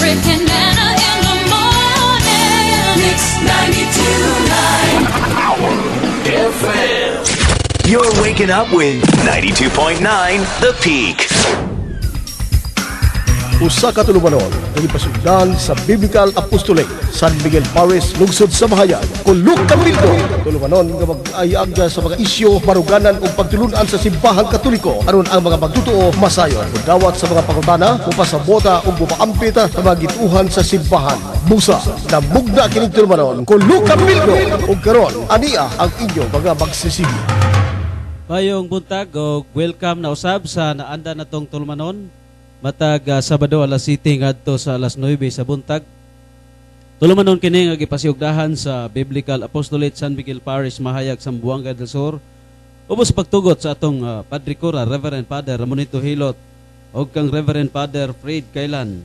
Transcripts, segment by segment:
Rick and Nana in the morning. Mix 92.9 FM. You're waking up with 92.9 The Peak. Usa ka tulumanon ang ipasugdan sa Biblical Apostolate San Miguel Parish, lungsod sa Mahayag. Kulog Kamildo, tulumanon nga mag-ayag sa mga isyu, maruganan o pagtulunan sa simbahang Katoliko aron ang mga magtutuo masayon. Gawat sa mga pangutana o pasabota o bumaampita sa mga gituhan sa simbahan. Busa, namugna kining tulumanon. Kulog Kamildo, o karon ania ang inyo mga magsisigi. Mayong buntag o welcome na usab sa naanda natong tulumanon. Matag Sabado alas 7 ngadto sa alas 9 sa buntag. Tulumanon kini nga gipasiugdahan sa Biblical Apostolate San Miguel Parish, Mahayag, Zamboanga del Sur. Ubos pagtugot sa atong Padre Cura, Reverend Father Ramonito Hilot o kang Reverend Father Fred Kailan.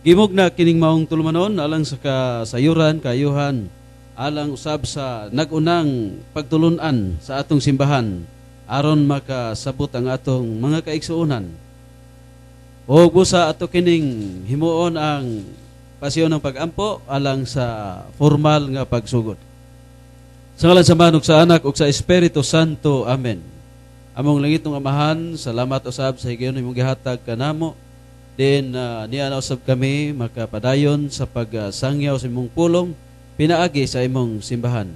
Gimugna kining maong tulumanon alang sa kasayuran, kayuhan, alang usab sa nagunang pagtulunan sa atong simbahan aron makasabot ang atong mga kaigsuonan. O busa ato kining himuon ang pasyon ng pag-ampo alang sa formal nga pagsugod. Sa ngalan sa Manog, sa Anak ug sa Espiritu Santo. Amen. Among langitong Amahan, salamat usab sa higayon imong gihatag kanamo. Then niya na usab kami makapadayon sa pagsangyaw sa imong pulong pinaagi sa imong simbahan.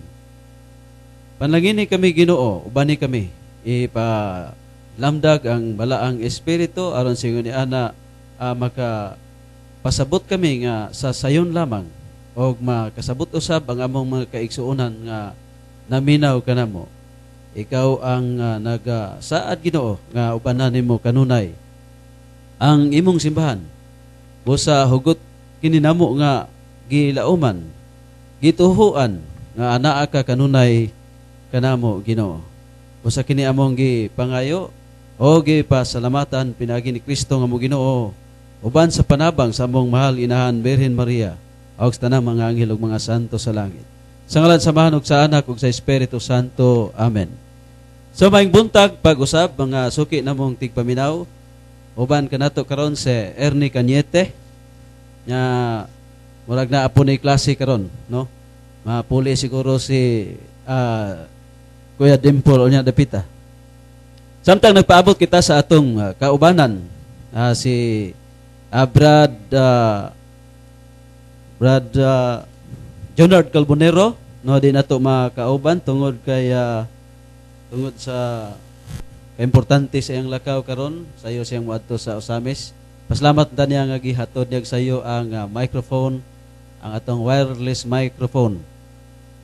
Panalangini kami Ginoo, ubani kami lamdag ang balaang espiritu aron sa ingon ni ana maka pasabot kami nga sa sayon lamang og makasabot usab ang among mga kaigsuonan nga naminaw kanamo. Ikaw ang nagasaad Ginoo nga ubanan nimo kanunay ang imong simbahan. Busa hugot kini namo nga gilauman, gituhuan nga anaa ka kanunay kanamo Ginoo. Busa kini among gipangayo o gipasalamatan pinagi ni Kristo nga among Ginoo uban sa panabang sa among mahal inahan Birhen Maria ug sa tanang mga anghel ug mga santo sa langit. Sa ngalan sa Manog, sa Anak ug sa Espiritu Santo. Amen. So maayong buntag pag-usab mga suki namong tigpaminaw uban kanato karon si Ernie Cañete nga murag na apo ni klase karon, no? Mapuli siguro si Kuya Dimple o niya dapita. Samtang nagpaabot kita sa atong kaubanan, si Brad Jonard Calbonero, no, di nato makauban tungod sa importante sa iyang lakaw karon, sayo siyang moadto sa Osamis. Pasalamat ta niya nga gihatod niya sayo ang microphone, ang atong wireless microphone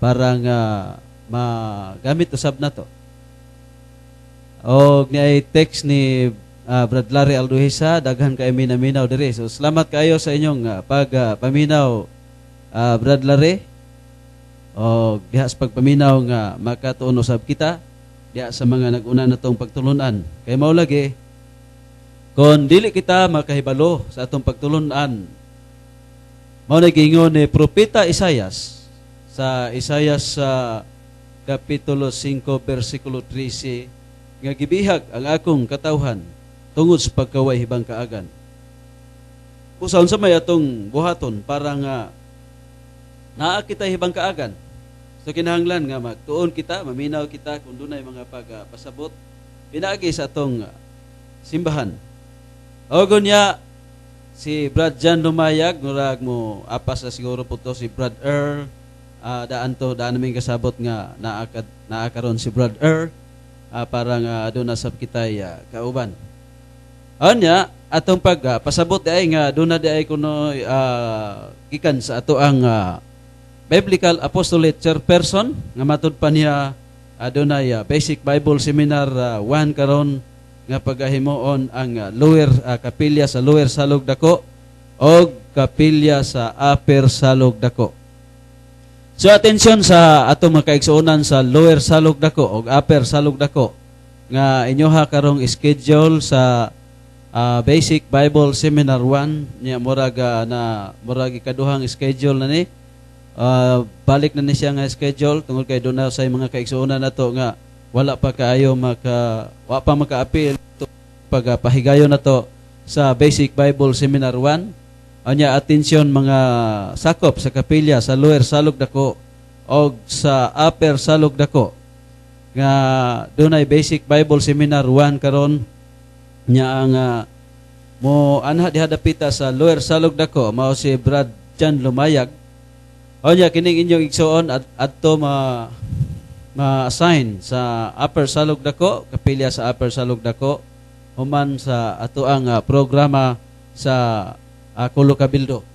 para nga magamit usab nato. O niya text ni Brad Larry Alduhisa, daghan kay minaminaw diri. So salamat kayo sa inyong paminaw Brad Larry. O diha sa pagpaminaw nga makatuon usab kita diha sa mga nag-una natong pagtulunan. Kay mao lagi kon dili kita makahibalo sa atong pagtulunan. Mao na giingon ni Propeta Isaias sa Isaias Kapitulo 5 versikulo 13 nga gibihag ang akong katawhan tungod sa pagkaway hibang kaagan. Usaon sa may atong buhaton para nga naa kita hibang kaagan. So kinahanglan nga magtuon kita, maminaw kita kung dunay mga pagpasabot pinaagi sa atong simbahan. Ogon niya si Brad Jan Lumayag, murag mo apas na siguro po to si Brad Earl. Daan namin kasabot nga naakaron si Brad Earl. Para nga doon nasab kitay kauban. Anya atong pasabot ay nga doon na di ay kuno gikan sa ato ang Biblical Apostolate Chairperson nga matud pa niya doon ay Basic Bible Seminar 1 karon nga pagahimuon ang lower kapilya sa Lower Salog Dako o kapilya sa Upper Salog Dako. So atensyon sa atong mga kaigsuonan sa Lower Salog Dako o Upper Salog Dako nga inyoha karong schedule sa Basic Bible Seminar 1 nya murag ikaduhang schedule na ni balik na ni siya nga schedule tungod kay doon na sa mga kaigsuonan nato nga wala pa kaayo wa pa maka-appeal pagpahigayon nato sa Basic Bible Seminar 1. Anya atensyon mga sakop sa kapilya sa Lower Salug Dako o sa Upper Salug Dako nga dunay Basic Bible Seminar 1 karon nya ang mo anha dihadapita sa Lower Salug Dako mao si Brad Jan Lumayag. Onya kining inyong igsuon adto ma-assign sa Upper Salug Dako, kapilya sa Upper Salug Dako, human sa ato ang programa sa Kulo Kabildo.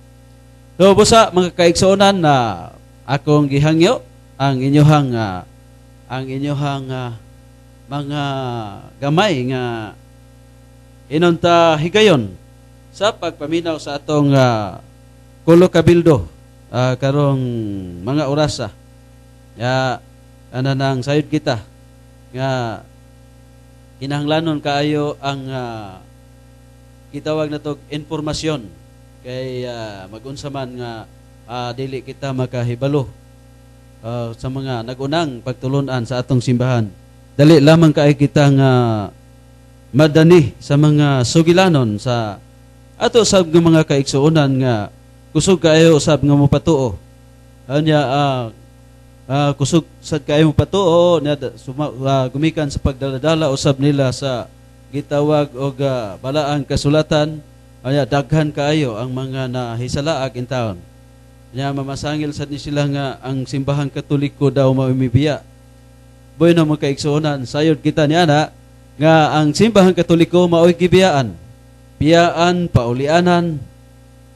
So busa mga kaigsuonan na akong gihangyo ang inyong mga gamay nga inunta higayon sa pagpaminaw sa atong Kulo Kabildo karong mga orasa. Ya ananang sayod kita nga kinahanglanon kaayo ang gitawag nato informasyon kay magunsa man nga dili kita makahibalo sa mga nagunang pagtulunan sa atong simbahan. Dali lamang kaay kita nga madani sa mga sugilanon sa ato sab nga mga kaigsuonan nga kusog kaayo usab nga mopatuo. Anya kusog sad kaayo mopatuo nya gumikan sa pagdaladala usab nila sa gitawag og balaang kasulatan. Anya daghan kaayo ang mga nahisalaag in taon. Nya mamasangil sad ni sila nga ang simbahang Katoliko daw maimibiya. Boy na mga kaigsuonan sayod kita niana nga ang simbahang Katoliko maoy gibiyaan. Biyaan, paulianan.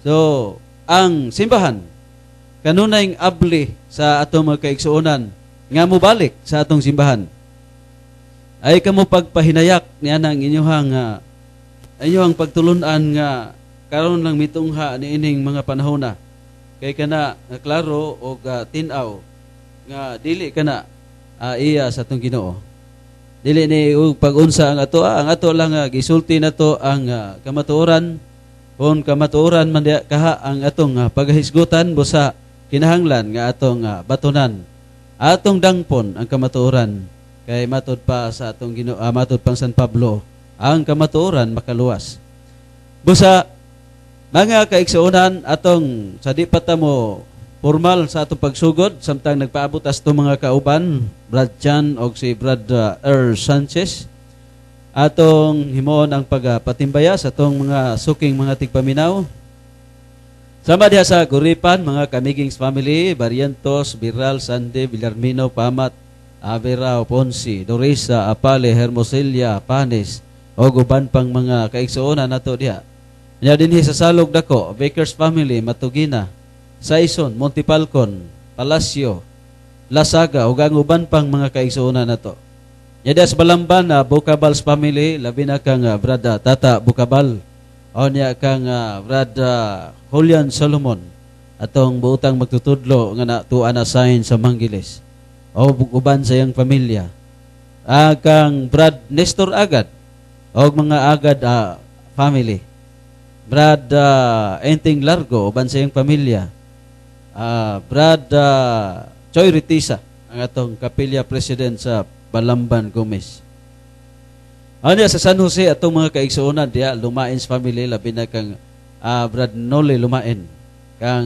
So ang simbahan kanunay abli sa atong mga kaigsuonan nga mobalik sa atong simbahan ay kamo pagpahinayak niya ng inyong pagtulunan nga karon lang mitungha niining mga panahon na kay kana nga klaro o tinaw nga dili kana iya sa atong Ginoo, dili ni pag-unsa ang ato lang gisulti nato ang kamatuoran. Kung kamatuoran man kaha ang atong paghisgutan busa kinahanglan nga atong batunan atong dangpon ang kamatuoran kay matud pa sa atong Ginoo matud pang San Pablo ang kamatuoran makaluwas. Busa mga kaigsuonan atong sa di pa ta mo formal sa atong pagsugod samtang nagpaabot as to mga kauban Brad Jan og si Brad Sanchez atong himuon ang pagpatimbaya sa atong mga suking mga tigpaminaw. Sama diha sa Guripan, mga Kamigings family, Barrientos, Biral, Sande, Villarmino, Pamat, Avera, Ponce, Dorisa, Apale, Hermosilla, Panes, o guban pang mga kaigsuonan nato diha. Nya dinhi sa Salog Dako, Bakers family, Matugina, Saison, Montipalcon, Palacio, Lasaga, ug ang uban pang mga kaigsuonan nato. Yada sa Balamban na Bukabals family, labi na kang Brad Tata Bukabal. O niya kang Brad Julian Solomon. Atong buutang magtutudlo nga natuan na sign sa Manggilis. O uban sa iyang pamilya. Kang Brad Nestor Agad. O mga Agad family. Brad Enting Largo, uban sa iyang pamilya. Brad Choy Ritisa, ang atong kapilya president sa Balamban Gomez. Ano sa San Jose atong mga kaigsuonan diya Lumains family labi na kang Brad Nole Lumain, kang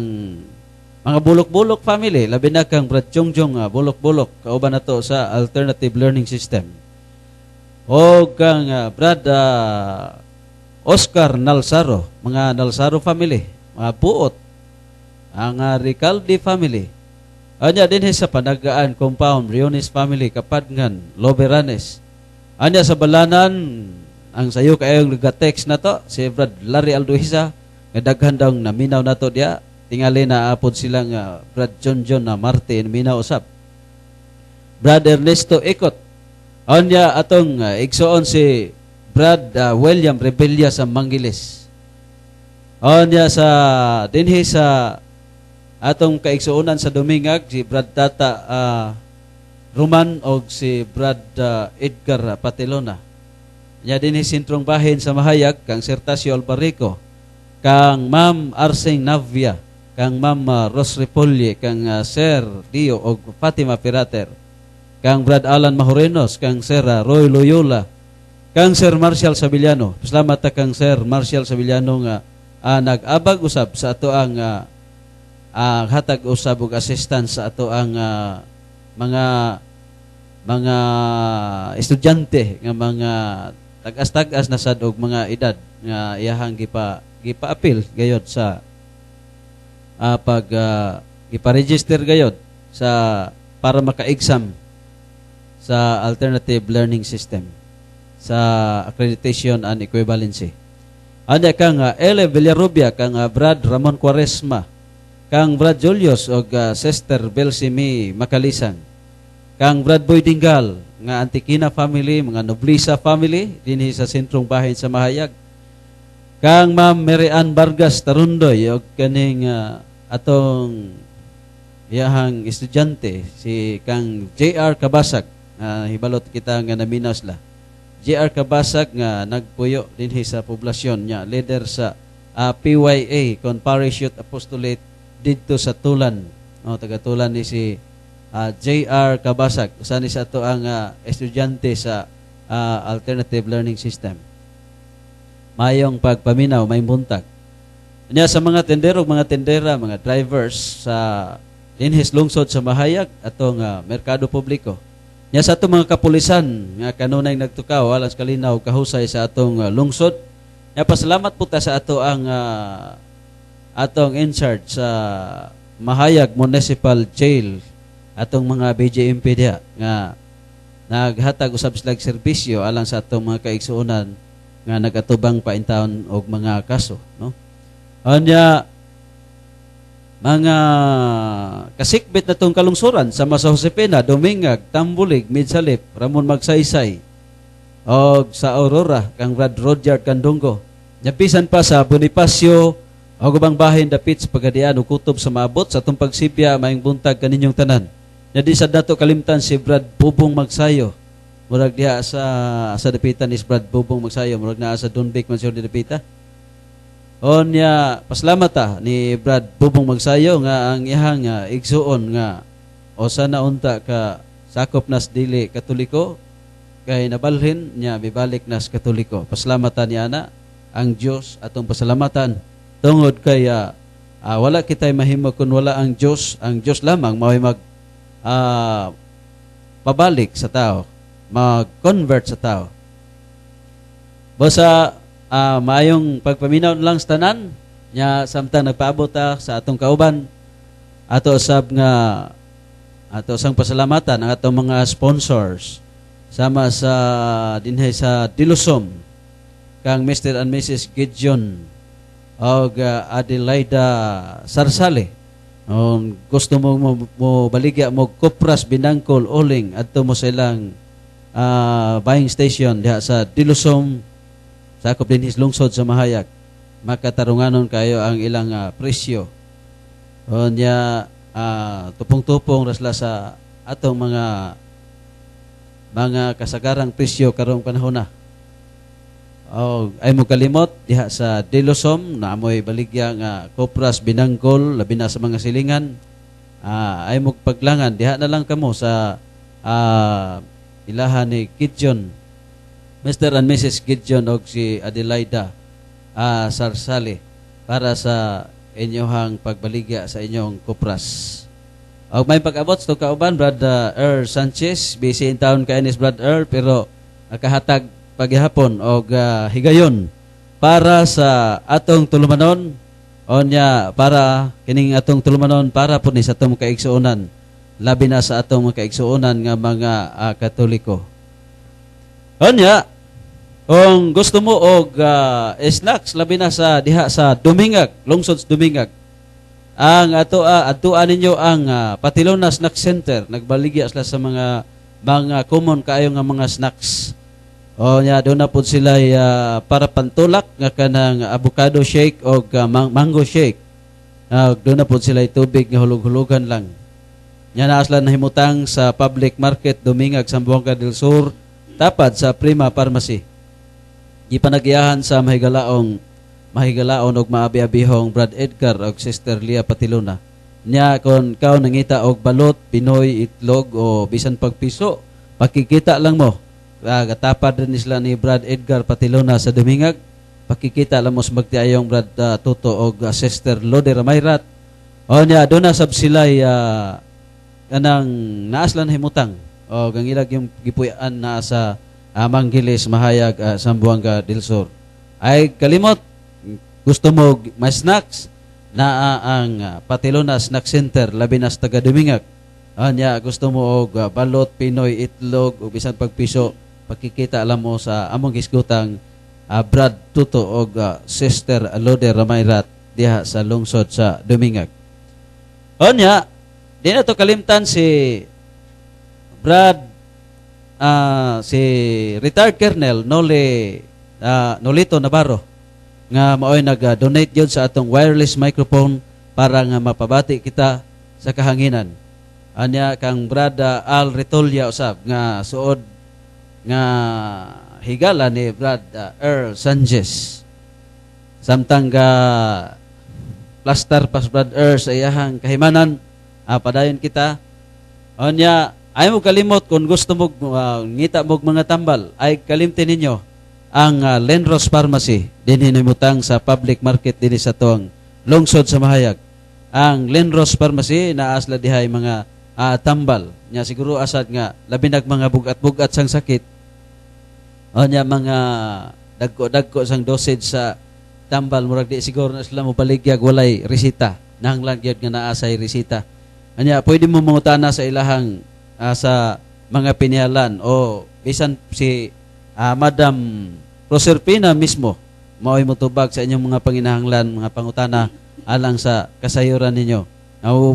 mga Bulok-Bulok family labi na kang Brad Jongjong Bulok-Bulok kauban nato sa Alternative Learning System. O kang Brad Oscar Nalsaro, mga Nalsaro family, mga Buot, ang Ricaldi family. Anya din sa Panagaan Compound, Riones family, Kapadngan, Loberanes. Anya sa Balanan, ang sayo kayong nag-text na to, si Brad Larry Alduhisa, nga daghan daw naminaw na to diya, tingali na apod silang Brad John na Martin, minaw usap. Brad Ernesto Ikot. Anya atong igsoon si Brad William Rebella sa Manggilis. Anya sa dinhi sa atong kaigsuonan sa Dumingag, si Brad Tata Roman o si Brad Edgar Patelona. Nya dinhi sentrong bahin sa Mahayag, kang Sertasio Albarico, kang Ma'am Arseng Navia, kang Ma'am Ros Repolye, kang Sir Dio o Fatima Pirater, kang Brad Alan Mahorenos, kang Sir Roy Loyola, kang Sir Marcial Sabiliano. Salamat ta kang Sir Marcial Sabiliano nga nag-abag usab sa ato ang hatag usab og assistance sa ato ang mga estudyante nga mga tag-as na sad og mga edad nga iyahang gipa-appeal gayod sa ipa-register gayod sa para maka-exam sa alternative learning system sa accreditation and equivalency. Anya kang Ele Villarrubia, kang Brad Ramon Quaresma, kang Brad Julius og Sister Belsimi Makalisang, kang Brad Boy Dingal nga Antikina family, mga Noblisa family dinhi sa sentrong bahin sa Mahayag, kang Ma'am Mary Ann Vargas Tarundoy og kaning atong iyahang estudyante si kang JR Kabasag, hibalot kita nga naminas la. JR Kabasag nga nagpuyo dinhi sa poblasyon niya, leader sa PYA kon Parish Youth Apostolate didto sa Tulan. Taga Tulan ni si JR Kabasag, usa ni sa ato ang estudyante sa alternative learning system. Mayong pagpaminaw, may buntag. Niya sa mga tendero, mga tendera, mga drivers sa dinhis lungsod sa Mahayag atong merkado publiko. Nya sa atong mga kapulisan nga kanunay nagtukaw alas kalinaw kahusay sa atong lungsod. Nya pasalamat po ta sa ato ang atong in charge sa Mahayag Municipal Jail, atong mga BJMP diha nga naghatag usab sila serbisyo alang sa atong mga kaigsuonan nga nagatubang paintawon og mga kaso, no? Anya mga kasikbit na itong kalungsuran sa Masa Josepina, Domingag, Tambulig, Midsalip, Ramon Magsaysay, o sa Aurora, kang Brad Roger Candongo. Napisan pa sa Bonifacio, o gubang bahin dapit sa pagadian o kutob sa maabot sa itong pagsipya, mayang buntag kaninyong tanan. Nadi sa dato kalimtan si Brad Bubong Magsayo. Murag diha sa dapitan is Brad Bubong Magsayo, murag na sa Dunbik Mansur di dapita. Onya pasalamat ni Brad Bubong Magsayo nga ang ihang igsuon nga o sana unta ka sakop nas dili Katoliko kay nabalhin niya bibalik nas Katoliko. Pasalamatan ni ana ang Dios atong pasalamatan tungod kay wala kitay mahimo kun wala ang Dios lamang mao mag pabalik sa tao, mag-convert sa tao. Basta maayong pagpaminaw lang sa tanan nya samtang nagpaabot sa atong kauban ato usab nga ato sang pasalamatan ang atong mga sponsors sama sa dinhi sa Dilosom kang Mr. and Mrs. Gideon og Adelaida Sarsale. Gusto mo baligya mo Kupras Binangkol Uling adto mo sa ilang buying station diha sa Dilosom sakop din his lungsod sa Mahayag. Makatarunganon kayo ang ilang presyo. Onya tupong-tupong rasla sa atong mga kasagarang presyo karong panahon na. Ay mo kalimot diha sa Dilosom na amoy baligya nga Kupras Binangkol labi na sa mga silingan. Ay mo paglangan diha na lang kamo sa ilahan ni Gideon, Mr. and Mrs. Gideon og si Adelaida Sarsale para sa inyohang pagbaligya sa inyong kupras. Og may pag-abot sa kauban Brad Earl Sanchez, busy in town kay Enes Brad Earl pero nakahatag paghihapon og higayon para sa atong tulumanon onya para kining atong tulumanon para po ni sa atong kaigsuonan labi na sa atong kaigsuonan nga mga Katoliko. Onya kung gusto mo og snacks labi na sa diha sa Dumingag, lungsod Dumingag. Ang atuan ninyo ang Patilona Snack Center. Nagbaligya sila sa mga common kaayo nga mga snacks. Nya doon na pud sila para pantulak nga kanang avocado shake og mango shake. Doon na pud sila tubig nga hulog-hulugan lang. Nya naa sila nahimutang sa public market Dumingag, Zamboanga del Sur, tapad sa Prima Pharmacy. Ipanagiyahan sa mahigalaong mahigalaon og maabi-abihong Brad Edgar og Sister Lia Patiluna. Nya kon kaw nangita og balot, Pinoy, itlog o bisan pagpiso, pakikita lang mo. Gatapad din sila ni Brad Edgar Patiluna sa Dumingag. Pakikita lang mo sa magtiayong Brad Tuto og Sister Lode Ramayrat. O nya doon na sab sila kanang naaslan himutang o ang ilag yung gipuy-an na sa Manggilis, Mahayag, Zamboanga del Sur. Ay kalimot, gusto mo may snacks na ang Patiluna Snack Center, labi na sa taga-Dumingag. Anya, gusto mo og balot, Pinoy, itlog, o bisan pagpiso, pagkikita alam mo sa among gisgutang Brad Tuto og Sister Lode Ramayrat diha sa lungsod sa Dumingag. Anya, di na to kalimtan si Brad si retired Colonel Nolito Navarro nga maoy nag-donate yun sa atong wireless microphone para nga mapabati kita sa kahanginan. Anya kang Brad Al Retolia usab nga suod nga higala ni Brad Earl Sanchez. Samtang plaster pas Brad Earl sa iyahang kahimanan, padayon kita. Anya ay mo kalimot kung gusto mo ngita mo mga tambal, ay kalimtin ninyo ang Lenros Pharmacy din hinimutang sa public market din sa tuwang lungsod sa Mahayag. Ang Lenros Pharmacy naasla dihay mga tambal. Nya siguro asad nga labinag mga bugat-bugat sang sakit. O nya mga dagko-dagko sang dosage sa tambal murag di siguro na sila mo baligyag walay resita. Nahanglan gyud nga naa say resita. Anya pwede mo mangutana sa ilahang sa mga pinyalan o bisan si Madam Proserpina mismo mao'y mutubag sa inyong mga panginahanglan, mga pangutana alang sa kasayuran ninyo.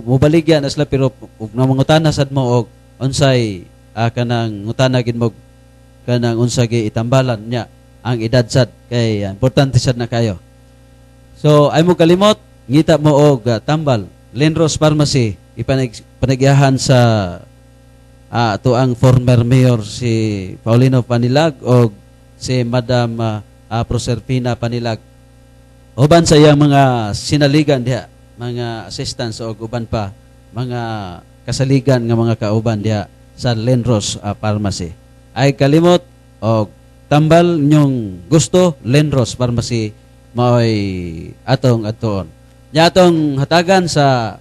Mubaligyan na sila pero ug namangutana sad mo og unsay kanang ngutana gid mo kanang unsa gi itambalan nya ang edad sad kay importante sad na kayo. So ay mo kalimot ngita mo og tambal Lenros Pharmacy ipanagyahan sa ato ang former mayor si Paulino Panilag o si Madam Proserpina Panilag. Uban sa iyang mga sinaligan diha, mga assistants o uban pa, mga kasaligan nga mga kauban diha sa Lenros Pharmacy. Ay kalimot o tambal nyong gusto, Lenros Pharmacy maoy atong atoon. Nya atong hatagan sa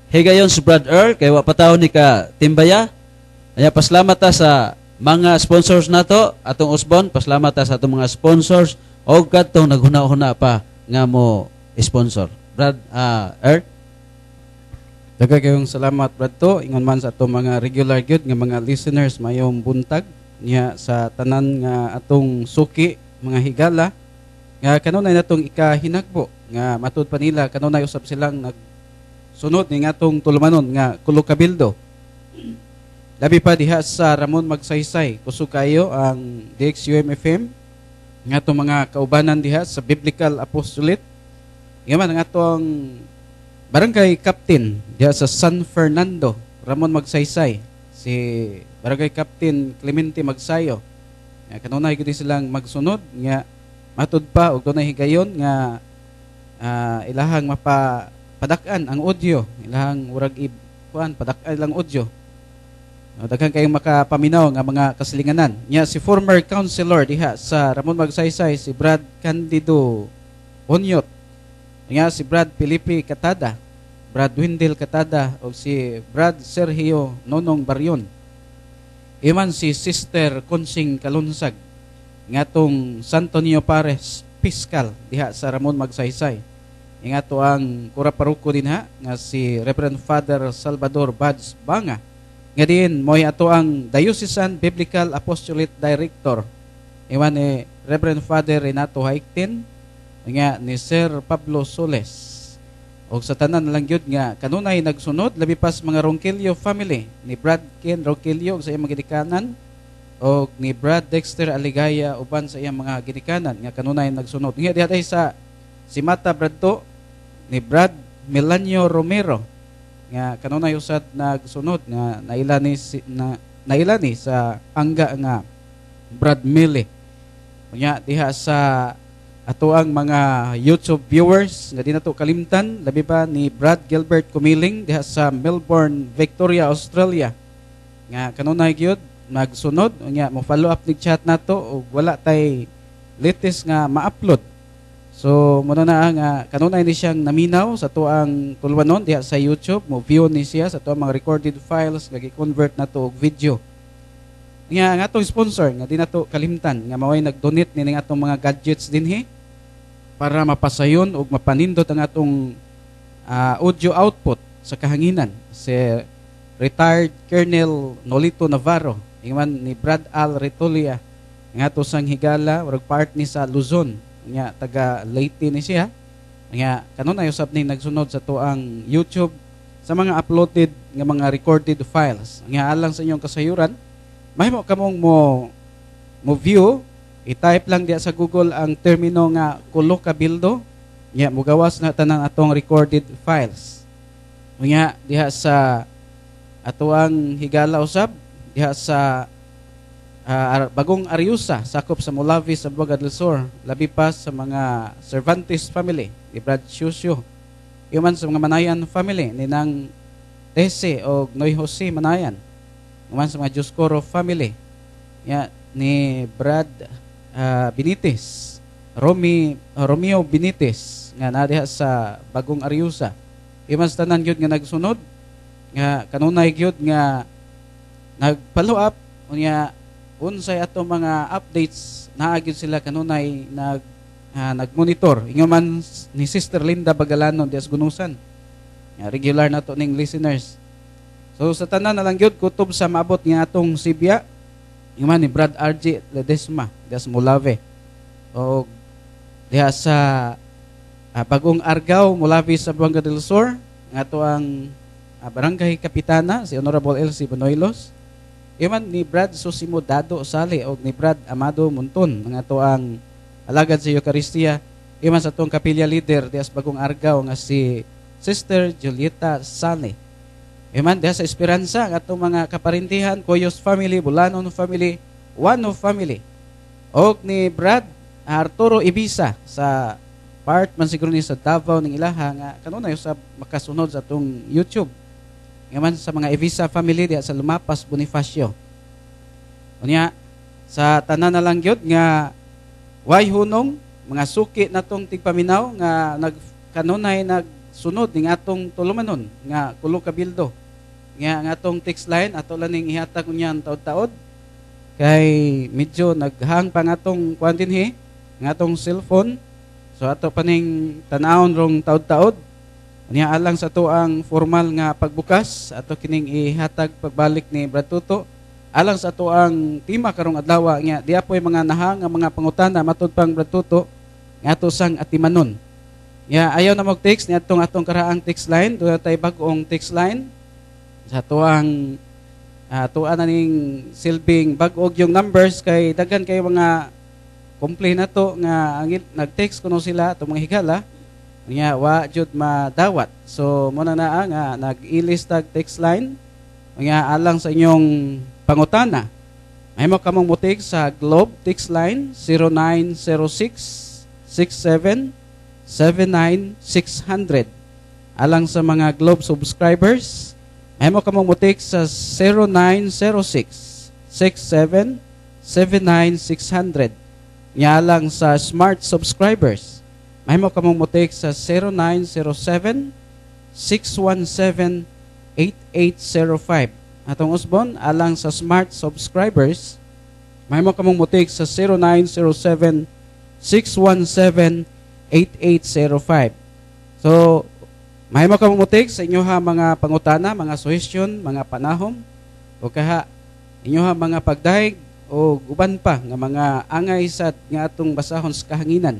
higayon si Brad Earl kay wa pataw ni ka timbaya. Aya pasalamat ta sa mga sponsors nato atong usbon, pasalamat ta sa atong mga sponsors og kadtong naghuna-huna pa nga mo sponsor. Brad Earl. Daghang kayong salamat Brad to ingon man sa atong mga regular gyud nga mga listeners mayong buntag niya sa tanan nga atong suki mga higala nga kanunay natong ikahinagbo nga matud pa nila kanunay usab silang nagsunod ni atong tulumanon nga Kulokabildo. Labi pa diha sa Ramon Magsaysay, kusog kayo ang DXUM-FM nga itong mga kaubanan diha sa Biblical Apostolate. Ngayon ang atong barangay captain diha sa San Fernando, Ramon Magsaysay, si barangay captain Clemente Magsayo. Kanunay gid silang magsunod nga matud pa og dunay higayon nga ilahang mapadak-an ang audio, ilahang urag padak-an lang audio. Daghang kayong makapaminaw nga mga kasilinganan. Nya si former councilor diha sa Ramon Magsaysay si Brad Candido Onyot. Nya si Brad Felipe Catada, Brad Windel Catada o si Brad Sergio Nonong Baryon. Iman si Sister Consing Kalunsag ngatong Santo Niño Pares Fiscal diha sa Ramon Magsaysay. Ingato ang kuraparuko dinha nga si Reverend Father Salvador Bads Banga. Nga din, mo'y ato ang Diocesan Biblical Apostolate Director. Iwan ni Reverend Father Renato Haiktin, nga ni Sir Pablo Soles. O sa tanan lang yun nga, kanunay nagsunod, labipas mga Ronquillo family, ni Brad Ken Ronquillo sa iyang mga ginikanan, o ni Brad Dexter Aligaya, uban sa iyang mga ginikanan, nga kanunay nagsunod. Nga dihatay sa Simata Bradto, ni Brad Melanio Romero, nga kanunay usad nagsunod nga nailani sa angga nga Brad Mille. Nya diha sa ato ang mga YouTube viewers nga di nato kalimtan, labi pa ni Brad Gilbert Kumiling diha sa Melbourne, Victoria, Australia. Nga kanunay gyud nagsunod unya mo follow up nig chat nato ug wala tay latest nga ma-upload. So mo na nga kanunay ni siyang naminaw sa tuang tulwanon diha sa YouTube, mo view ni siya sa tuang mga recorded files nga gi-convert nato og video. Nga nga atong sponsor nga di nato kalimtan nga maway nag-donate ni ning atong mga gadgets dinhi para mapasayon ug mapanindot ang atong audio output sa kahanginan. Si retired Colonel Nolito Navarro, ingon ni Brad Al Retolia, nga to sang higala ug part ni sa Luzon, nga taga Leyte ni siya. Nga kanunay usab ni nagsunod sa tuang YouTube sa mga uploaded nga mga recorded files. Nga alang sa inyong kasayuran, mahimo kamong mo view, i-type lang diya sa Google ang termino nga Kulo Kabildo, nya mugawas na tanang atong recorded files. Nya diha sa atuang higala usab diha sa Bagong Ariusa, sakop sa Mulavi sa Buga del Sur, labi pa sa mga Cervantes family, ni Brad Shusyo. Iman sa mga Manayan family, ni Nang Tese o Noy Jose Manayan. Iman sa mga Dioscoro family, ni Brad Benitez, Romeo Benitez, nga nadiha sa Bagong Ariusa. Iman sa tanan gyud nga nagsunod, nga kanunay gyud nga nag-follow up, nga unsay ato mga updates naa gyud sila kanunay nagmonitor. Ingon man ni Sister Linda Bagalanon dias Gunusan, nga regular nato ning listeners. So sa tanan na lang gyud kutob sa maabot nga atong Sibya, ingon man ni Brad RJ Ledesma dias Mulave, o diha sa Bagong Argao, Mulavi sa Buanga del Sur, nga ato ang Barangay Kapitana si Honorable Elsie Benoylos. Iman ni Brad Susimo Dado Sale o ni Brad Amado Munton, nga to ang alagad sa Eucharistia. Iman sa tong kapilya leader dias Bagong Argao nga si Sister Julieta Sane. Iman diha sa Esperanza nga to mga kaparintihan, Coyos family, Bulanon family, Wano family. O ni Brad Arturo Ibisa sa part man siguro ni sa Davao ning ilaha nga kanunay sa makasunod sa tong YouTube. Ngaman sa mga Evisa family diya sa Lumapas, Bonifacio. Unya sa tanan na lang gyud nga way hunong mga suki natong tigpaminaw nga kanunay nagsunod ning atong tulumanon nga Kulo Kabildo. Nga atong text line ato lang ning ihatag unyan taud-taud kay medyo naghang pa atong kuan dinhi nga atong cellphone. So ato pa ning tan-awon rong taud-taud. Unya alang sa to ang formal nga pagbukas, ato kining ihatag pagbalik ni Brad Tuto. Alang sa to ang tema karong adlaw nya diya po'y mga nahang nga mga pangutana matud pang Brad Tuto nga ato sang atimanon. Ya ayaw na mag-text ni atong karaang text line, doon tay bag-ong text line. Sa to ang tuan na ning silbing bag-og yung numbers kay daghan kay mga complain nato nga nag-text kuno sila atong mga higala. Nya wa jud madawat. So mo na nga nag-ilis tag text line. Nya alang sa inyong pangutana. May mo kamong mutig sa Globe text line 0906-67-79-600. Alang sa mga Globe subscribers, may mo kamong mutig sa 0906-67-79-600. Nya alang sa Smart subscribers, may mo kamong mutik sa 0907-617-8805. Atong usbon, alang sa Smart subscribers, may mo kamong mutik sa 0907-617-8805. So, may mo kamong mutik sa inyoha mga pangutana, mga suhestyon, mga panahom, o kaha inyoha mga pagdahig, o uban pa nga mga angay sa nga atong basahon sa kahanginan.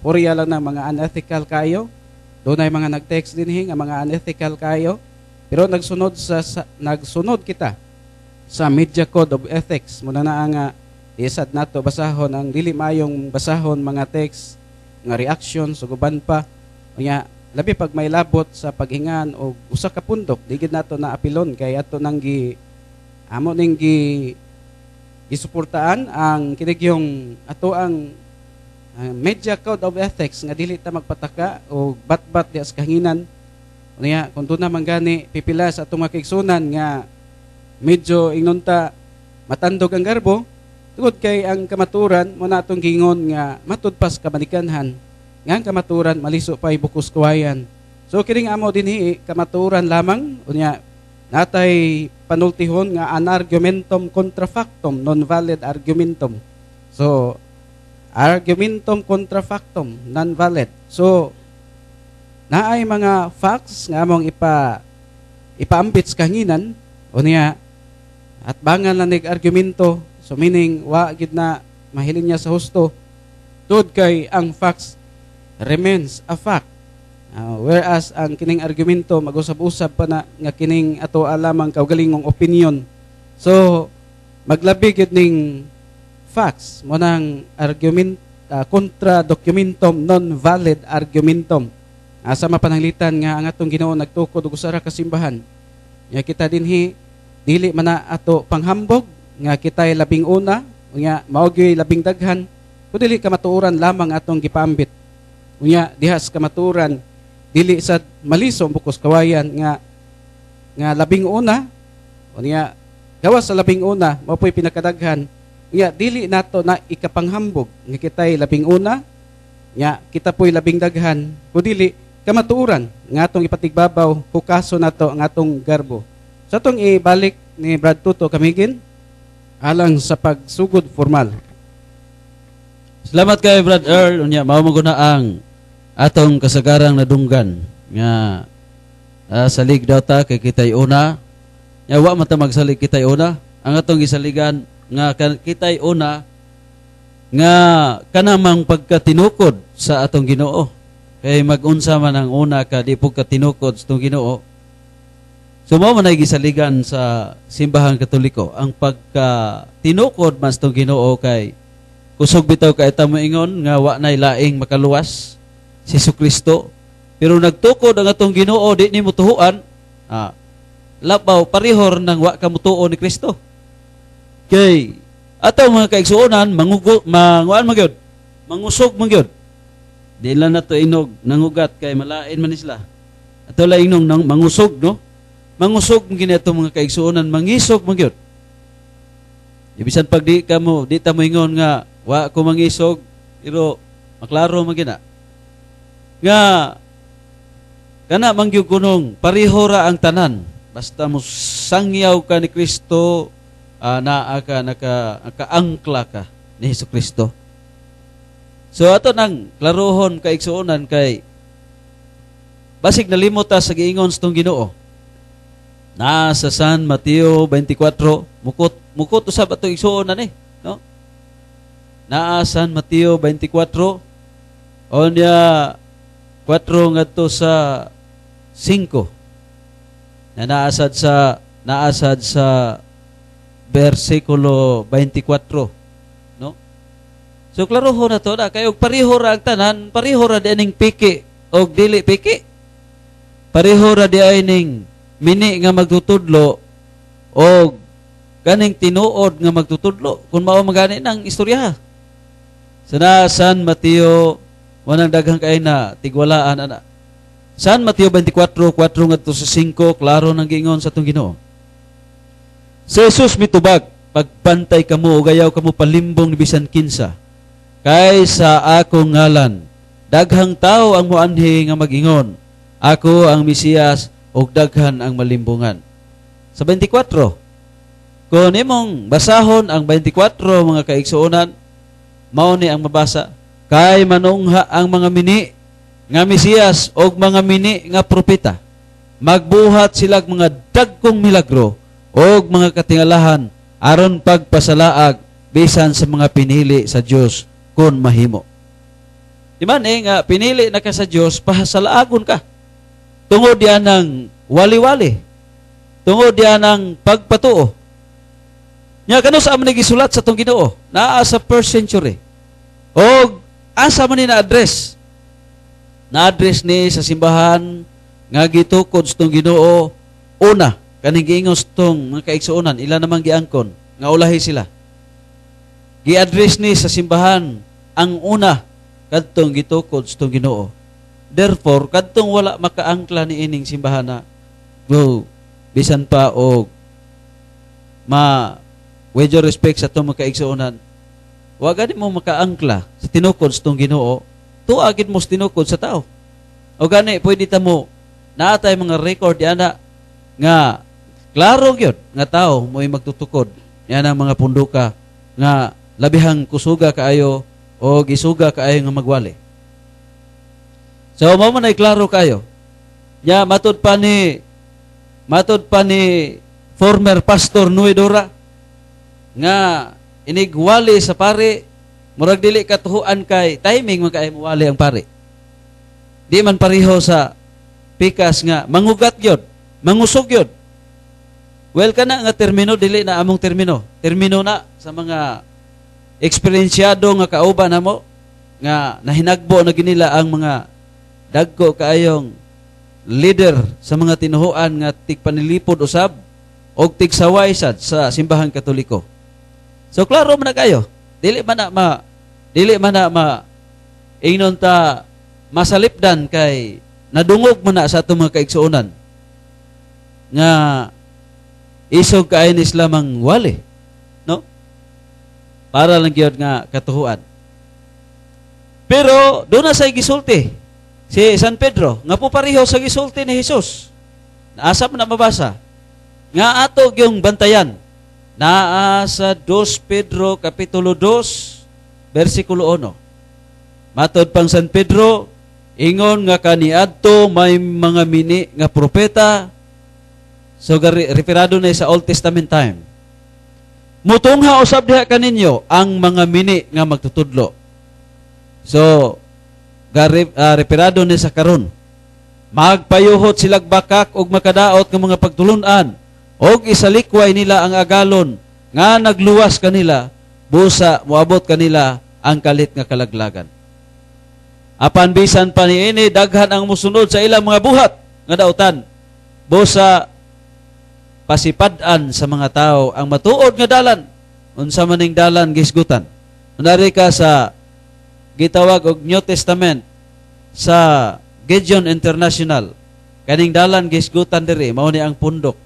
Puriya lang ng mga unethical kayo. Doon ay mga nag-text din nga mga unethical kayo. Pero nagsunod kita sa Media Code of Ethics. Muna na nga isad nato basahon ang dili mayong basahon mga text nga reaction so uban pa. Nya labi pag may labot sa paghingan o usa ka pundok digid nato na apilon kay ato nang amo ning gisuportaan ang kinig yung ato ang media code of ethics nga dili ta magpataka o batbat di sa kahanginan. Unya kun doon naman gani pipila sa atong mga kaigsunan nga medyo ingunta matandog ang garbo, tungod kay ang kamaturan mo na atong gingon nga matud pas kamanikanhan nga ang kamaturan maliso pa bukos kuwayan. So kining amo dinhi kamaturan lamang unya natay panultihon nga an argumentum contra factum non valid argumentum. So argumentum contra factum non valid. So naay mga facts nga among ipaambit sa kahanginan unya at bangan na nag-argumento. So meaning wa gid na mahiling niya sa husto tud kay ang facts remains a fact. Whereas ang kining argumento mag-usab-usab pa na nga kining ato alamang kaugalingong opinion. So maglabi gid ning facts mo nang argument contra documentum non valid argumentum. Asa mapananglitan nga ang atong Ginoo nagtukod og usa ra ka simbahan. Nya kita dinhi dili man na ato panghambog nga kitay labing una unya mao gyud labing daghan kun dili kamatuoran lamang atong gipaambit. Unya dihas kamatuoran dili sad maliso bukos kawayan nga labing una unya gawas sa labing una mao po'y pinakadaghan. Unya dili nato na ikapanghambog nga kitay labing una nya kita po'y labing daghan kun dili kamatuoran nga atong ipatigbabaw hukaso nato ang atong garbo. Sa atong ibalik ni Brad Tuto kamigin alang sa pagsugod formal. Salamat kay Brad Earl. Unya mao mo guna ang atong kasagarang nadunggan nga salig daw ta kay kitay una. Nya wa man ta magsalig kitay una. Ang atong gisaligan nga kitay una nga kanamang pagkatinukod sa atong Ginoo. Kay mag-unsa man ang una ka di pug katinukod sa atong Ginoo. So mao man ay gisaligan sa simbahan Katoliko ang pagkatinukod man sa atong Ginoo kay kusog bitaw kay ta moingon nga wa nay laing makaluwas si Jesucristo. Pero nagtukod ang atong Ginoo di ni mutuhuan. Labaw parihor nang wa ka mutuo ni Kristo. Kay atong mga kaigsuonan mangusog man gyud. Di lang nato inog nangugat kay malain man isla. Ato la inong mangusog no. Mangusog gini atong mga kaigsuonan mangisog man gyud. Ibisan pag di ta mo ingon nga wa ko mangisog pero maklaro man gina. Nga kana mangyud kunong parihora ang tanan basta mo sangyaw ka ni Kristo naa ka nakaangkla ka ni Jesucristo. So ato nang klarohon kaigsuonan kay basig nalimot ta sa giingon sa tong Ginoo. Na sa San Mateo 24 mukot usab ato igsuonan no? Na San Mateo 24 onya 4 ngadto sa 5. Naasad sa versikulo 24. No? So klaroho na to na kay og pareho ra ang tanan, pareho ra di ning piki og dili piki. Pareho ra di ning mini nga magtutudlo og kaning tinuod nga magtutudlo kun mao magani nang istorya. Sa San Mateo wanang daghang kay na tigwalaan ana. San Mateo 24:4 ngadto sa 5 klaro nang giingon sa atong Ginoo. Si Jesus mitubag, pagpantay kamo o gayaw kamo palimbong ni bisan kinsa. Kay sa akong ngalan, daghang tao ang moanhi nga mag-ingon, ako ang Mesiyas ug daghan ang malimbungan. Sa 24, kung imong basahon ang 24 mga kaigsuonan, mao ni ang mabasa, kay manungha ang mga mini nga Mesiyas ug mga mini nga propeta. Magbuhat sila mga dagkong milagro og mga katingalahan aron pagpasalaag bisan sa mga pinili sa Dios kun mahimo. Di man nga pinili na ka sa Dios pahasalaagon ka. Tungod diyan ng wali-wali. Tungod diyan ng pagpatuo. Nya kano sa amon gisulat sa tong Ginoo? Naa sa 1st century. Og asa man ni na-address? Na-address ni sa simbahan nga gitukod sa tong Ginoo una kaning giingos tong mga kaigsuonan, ila namang giangkon nga ulahi sila. Gi-address ni sa simbahan ang una kadtong gitukod sa tong Ginoo. Therefore, kadtong wala makaangkla ni ining simbahana, bisan pa og with your respect sa itong makaigsuunan, wa gani mo makaangkla sa tinukod sa itong Ginoo, tuagid mo sa tinukod sa tao. O gani, pwede ta mo, naatay mga record yana, nga, klaro gyud nga tao mo'y magtutukod, yan ang mga punduka, nga, labihang kusuga kaayo, o gisuga kaayo nga magwali. So, mo man ay klaro kayo. Ya, matod pa ni former pastor Nuedora, nga inigwali sa pare, murag dili katuhuan kay timing man kay muwali ang pare. Di man pareho sa pikas nga mangugat gyud, mangusog gyud. Well kana nga termino dili na among termino. Termino na sa mga eksperyensyado nga kauban namo nga nahinagbo na ginila ang mga dagko kaayong leader sa mga tinuhuan nga tigpanilipod usab og tigsaway sad sa simbahan Katoliko. So klaro man na kayo. Dili man na ingnon ta masalipdan kay nadungog man na sa atong mga kaigsuonan nga isog kaayo ni Islam ang wali, no? Para lang gyud nga katuhuan. Pero doon na sa gisulti si San Pedro nga po pareho sa gisulti ni Jesus. Naasa mo na mabasa nga ato yung bantayan. Naa sa 2 Pedro kapitulo 2 versikulo 1. Matod pang San Pedro, ingon nga kaniadto may mga mini nga propeta. So referado na sa Old Testament time. Mutungha usab diha kaninyo ang mga mini nga magtutudlo. So referado ni sa karon. Magpayuhot silag bakak og makadaot ng mga pagtulunan og isalikway nila ang agalon nga nagluwas kanila busa moabot kanila ang kalit nga kalaglagan. Apan bisan pa niini daghan ang musunod sa ilang mga buhat nga daotan busa pasipad-an sa mga tao ang matuod nga dalan unsa maning dalan gisgutan. Unari ka sa gitawag og New Testament sa Gideon International. Kaning dalan gisgutan diri mao ni ang pundok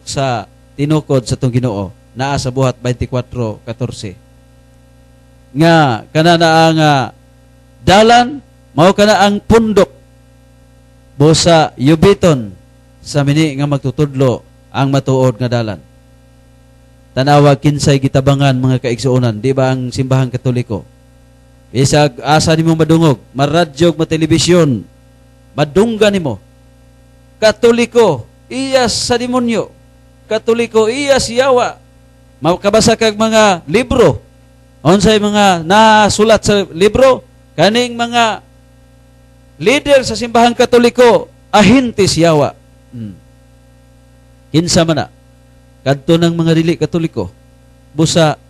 sa tinukod sa tong Ginoo naa sa buhat 24:14. Nga kana na ang dalan mao kana ang pundok busa yubiton sa mini nga magtutudlo ang matuod nga dalan. Tanawa kinsay gitabangan mga kaigsuonan, di ba ang simbahan Katoliko? Isag asa nimo madungog, maradyo, matelebisyon, madunggan nimo. Katoliko, iyas sa demonyo. Katoliko, iyas yawa. Makabasa kag mga libro. Unsay mga nasulat sa libro, kaning mga leader sa simbahan Katoliko, ahintis yawa. Kinsa man na kadto ng mga dili Katoliko busa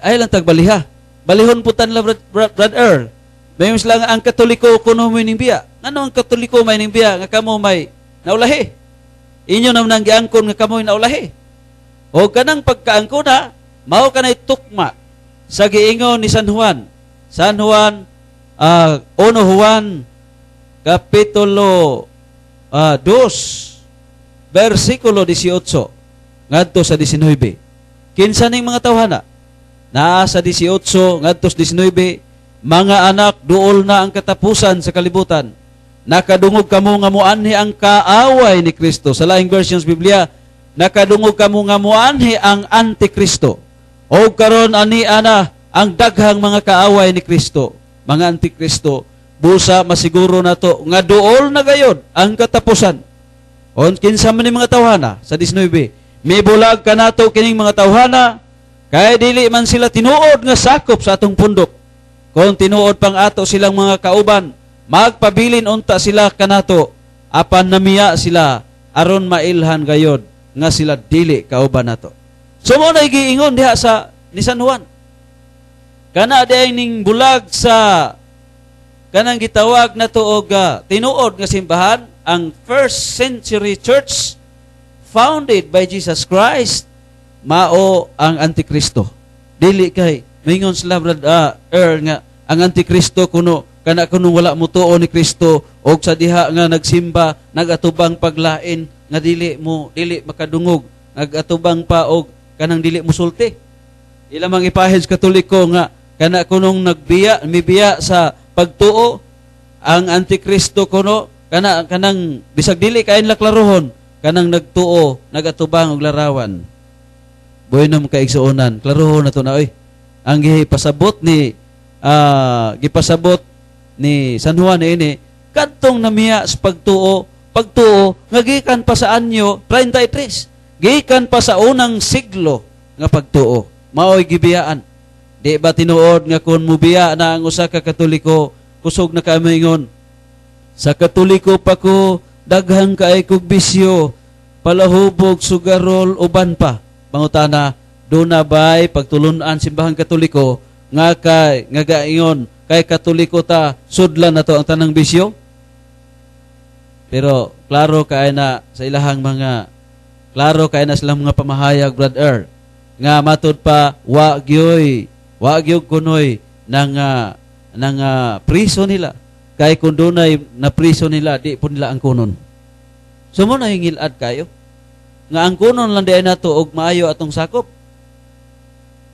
ay lang tagbaliha balihon putan la Brad Earl may lang ang Katoliko kuno mo ning biya ngano ang Katoliko may ning biya nga kamo may naulahi inyo naman ang giangkon nga kamo naulahi o kanang pagkaangkon mao kanay tukma sa giingon ni San Juan 1 Juan kapitulo 2 versikulo 18 ngadto sa 19. Kinsa ning mga tawhana? Naa sa 18 ngadto sa 19, mga anak, duol na ang katapusan sa kalibutan. Nakadungog kamo nga muanhi ang kaaway ni Kristo. Sa laing versions Biblia, nakadungog kamo nga muanhi ang Antikristo. O karon ani ana ang daghang mga kaaway ni Kristo, mga Antikristo. Busa masiguro nato nga duol na gayod ang katapusan. On kinsa man ni mga tawhana sa 19, may bulag kanato kining mga tawhana kay dili man sila tinuod nga sakop sa atong pundok. Kung tinuod pang ato silang mga kauban, magpabilin unta sila kanato apan namiya sila aron mailhan gayod nga sila dili kauban nato. So mo na giingon diha sa ni San Juan. Kana diay ning bulag sa kanang gitawag nato og tinuod nga simbahan, ang first century church founded by Jesus Christ, mao ang Antikristo. Dili kay mingon sila Brad nga ang Antikristo kuno kuno wala mo tuo ni Kristo og sa diha nga nagsimba nagatubang paglain nga dili makadungog, nagatubang pa og kanang dili musulti. Ilamang ipahid Katoliko nga kana kunong mibiya sa pagtuo ang Antikristo kuno kanang bisag dili kain laklarohon kanang nagtuo nagatubang og larawan. Buenom ka igsuonan, klarohon nato na oy. Ang gipasabot ni San Juan ini kadtong namiya sa pagtuo nga gikan pa sa anyo 33. Gikan pa sa unang siglo nga pagtuo. Mao'y gibiyaan. Di ba tinuod nga kung mubiya na ang usa ka Katoliko, kusog na kamaingon. Sa Katoliko pa ko daghang kaay kog bisyo, palahubog, sugarol, uban pa. Pangutana, do na ba'y pagtulunan simbahan Katoliko nga gaingon kay Katoliko ta sudlan na to ang tanang bisyo? Pero klaro kay na sa ilahang silang mga pamahayag, brother, nga matud pa wa gyoy kunoy nang priso nila. Kay kung dunay na priso nila, di po nila ang kunon. Sumo na hingilad kayo nga ang kunon lang diay nato og maayo atong sakop.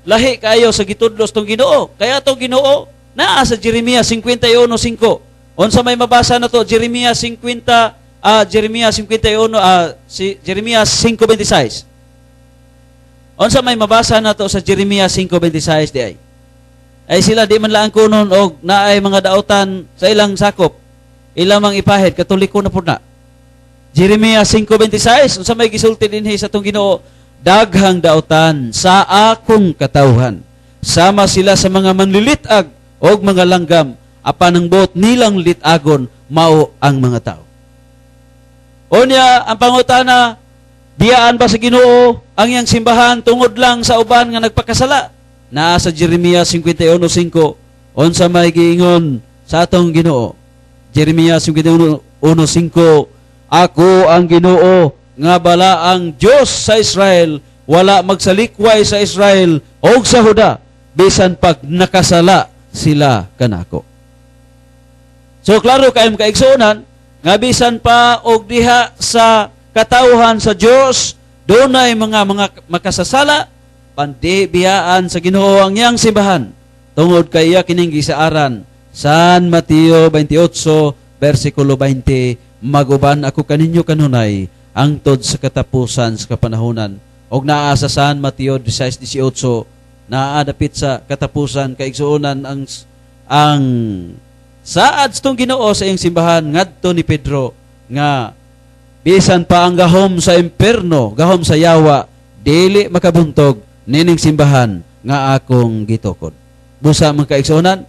Lahi kayo sa gitudlos tong Ginoo. Kaya tong Ginoo naa sa Jeremias 51:5. Unsa may mabasa na to? Jeremias 5:26. Unsa may mabasa na to sa Jeremias 5:26 di ay? Ay sila di man lang kunon og naay mga daotan sa ilang sakop. Ilamang ipahid Katoliko na pud na. Jeremias 5:26 unsa may gisulti dinhi sa tong Ginoo? Daghang daotan sa akong katawhan. Sama sila sa mga manlilitag og mga langgam, apan ang buot nilang litagon mao ang mga tao. Unya ang pangutana, biyaan ba sa Ginoo ang iyang simbahan tungod lang sa uban nga nagpakasala? Naa sa Jeremias 51:5 unsa may giingon sa atong Ginoo? Jeremias 51:5, ako ang Ginoo nga bala ang Dios sa Israel, wala magsalikway sa Israel o sa Huda bisan pag nakasala sila kanako. So klaro kay kaigsuonan nga bisan pa og diha sa katawhan sa Dios dunay mga makasasala, pandi biyaan sa Ginoo ang iyang simbahan tungod kay iya kining gisaaran San Mateo 28:20, maguban ako kaninyo kanunay angtod sa katapusan sa kapanahonan. Og naa sa San Mateo 16:18 naa dapit sa katapusan kaigsuonan ang saad tong Ginoo sa iyang simbahan ngadto ni Pedro nga bisan pa ang gahom sa imperno, gahom sa yawa, dili makabuntog nining simbahan nga akong gitukod. Busa man kaigsuonan,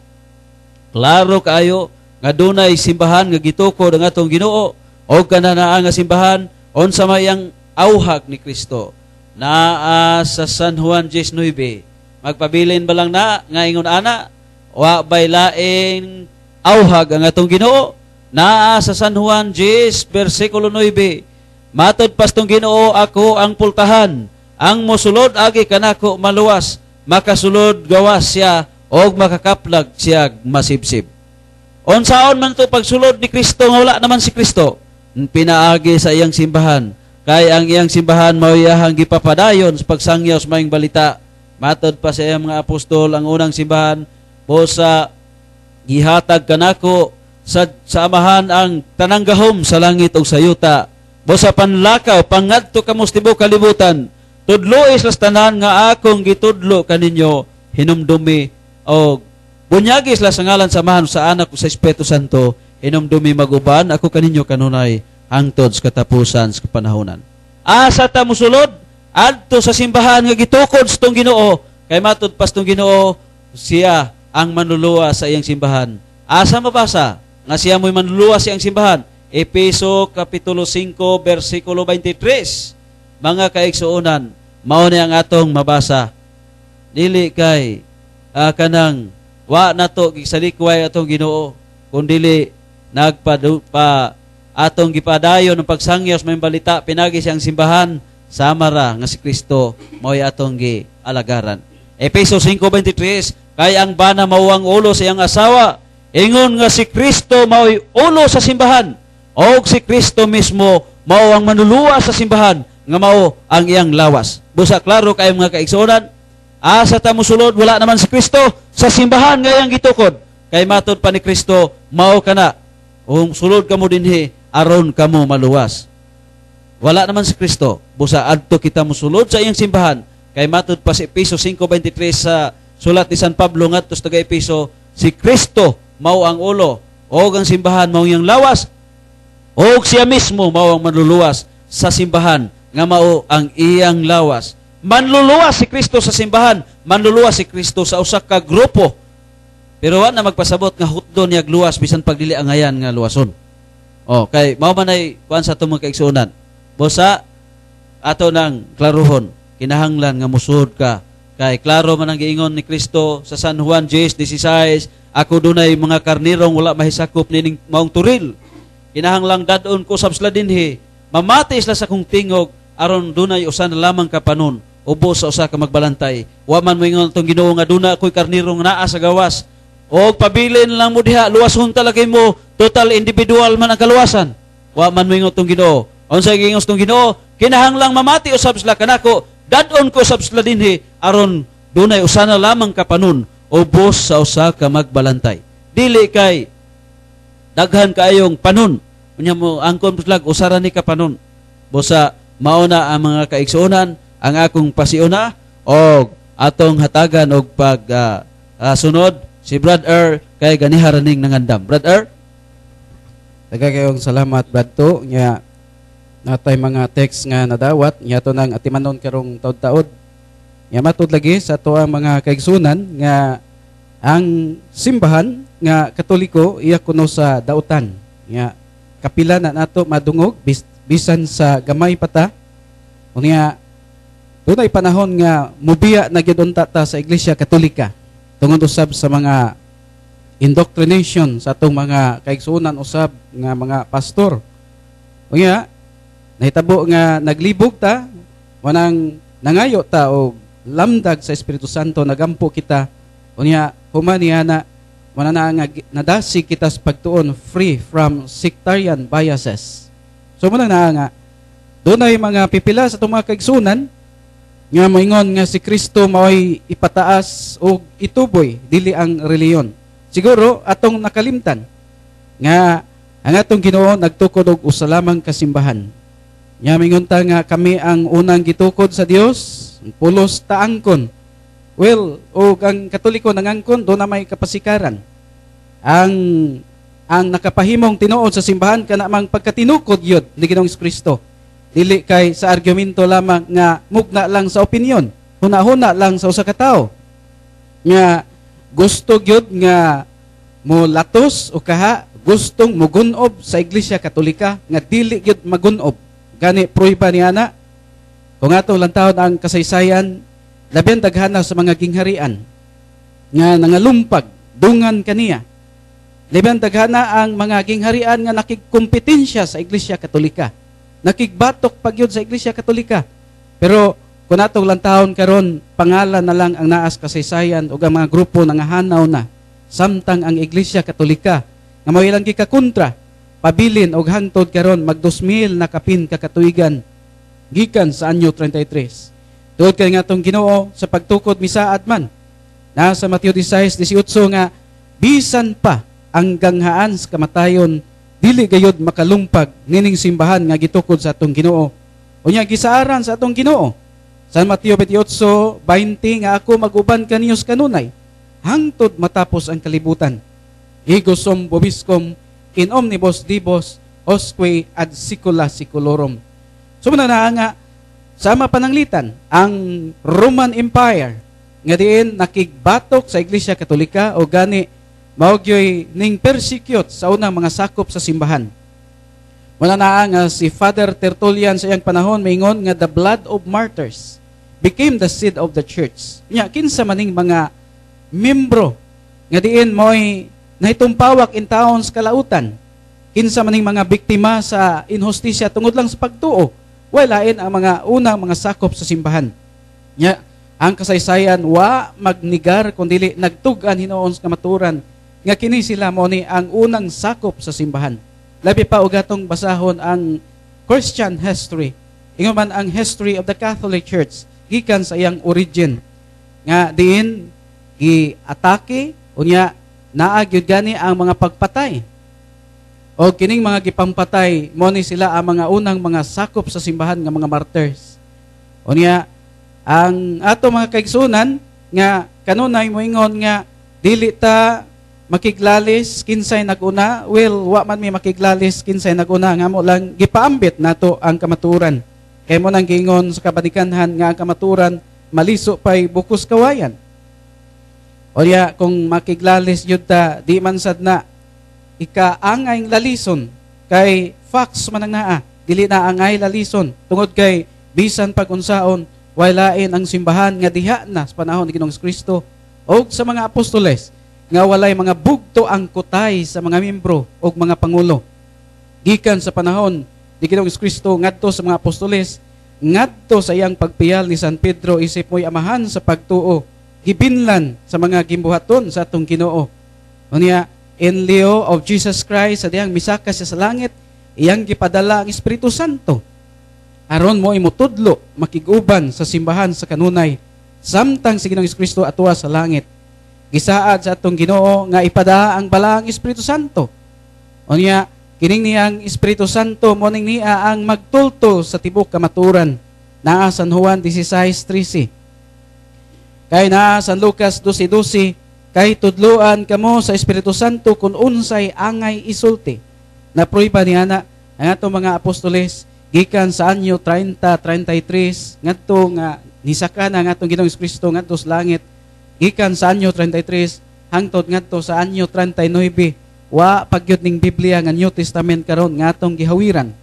klaro kaayo nga dunay simbahan nga gitukod ang atong Ginoo o kananaa nga simbahan unsa may ang awhag ni Kristo. Naa sa San Juan 19, magpabilin ba lang na nga ingon ana, wa bay laing awhag ang atong Ginoo. Naa sa San Juan 10:9, matod pas tong Ginoo, ako ang pultahan, ang mosulod agi kanako maluwas, makasulod gawas siya og makakaplag siya masibsib. Unsaon man to pagsulod ni Kristo nga wala naman si Kristo? Pinaagi sa iyang simbahan. Kay ang iyang simbahan mao iyahang gipapadayon sa pagsangyaw sa maayong balita. Matod pa sa iyang mga apostol, ang unang simbahan sa gihatag kanako sa amahan ang tanang gahom sa langit ug sa yuta. Sa panlakaw pangadto kamo sa tibuok kalibutan. Tudlois las tanan nga akong gitudlo kaninyo, hinumdumi o bunyagis la sa ngalan samahan sa anak ko sa Espiritu Santo, hinumdumi maguban ako kaninyo kanunay hangtod sa katapusan sa kapanahonan. Asa ta mosulod adto sa simbahan nga gitukod sa tong Ginoo, kay matud pas tong Ginoo siya ang manluluwa sa iyang simbahan. Asa mabasa nga siya mo'y manluluwa sa iyang simbahan? Efeso kapitulo 5:23. Mga kaigsuonan, mao ni ang atong mabasa. Dili kay kanang wa nato gisalikway atong Ginoo, kundili atong gipadayon ng pagsangyaw sa may balita, pinagi siyang simbahan, samara nga si Kristo mo'y atong gialagaran. Efeso 5:23, kay ang bana mao ang ulo sa iyang asawa. Ingon nga si Kristo mao'y ulo sa simbahan, o si Kristo mismo mao ang manluluwas sa simbahan, nga mao ang iyang lawas. Busa klaro kayo mga kaigsuonan, asa ta mosulod wala naman si Kristo sa simbahan nga iyang gitukod. Kay matod pa ni Kristo, mao kana, kung sulod kamo dinhi aron kamo maluwas. Wala naman si Kristo, busa adto kita mosulod sa iyang simbahan. Kay matod pa si Efeso 5:23 sa sulat ni San Pablo ngadto sa taga-Efeso, si Kristo mao ang ulo, o ang simbahan mao iyang lawas, o siya mismo mao ang manluluwas sa simbahan nga mao ang iyang lawas. Manluluwas si Kristo sa simbahan, manluluwas si Kristo sa usa ka grupo. Pero wa na magpasabot nga hutdon niya luwas bisan pagdili ang ayan nga luwason. O kay mao man ay kuan sa tumong kaigsuonan. Bosa ato nang klaruhon, kinahanglan nga musud ka. Kay klaro man ang giingon ni Kristo sa San Juan 10:16, ako dunay mga karnirong wala mahisakop nining maong turil. Kinahanglang dadon ko sabsla dinhi, mamati sila sa kong tingog aron dunay usa na lamang ka panon ubos sa usa ka magbalantay. Wa man moingon tong Ginoo nga duna ko'y karnirong naa sa gawas. O pabilin lang mo diha, luwason talagay mo, total individual man ang kaluwasan. Wa man moingon tong Ginoo. Unsa giingos tong Ginoo? Kinahanglang mamati usab sila kanako, dadon ko usab sila dinhi aron dunay usa na lamang ka panon ubos sa usa ka magbalantay. Dili kay daghan kaayong panon. Unya mo angkon slag usara ni ka panon. Busa mauna ang mga kaigsuonan ang akong pasiuna og atong hatagan og pag sunod si Brother kay ganiharaning nangandam. Brother, Kayong salamat Bradto nya natay mga text nga nadawat nya to nang atimanon karong taud-taud. Nya matud lagi sa ato ang mga kaigsunan nga ang simbahan nga Katoliko iya kuno sa dautan. Nya kapila na nato madungog bisan sa gamay pata. Unya dunay panahon nga mubiya na gyud unta ta sa Iglesia Katolika tungod usab sa mga indoctrination sa atong mga kaigsuonan usab nga mga pastor. Unya nahitabo nga naglibog ta wanang nangayo ta og lamdag sa Espiritu Santo nagampo kita. Unya human niya na wala na nga nadasi kita sa pagtuon free from sectarian biases. So muna na nga dunay mga pipila sa itong mga kaigsunan nga moingon nga si Kristo mao'y ipataas o ituboy dili ang reliyon. Siguro atong nakalimtan nga ang atong Ginoo nagtukod og usa lamang kasimbahan. Nya mingon ta nga kami ang unang gitukod sa Dios, pulos taangkon. Well, o ang Katoliko nangangkon do na may kapasikaran. Ang nakapahimong tinuod sa simbahan kanamang pagkatinukod yun ni Ginoong Kristo. Dili kay sa argumento lamang nga mugna lang sa opinyon, huna-huna lang sa usa ka tawo. Nga gusto gyud nga mo latos o kaha gustong mugunob sa Iglesia Katolika nga dili gyud magunob. Gani pruiba niya na kung atong lantawon ang kasaysayan labihan daghana sa mga gingharian nga nangalumpag dungan kaniya. Labihan daghana ang mga gingharian nga nakigkompetensya sa Iglesia Katolika. Nakigbatok pagyud sa Iglesia Katolika. Pero kung atong lantawon karon pangalan na lang ang naas kasaysayan ug ang mga grupo nangahanaw na samtang ang Iglesia Katolika nga mao ilang gikakontra pabilin og hangtod karon mag 2000 na kapin ka katuigan gikan sa anyo 33. Tuod kay nga atong Ginoo sa pagtukod misaad man. Nasa Mateo 16:18 nga bisan pa ang ganghaan sa kamatayon dili gayud makalumpag nining simbahan nga gitukod sa atong Ginoo. Unya gisaaran sa atong Ginoo. Sa Mateo 28:20 nga ako mag-uban kaniyos kanunay hangtod matapos ang kalibutan. Igosum vobiscum in omnibus dibus osque ad secula seculorum. So muna na nga sama pananglitan ang Roman Empire nga diin nakigbatok sa Iglesia Katolika o gani maugyoy ning persecute sa unang mga sakop sa simbahan. Wala na nga si Father Tertullian sa iyang panahon maingon nga the blood of martyrs became the seed of the church. Nya kinsa maning mga membro nga diin mo'y nahitumpawak in taon sa kalautan. Kinsa maning mga biktima sa inhustisya tungod lang sa pagtuo. Walain ang mga unang mga sakop sa simbahan. Nya Ang kasaysayan wa magnigar kundi nagtugan hinuon sa kamaturan nga kini sila mo ni ang unang sakop sa simbahan. Labi pa og atong basahon ang Christian history. Ingon man ang history of the Catholic Church gikan sa iyang origin nga diin gi-atake unya naa gyud gani ang mga pagpatay. O kining mga gipampatay mo ni sila ang mga unang mga sakop sa simbahan nga mga martyrs. Unya ang ato mga kaigsunan nga kanunay moingon nga dili ta makiglalis kinsay naguna, well wa man mi makiglalis kinsay naguna nga mo lang gipaambit nato ang kamaturan. Kay mo nang giingon sa kabanikanhan nga ang kamaturan maliso pay bukos kawayan. Unya kung makiglalis jud ta di man sad na ikaangay lalison kay facts man ang naa dili na angay lalison tungod kay bisan pag-unsaon walain ang simbahan nga diha na sa panahon ni Ginoong Kristo o sa mga apostoles nga walay mga bugto ang kutay sa mga miyembro o mga pangulo. Gikan sa panahon ni Ginoong Kristo ngadto sa mga apostoles, ngadto sa iyang pagpiyal ni San Pedro isip mo'y amahan sa pagtuo, gibinlan sa mga gimbuhaton sa atong Ginoo. Unya, in lieu of Jesus Christ, sa diyang misaka siya sa langit, iyang gipadala ang Espiritu Santo. Aron mo imutudlo makiguban sa simbahan sa kanunay samtang si Ginoong Kristo atwa sa langit. Gisaad sa atong Ginoo nga ipada ang balang Espiritu Santo. Unya kining niyang Espiritu Santo mo ning niya ang magtultol sa tibok kamaturan. Naa San Juan 16:13. Kay naa San Lucas 12:12 kay tudloan kamo sa Espiritu Santo kun unsay angay isulti. Napruiba niya na ang atong mga apostoles gikan sa anyo 30-33 ngadto nga nisaka na ang atong Ginoong Kristo ngadto sa langit. Gikan sa anyo 33 hangtod ngadto sa anyo 39 wa pagyud ning Biblia nga New Testament karon nga atong gihawiran.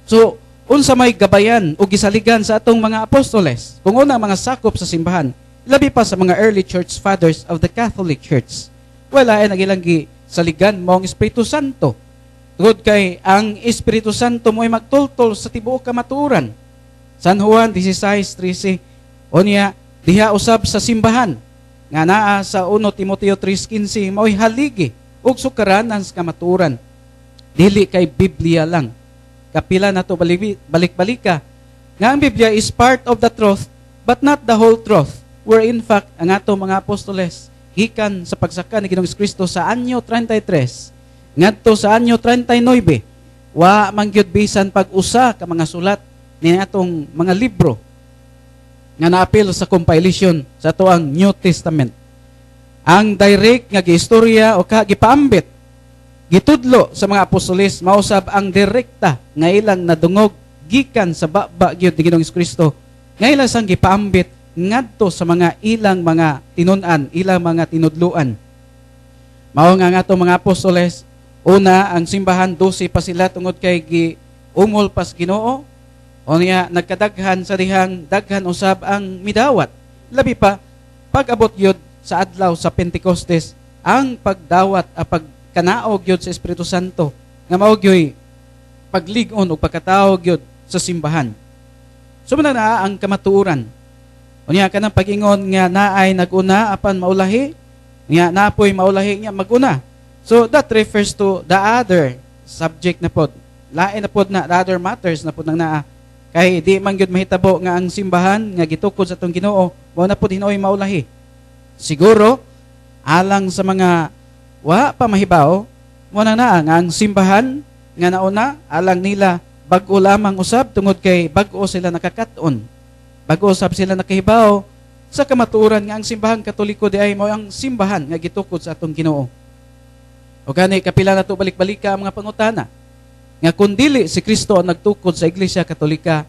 So unsa may gabayan o gisaligan sa atong mga apostoles kung una mga sakop sa simbahan labi pa sa mga early church fathers of the Catholic Church. Wala ay nagilang gisaligan mo ang Espiritu Santo. Tungod kay ang Espiritu Santo mo ay magtultol sa tibuok kamaturan. San Juan 16:13 unya diha usab sa simbahan nga naa sa 1 Timoteo 3:15 mo'y haligi ug sukaranan sa kamaturan. Dili kay Biblia lang. Kapila nato balik-balika nga ang Biblia is part of the truth but not the whole truth. Where in fact ang ato mga apostoles gikan sa pagsaka ni Ginoong Kristo sa anyo 33 ngadto sa anyo 39 wa mangyud bisan pag-usa ka mga sulat ni atong mga libro nga naapil sa compilation sa atoang New Testament. Ang direct nga giistorya o gipaambit gitudlo sa mga apostoles mausab ang direkta nga ilang nadungog gikan sa baba gyud ni Ginoong Kristo nga ilang sang gipaambit ngadto sa mga ilang mga tinun-an, ilang mga tinudluan. Mao nga atong mga apostoles una, ang simbahan 12 pa sila tungod kay giumol pas Ginoo. O niya nagkadaghan sa dihang daghan usab ang midawat. Labi pa pag-abot yod sa adlaw sa Pentecostes ang pagdawat a pagkanaog yod sa Espiritu Santo nga mao gyoy paglig-on o pagkataog yod sa simbahan. Sumuna na ang kamatuoran. O niya kanang pag-ingon nga naay naguna apan maulahi, nga napoy maulahi nga maguna. So that refers to the other subject na pod. Lain na pod na the other matters na pod nang naa. Kay di man gyud mahitabo nga ang simbahan nga gitukod sa atong Ginoo mao na pod hinoy maulahi. Siguro alang sa mga wa pa mahibaw mo na nga ang simbahan nga nauna alang nila bag-o lamang usab tungod kay bag-o sila nakakaton. Bag-o usab sila nakahibaw sa kamatuoran nga ang simbahan Katoliko di ay mao ang simbahan nga gitukod sa atong Ginoo. O gani kapila na to balik-balika ang mga pangutana. Nga kung dili si Kristo ang nagtukod sa Iglesia Katolika,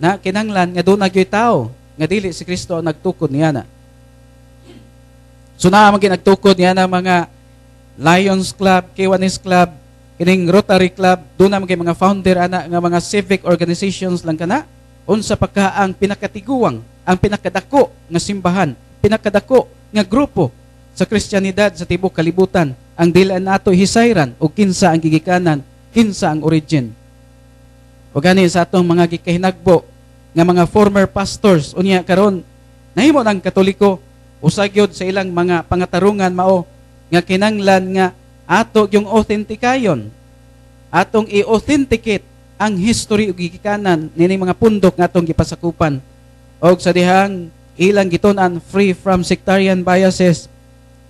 na kinanglan nga doon nagyoy tao, nga dili si Kristo ang nagtukod niya na. So na maging nagtukod niya na mga Lions Club, Kiwanis Club, kining Rotary Club, doon na maging mga founder ana nga mga civic organizations lang kana, unsa pa ka ang pinakatiguang, ang pinakadako nga simbahan, pinakadako nga grupo sa Kristiyanidad sa tibok kalibutan, ang dili nato hisayran o kinsa ang gigikanan, kinsa ang origin. O gani sa atong mga gikahinagbo nga mga former pastors unya karon Nahimo ng Katoliko usagyod sa ilang mga pangatarungan mao nga kinanglan nga ato yung authentikayon, atong i-authenticate ang history ug gigikanan nining mga pundok nga atong gipasakupan, og sa dihang ilang gitun-an free from sectarian biases,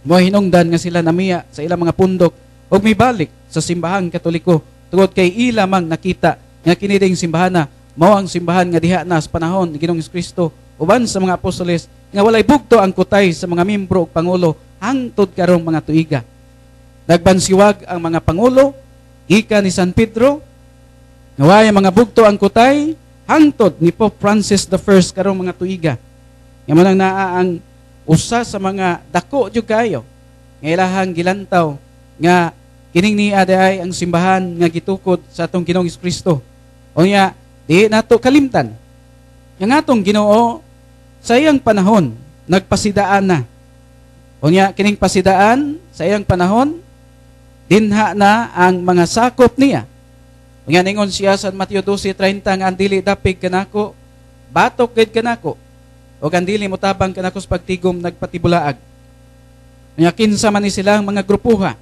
mo hinungdan nga sila namiya sa ilang mga pundok og mibalik sa simbahang Katoliko tungod kay ila mang nakita nga kini ding simbahana mao ang simbahan nga diha na sa panahon ni Ginoong Kristo uban sa mga apostoles nga walay bugto ang kutay sa mga miyembro ug pangulo hangtod karong mga tuiga. Nagbansiwag ang mga pangulo gikan ni San Pedro nga way mga bugto ang kutay hangtod ni Pope Francis I karong mga tuiga. Nga manang naa ang usa sa mga dako jud kayo nga ilahang gilantaw nga kining niya ay ang simbahan nga gitukod sa atong Ginoong Kristo. Unya di nato kalimtan yang atong Ginoo sa iyang panahon nagpasidaan na. Unya kining pasidaan sa iyang panahon dinha na ang mga sakop niya. Unya ningon siya sa Mateo 12:30 nga ang dili dapig kanako batok gid kanako o ang dili motabang kanako sa pagtigom nagpatibulaag. Unya kinsa man ni silang mga grupuha.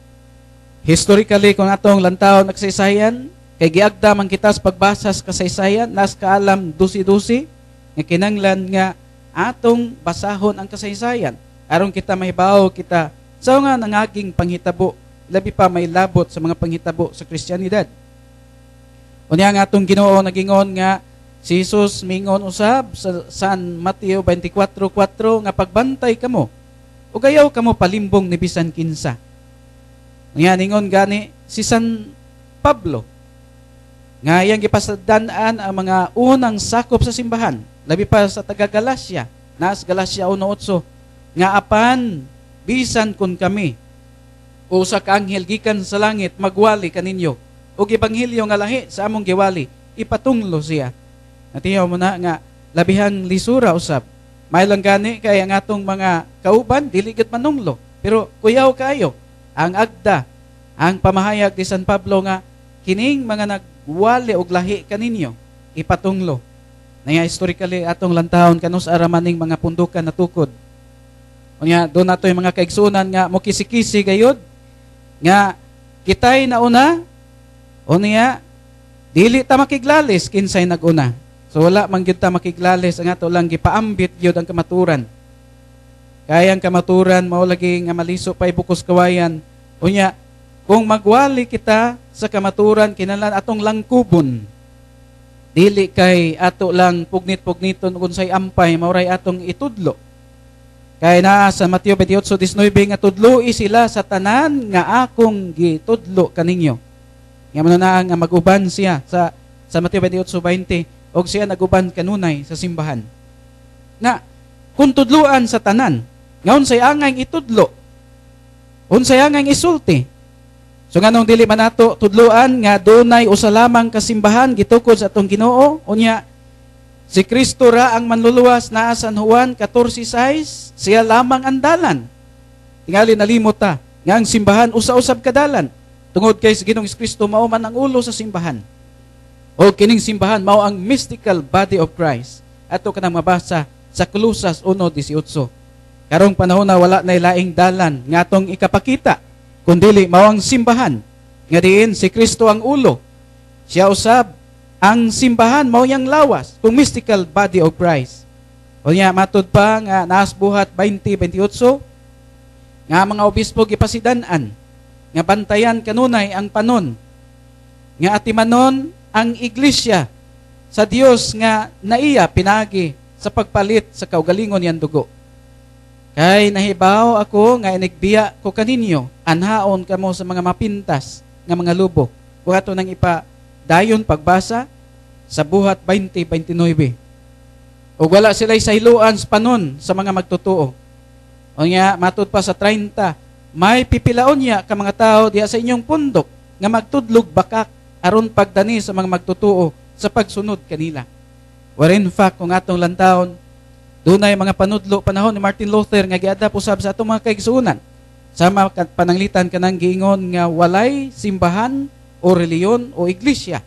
Historically kung atong lantaw nagsaysayan kay giagda man kita sa pagbasa sa kasaysayan nas kaalam dusi-dusi nga kinanglan nga atong basahon ang kasaysayan aron kita mahibaw kita sa nga nangaging panghitabo labi pa may labot sa mga panghitabo sa Kristiyanidad. Unya nga atong Ginoo nagingon nga si Jesus mingon usab sa San Mateo 24:4 nga pagbantay kamo ug ayaw kamo palimbong ni bisan kinsa. Unya ningon gani si San Pablo nga iyang gipasadaan ang mga unang sakop sa simbahan labi pa sa taga Galacia nas Galacia 1:8 nga apan bisan kun kami o sa kaanghel gikan sa langit magwali kaninyo ug ebanghelyo nga lahi sa among giwali ipatunglo siya. Natiyaw mo na nga labihang lisura usab. May lang gani kay ang atong mga kauban dili gid manunglo pero kuyaw kayo ang agda ang pamahayag ni San Pablo nga kining mga nagwali og lahi kaninyo ipatunglo. Naya historically atong lantahon kanus aramaning mga pundukan na tukod. Unya do nato yung mga kaigsunan nga mo kisi-kisi gayud nga kitay nauna unya dili ta makiglalis kinsay naguna. So wala man gyud ta makiglalis ang ato lang gipaambit gyud ang kamaturan. Kaya ang kamaturan mao lagi nga maliso pa ibukos kawayan. Unya kung magwali kita sa kamaturan kinahanglan atong langkubon. Dili kay ato lang pugnit-pugniton unsay ampay mauray atong itudlo. Kay naa sa Mateo 28:19 nga tudloi sila sa tanan nga akong gitudlo kaninyo. Nga man na nga maguban siya sa Mateo 28:20 og siya naguban kanunay sa simbahan. Na kung tudluan sa tanan, nga unsay angay itudlo, unsay angay isulti. So nganong dili man nato tudluan nga dunay usa lamang ka simbahan gitukod sa atong Ginoo, unya si Kristo ra ang manluluwas naa San Juan 14:6, siya lamang ang dalan. Tingali nalimot ta nga ang simbahan usa-usab ka dalan. Tungod kay si Ginoong Kristo mao man ang ulo sa simbahan. O kining simbahan mao ang mystical body of Christ. Ato kanang mabasa sa Colosas 1:18. Karong panahon na wala na laing dalan nga atong ikapakita kundili mao ang simbahan nga diin si Kristo ang ulo. Siya usab ang simbahan mao yang lawas kung mystical body of Christ. Unya matud pa nga naas buhat 20:28 nga mga obispo gipasidan-an nga bantayan kanunay ang panon nga atimanon ang iglesia sa Dios nga naiya pinagi sa pagpalit sa kaugalingon yan dugo. Kay nahibaw ako nga inigbiya ko kaninyo, anhaon kamo sa mga mapintas nga mga lubok. Kung ato nang ipadayon pagbasa sa buhat 20:29. O wala sila sayloan sa panon sa mga magtutuo. O nga, matud pa sa 30, may pipilaon niya ka mga tao diya sa inyong pundok nga magtudlog bakak aron pagdani sa mga magtutuo sa pagsunod kanila. Where in fact, kung atong lantawon, dunay mga panudlo panahon ni Martin Luther nga giadap usab sa atong mga kaigsuonan. Sama pananglitan kanang giingon nga walay simbahan o reliyon o iglesia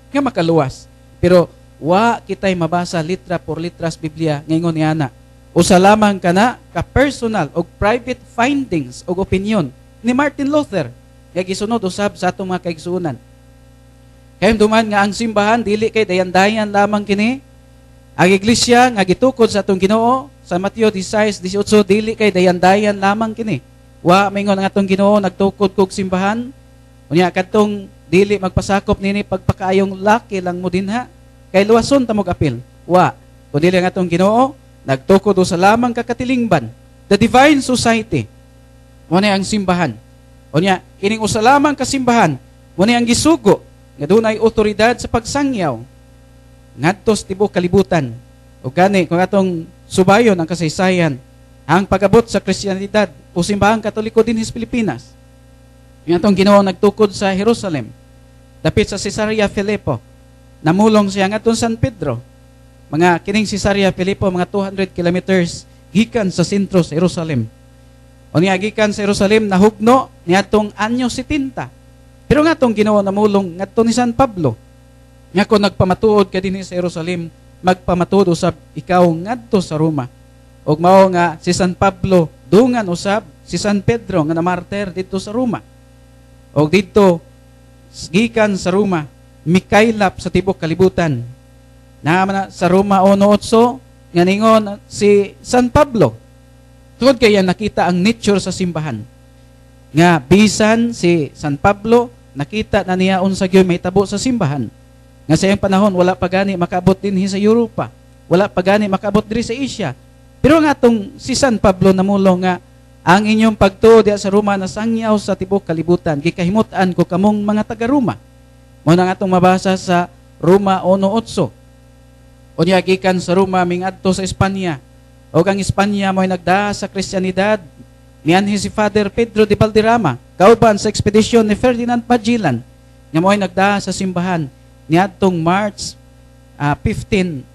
nga makaluwas. Pero wa kitay mabasa litra por litras Biblia nga ingon niana Usa lamang kana ka personal o private findings o opinion ni Martin Luther nga gisunod usab sa atong mga kaigsuonan. Kaya duman nga ang simbahan dili kay dayan-dayan lamang kini. Ang iglesia nga gitukod sa atong Ginoo sa Mateo 16:18 dili kay dayan-dayan lamang kini. Wa mingon ang atong Ginoo nagtukod kog simbahan. Unya kadtong dili magpasakop nini pagpakaayong laki lang mo dinha kay luwason ta mog apil. Wa kundi ang atong Ginoo nagtukod sa lamang kakatilingban, the divine society. Mo ang simbahan. Unya kining usa lamang ka simbahan, mo ang gisugo nga dunay otoridad sa pagsangyaw ngadto sa tibuok kalibutan. O gani kung atong subayon ang kasaysayan, ang pag-abot sa Kristyanidad o simbahang Katoliko dinhi sa Pilipinas. Yung atong Ginoo nagtukod sa Jerusalem, dapit sa Cesarea Philippo, namulong siya ngadto San Pedro. Mga kining Cesarea Philippo mga 200 kilometers gikan sa sentro sa Jerusalem. O niya gikan sa Jerusalem nahugno niadtong anyo 70. Pero nga itong Ginoo namulong ngadto ni San Pablo. Nga kung nagpamatuod ka din sa Jerusalem, magpamatuod usab ikaw ngadto sa Roma. Og mao nga si San Pablo dungan usab si San Pedro nga namartir dito sa Roma. Og dito gikan sa Roma mikaylap sa tibuok kalibutan. Na sa Roma 1:8 nga ningon si San Pablo. Tungod kaya nakita ang nature sa simbahan. Nga bisan si San Pablo nakita na niya unsa gyud may tabo sa simbahan. Nga sa iyang panahon wala pa gani makaabot dinhi sa Europa, wala pa gani makaabot diri sa Asia. Pero nga tong si San Pablo namulong nga ang inyong pagtuo diha sa Roma nasangyaw sa tibuok kalibutan, gikahimutan ko kamong mga taga Roma. Mao na nga atong mabasa sa Roma 1:8. Unya gikan sa Roma mingadto sa Espanya. O ang Espanya mo'y nagdaa sa Kristyanidad. Niyanhi si Father Pedro de Valderrama, kauban sa ekspedisyon ni Ferdinand Magellan, nga mo'y nagdaa sa simbahan niadtong March 1521.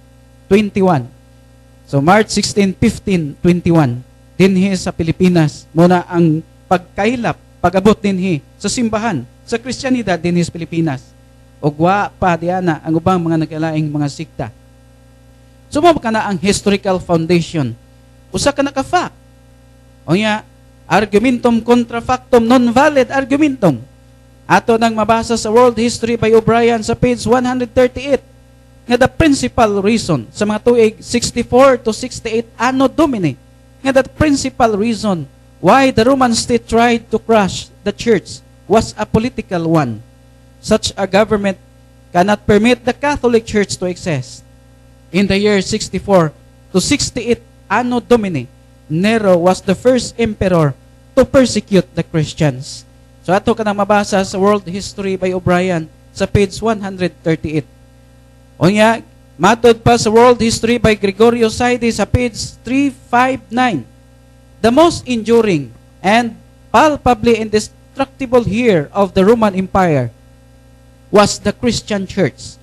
So March 16, 1521, dinhi sa Pilipinas, muna ang pagkailap, pag-abot dinhi sa simbahan, sa Kristyanidad dinhi sa Pilipinas. O wa pa diana ang ubang mga nagkalaing mga sikta. Sumama ka na ang historical foundation. Usa ka na ka-fact. O nga, argumentum contra factum, non-valid argumentum. Ato nang mabasa sa World History by O'Brien sa page 138 nga the principal reason sa mga tuig 64 to 68 Anno Domini nga the principal reason why the Roman state tried to crush the church was a political one. Such a government cannot permit the Catholic Church to exist. In the year 64 to 68 Anno Domini, Nero was the first emperor to persecute the Christians. So ato ka na mabasa sa World History by O'Brien sa page 138. O nga, matod pa sa World History by Gregorio Saide sa page 359. The most enduring and palpably indestructible year of the Roman Empire was the Christian Church,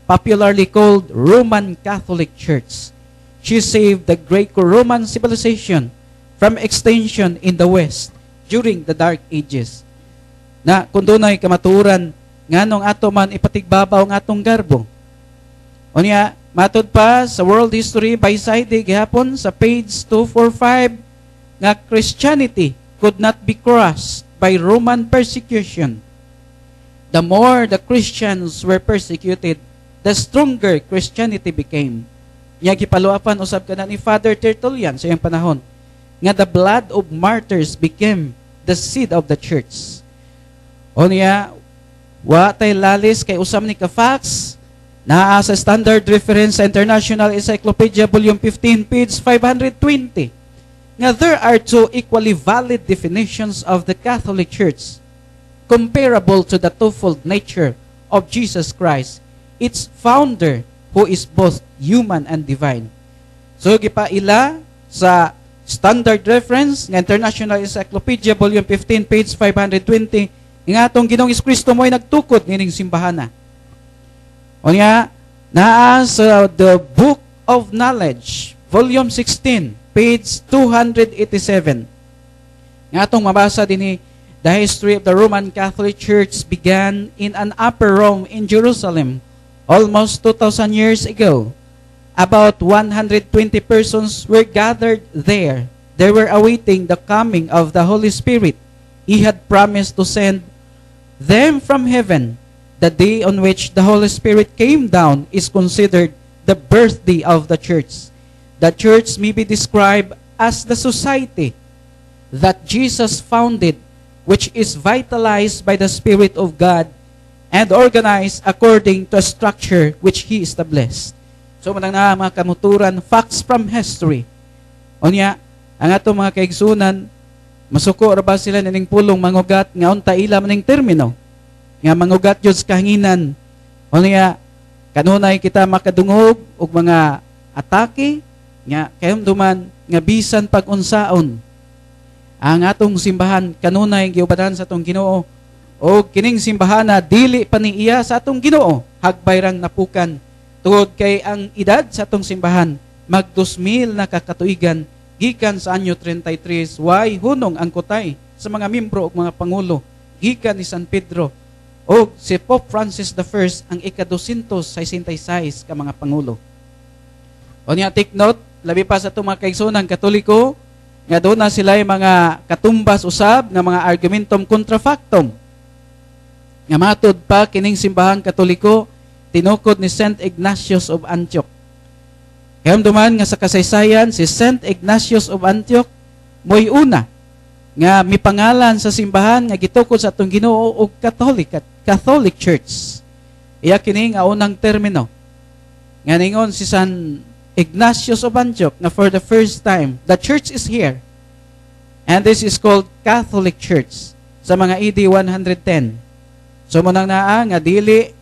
popularly called Roman Catholic Church. She saved the Greco-Roman civilization from extinction in the West during the Dark Ages. Na kung dunay kamaturan nganong ato man ipatigbabaw ng atong garbo. O niya, matod pa sa World History by Saide gihapon sa page 245 nga Christianity could not be crushed by Roman persecution. The more the Christians were persecuted, the stronger Christianity became. Nga gipaluapan usab kana ni Father Tertullian sa iyang panahon nga the blood of martyrs became the seed of the church. O niya, wa tay lalis kay usam ni ka facts naa sa standard reference sa International Encyclopedia volume 15 page 520 nga there are two equally valid definitions of the Catholic Church comparable to the twofold nature of Jesus Christ, its founder, who is both human and divine. So gipaila sa standard reference ng International Encyclopedia volume 15 page 520 nga atong Ginoong Kristo mo'y nagtukod nining simbahana. O nga naa sa the Book of Knowledge volume 16 page 287 nga atong mabasa dinhi, the history of the Roman Catholic Church began in an upper Rome in Jerusalem almost 2,000 years ago. about 120 persons were gathered there. They were awaiting the coming of the Holy Spirit. He had promised to send them from heaven. The day on which the Holy Spirit came down is considered the birthday of the church. The church may be described as the society that Jesus founded, which is vitalized by the Spirit of God and organized according to a structure which He established. So, manang na mga kamuturan, facts from history. Unya, ang ato mga kaigsunan, masuko ra ba sila nining pulong mangugat nga unta ila maning termino nga mangugat jud sa kahanginan. Unya, kanunay kita makadungog og mga atake nga kayumduman nga bisan pag-unsaon ang atong simbahan kanunay giubadan sa atong Ginoo o kining simbahan na dili pa ni iya sa atong Ginoo hagbayrang napukan tungod kay ang edad sa atong simbahan mag 2,000 na kakatuigan gikan sa anyo 33 way hunong ang kutay sa mga miyembro ug mga pangulo gikan ni San Pedro o si Pope Francis I ang ika-266 ka mga pangulo. Unya take note, labi pa sa itong mga kaigsunan Katoliko, nga doon na sila yung mga katumbas usab nga mga argumentum contra factum. Nga matod pa kining simbahan Katoliko, tinukod ni Saint Ignatius of Antioch. Kaya duman nga sa kasaysayan, si Saint Ignatius of Antioch, mo'y una, nga mipangalan sa simbahan, nga gitukod sa itong Ginoo o Catholic Church. Iya kining nga unang termino. Nga ningon si San Ignatius of Antioch na for the first time, the church is here. And this is called Catholic Church sa mga AD 110. So munang naa nga dili,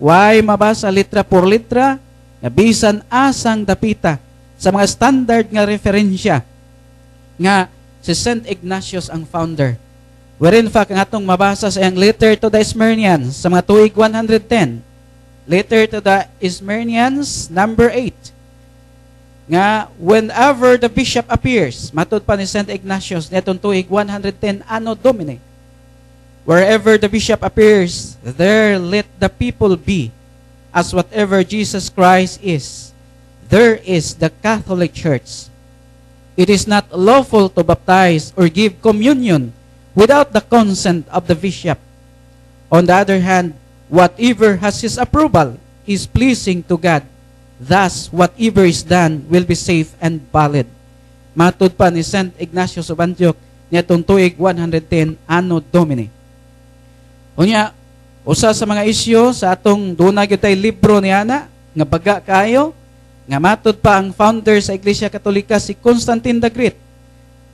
why mabasa litra por litra, nga bisan asang dapita sa mga standard nga referensya nga si Saint Ignatius ang founder. Wherein fact, ang atong mabasa sa iyang letter to the Smyrnians sa mga tuig 110. Letter to the Smyrnians, number 8. Nga, whenever the bishop appears, matod pa ni Saint Ignatius, netong tuig 110 Anno Domini. Wherever the bishop appears, there let the people be, as whatever Jesus Christ is. There is the Catholic Church. It is not lawful to baptize or give communion without the consent of the bishop. On the other hand, whatever has his approval is pleasing to God. Thus, whatever is done will be safe and valid. Matod pa ni Saint Ignatius of Antioch, nitong tuig 110 Anno Domini. Unya, usa sa mga isyu sa atong dunay gyud tay libro ni ana nga baga kayo nga matod pa ang founder sa Iglesia Katolika si Constantine the Great.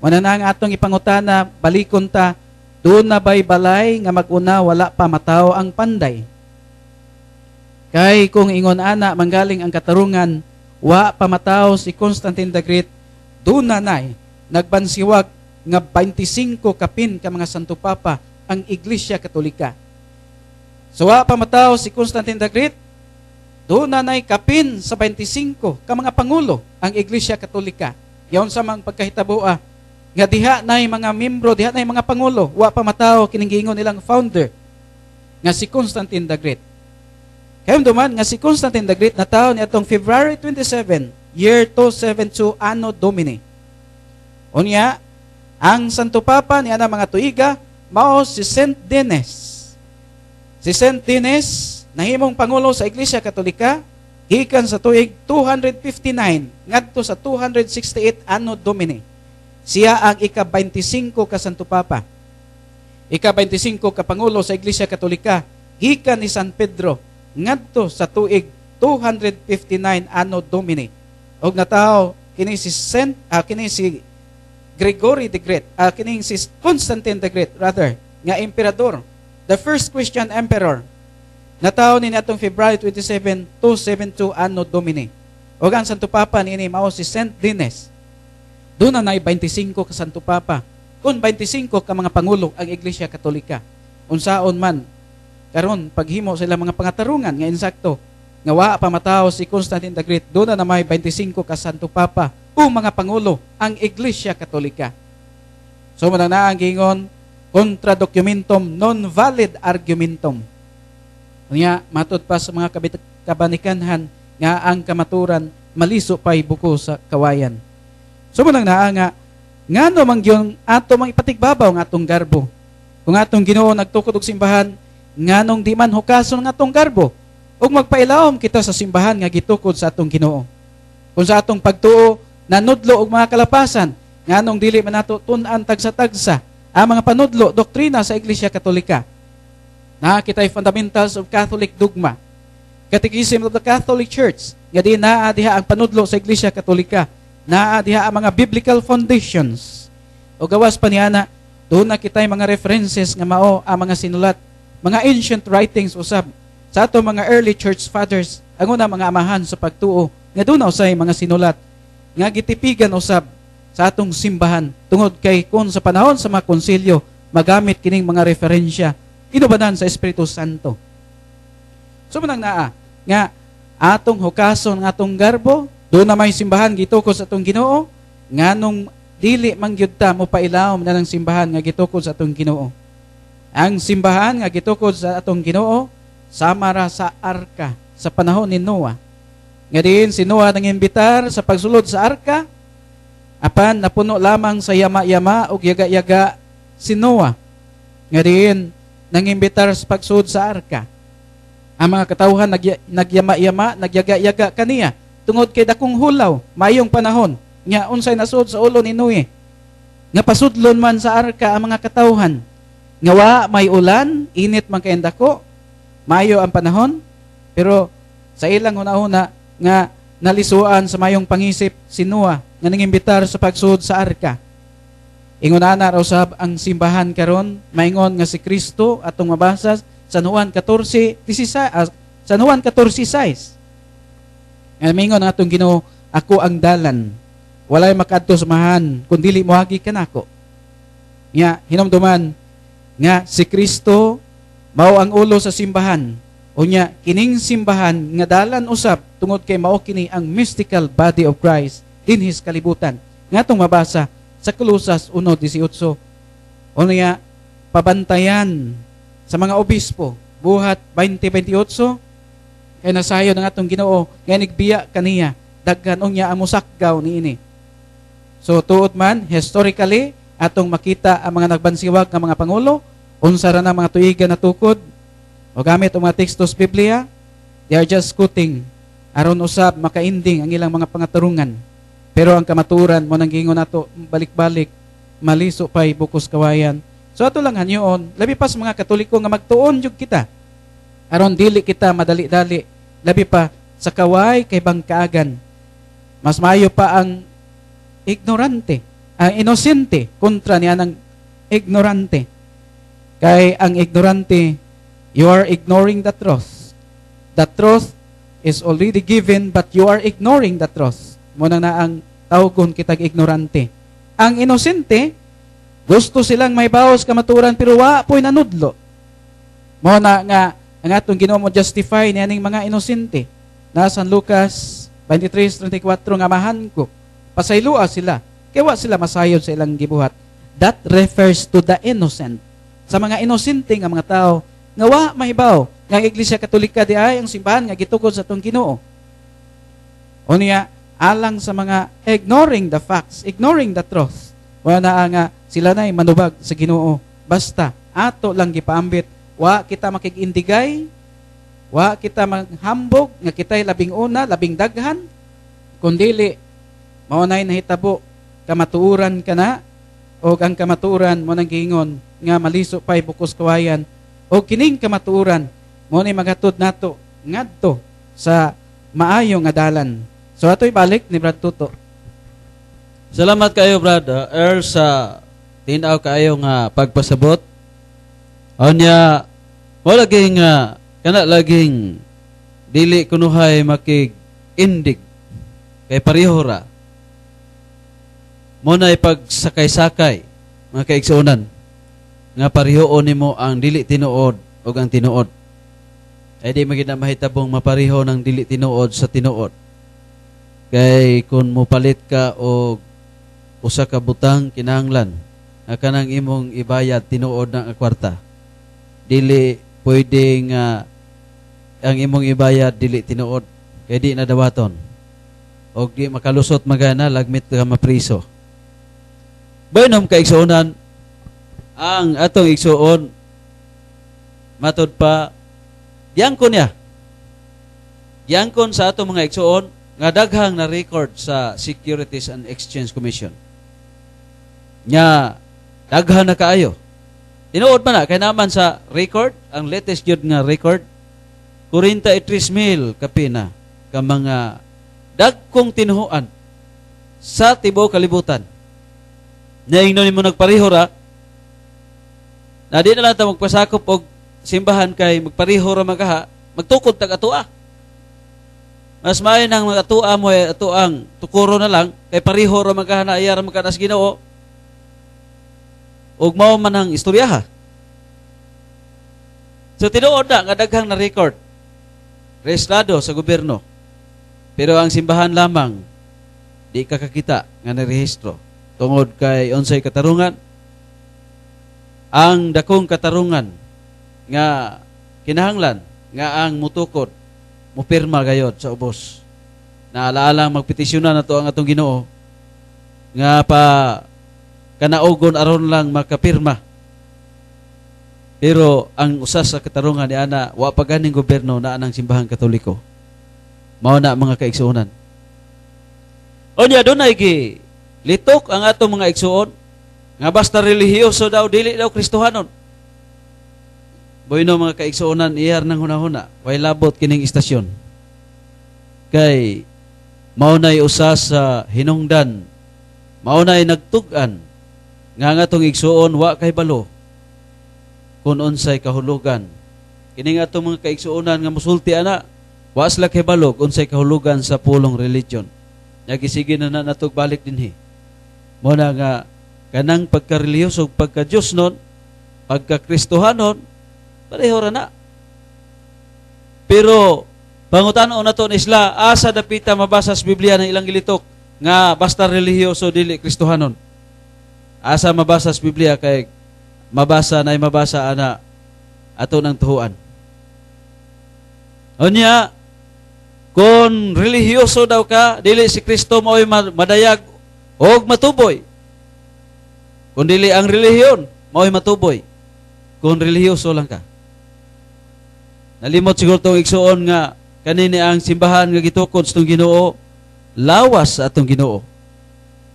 Wala na ang atong ipangutana, balikon ta, doon na ba'y balay nga maguna wala pa mataw ang panday. Kay kung ingon ana manggaling ang katarungan, wa pa mataw si Constantine the Great, doon na nay nagbansiwag nga 25 kapin ka mga Santo Papa ang Iglesia Katolika. So wa pa mataw si Constantine the Great, doon na nay kapin sa 25 ka mga pangulo ang Iglesia Katolika. Yaon sa mga pagkahitaboa nga diha nay mga membro, diha nay mga pangulo, wa pa mataw kining giingon nilang founder nga si Constantine the Great. Kaya duman nga si Constantine the Great na taon ni atong February 27, year 272 Anno Domini. Unya, ang Santo Papa ni ana mga tuiga mao si Saint Denis. Si Saint Denis nahimong pangulo sa Iglesia Katolika gikan sa tuig 259 ngadto sa 268 Anno Domini. Siya ang ika-25 ka Santo Papa. Ika-25 ka pangulo sa Iglesia Katolika gikan ni San Pedro ngadto sa tuig 259 Anno Domini. Og nataho kini si Gregory the Great, kini si Constantine the Great rather, nga emperador, the first Christian emperor. Nataho ni atong February 27, 272 Anno Domini. Og ang Santo Papa niini mao si Saint Denis. Doon na 25 ka Santo Papa. Kung 25 ka mga pangulo ang Iglesia Katolika. Unsaon man karon paghimo sila mga pangatarungan nga insakto nga wa pa mataw si Constantine the Great, doon na may 25 ka Santo Papa o mga pangulo ang Iglesia Katolika. So muna na ang gingon contra documentum non valid argumentum. Unya matod pa sa mga kabanikanhan nga ang kamaturan maliso pay buko sa kawayan. So manang naa nga ngano man gyud ato mang ipatigbabaw nga atong garbo. Kung atong Ginoo nagtukod og simbahan, nganong di man hukason nga atong garbo ug magpailawom kita sa simbahan nga gitukod sa atong Ginoo. Kung sa atong pagtuo nanudlo og mga kalapasan, nganong dili man nato tun-an tagsa-tagsa ang mga panudlo doktrina sa Iglesia Katolika. Nakakitay fundamentals of Catholic dogma. Catechism of the Catholic Church, nga di naa diha ang panudlo sa Iglesia Katolika, naa diha ang mga biblical foundations. O gawas pa niana, doon na kitay mga references nga mao ang mga sinulat, mga ancient writings usab sa ato mga early church fathers, ang una mga amahan sa pagtuo, nga doon na usay mga sinulat, nga gitipigan usab sa atong simbahan, tungod kay kung sa panahon sa mga konsilyo, magamit kining mga referensya, inubanan sa Espiritu Santo. So manang naa nga atong hukason nga atong garbo, doon na may simbahan gitukod sa atong Ginoo, nganong dili man gyud ta mo pailawom na ng simbahan nga gitukod sa atong Ginoo. Ang simbahan nga gitukod sa atong Ginoo sama ra sa arka sa panahon ni Noah. Nga diin si Noah nang imbitar sa pagsulod sa arka, apan napuno lamang sa yama-yama ug yaga-yaga si Noah. Nga diin nang imbitar sa pagsulod sa arka. Ang mga katawhan nagyama-yama, nagyaga-yaga kaniya tungod kay dakong hulaw, mayong panahon nga unsay nasud sa ulo ni Noe. Nga pasudlon man sa arka ang mga katawhan. Nga wa may ulan, init man kay dako, mayo ang panahon, pero sa ilang una-una nga nalisuan sa mayong pangisip si Noah nga nangimbitar sa pagsud sa arka. Ingon ana raw sab ang simbahan karon, maingon nga si Kristo atong mabasa sa Juan 14:16, sa Juan 14:6. Nga maingon ang atong Ginoo, ako ang dalan, walay makadto sa mahan kun dili moagi kanako. Nya hinumduman nga si Kristo mao ang ulo sa simbahan. Unya kining simbahan nga dalan usab tungod kay mao kini ang mystical body of Christ dinhis kalibutan. Ngatong mabasa sa Kolosas 1:18. Unya pabantayan sa mga obispo, buhat 20:28, kay nasayo ng atong Ginoo nga nigbiya kaniya daghan unya ang musakgaw niini. So tuod man historically atong makita ang mga nagbansiwag nga mga pangulo, unsa ra na mga tuiga na tukod o gamit ang mga tekstos Biblia, they are just quoting aron usab makainding ang ilang mga pangaturungan. Pero ang kamaturan mo nang gingon nato balik-balik, maliso pay bukos kawayan. So ato lang hanyoon, labi pa sa mga Katoliko nga magtuon jud kita. Aron dili kita madali-dali, labi pa sa kaway kay bangkaagan. Mas maayo pa ang ignorante, ang inosente kontra niya ng ignorante. Kay ang ignorante, you are ignoring the truth. The truth is already given but you are ignoring the truth. Muna na ang tawgon kitag ignorante. Ang inosente, gusto silang may bawas kamaturan pero wa po'y nanudlo. Muna nga ang atong Ginoo mo justify niyaning mga inosente. Nasa Lucas 23:34 nga mahan ko. Pasaylua sila. Kaya wa sila masayod sa ilang gibuhat. That refers to the innocent. Sa mga inosente nga mga tao nga wa mahibaw nga ang Iglesia Katolika di ay ang simbahan nga gitukod sa atong Ginoo. Unya alang sa mga ignoring the facts, ignoring the truth. Wala nga sila na'y manubag sa Ginoo. Basta ato lang gipaambit, wa kita makigindigay, wa kita maghambog nga kita'y labing una, labing daghan, kundili maunay nahitabo kamatuuran kana o ang kamatuuran mo nang giingon nga maliso pay bukos kawayan o kining kamatuuran mo ni magatod nato ngadto sa maayo nga dalan. So ato'y balik ni Brad Tuto. Salamat kayo, Brad Earl, sa tinaw kayo nga pagpasabot. Anya, wala laging kana laging dili kunuhay makig-indig kay pareho ra. Mo na ipagsakay-sakay mga kaigsuonan nga parehoon nimo ang dili tinuod ug ang tinuod. Ay di magina mahitabong mapareho ng dili tinuod sa tinuod. Kay kun mopalit ka og usa ka butang kinahanglan nga kanang imong ibayad tinuod ng kwarta. Dili pwedeng ang imong ibayad dili tinuod kay di na dawaton. o di makalusot magana lagmit ka mapriso. Baynom ka igsuonan ang atong igsuon matod pa diangkon niya. Diangkon sa atong mga igsuon nga daghang na record sa Securities and Exchange Commission. Nya daghan na kaayo. Tinuod man na kay naman sa record, ang latest jud nga record 43,000 kapina ka mga dagkong tinuhuan sa tibuok kalibutan. Naingnon nimo nagparihora na di na lang ta magpasakop og simbahan kay magparihora magaha, magtukod tag atua. Mas maayo nang mga atua mo atuang tukuro na lang kay parihora magaha na ayara magkanas Ginoo. Ug mao man ang istoryaha. So tinuod na nga daghang na record rehistrado sa gobyerno. Pero ang simbahan lamang di kakakita nga narehistro tungod kay unsay katarungan. Ang dakong katarungan nga kinahanglan nga ang mutukod mupirma gayod sa ubos. Naalaala magpetisyonan nato ang atong Ginoo nga pa kanaugon aron lang makapirma. Pero ang usas sa katarungan ni ana wa pa ganing gobyerno na anang simbahang Katoliko. Mao na mga kaigsuonan. Unya dunay gi litok ang atong mga igsuon nga basta relihiyoso daw dili daw Kristohanon. Boyno mga kaigsuonan iyar nang hunahuna way labot kining istasyon. Kay mao nay usas sa hinungdan. Mao nay nagtug-an nga atong igsuon wa kay balo kun unsay kahulugan. Kini nga atong mga kaigsuonan nga musulti ana, wa sila kay balog unsay kahulugan sa pulong religion. Nagisige na natog balik dinhi. Mo na nga kanang pagka-relihiyoso pagka-Dios nun, pagka-Kristohanon, pareho ra na. Pero pangutan-on nato ni isla asa dapita mabasa sa Biblia ng ilang gilitok nga basta relihiyoso dili Kristohanon. Asa mabasa sa Biblia kay mabasa ana ato ng tuhuan. Unya, kung relihiyoso daw ka, dili si Kristo mao'y madayag o matuboy. Kung dili ang relihiyon, mao'y matuboy. Kung relihiyoso lang ka. Nalimot siguro itong igsuon nga kanini ang simbahan nga gitukod sa itong Ginoo, lawas sa atong Ginoo.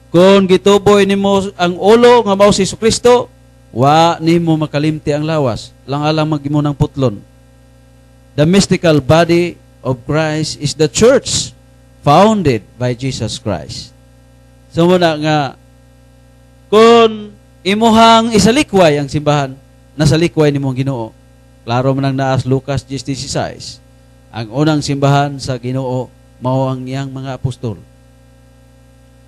Kung gituboy nimo ang ulo nga mao si Kristo, wa nimo makalimti ang lawas, lang-alang magimo ng putlon. The mystical body of Christ is the church founded by Jesus Christ. So muna nga kung imuhang isalikway ang simbahan, nasalikway nimo ang Ginoo. Klaro man ang naas Lucas 10:16. Ang unang simbahan sa Ginoo mao ang iyang mga apostol.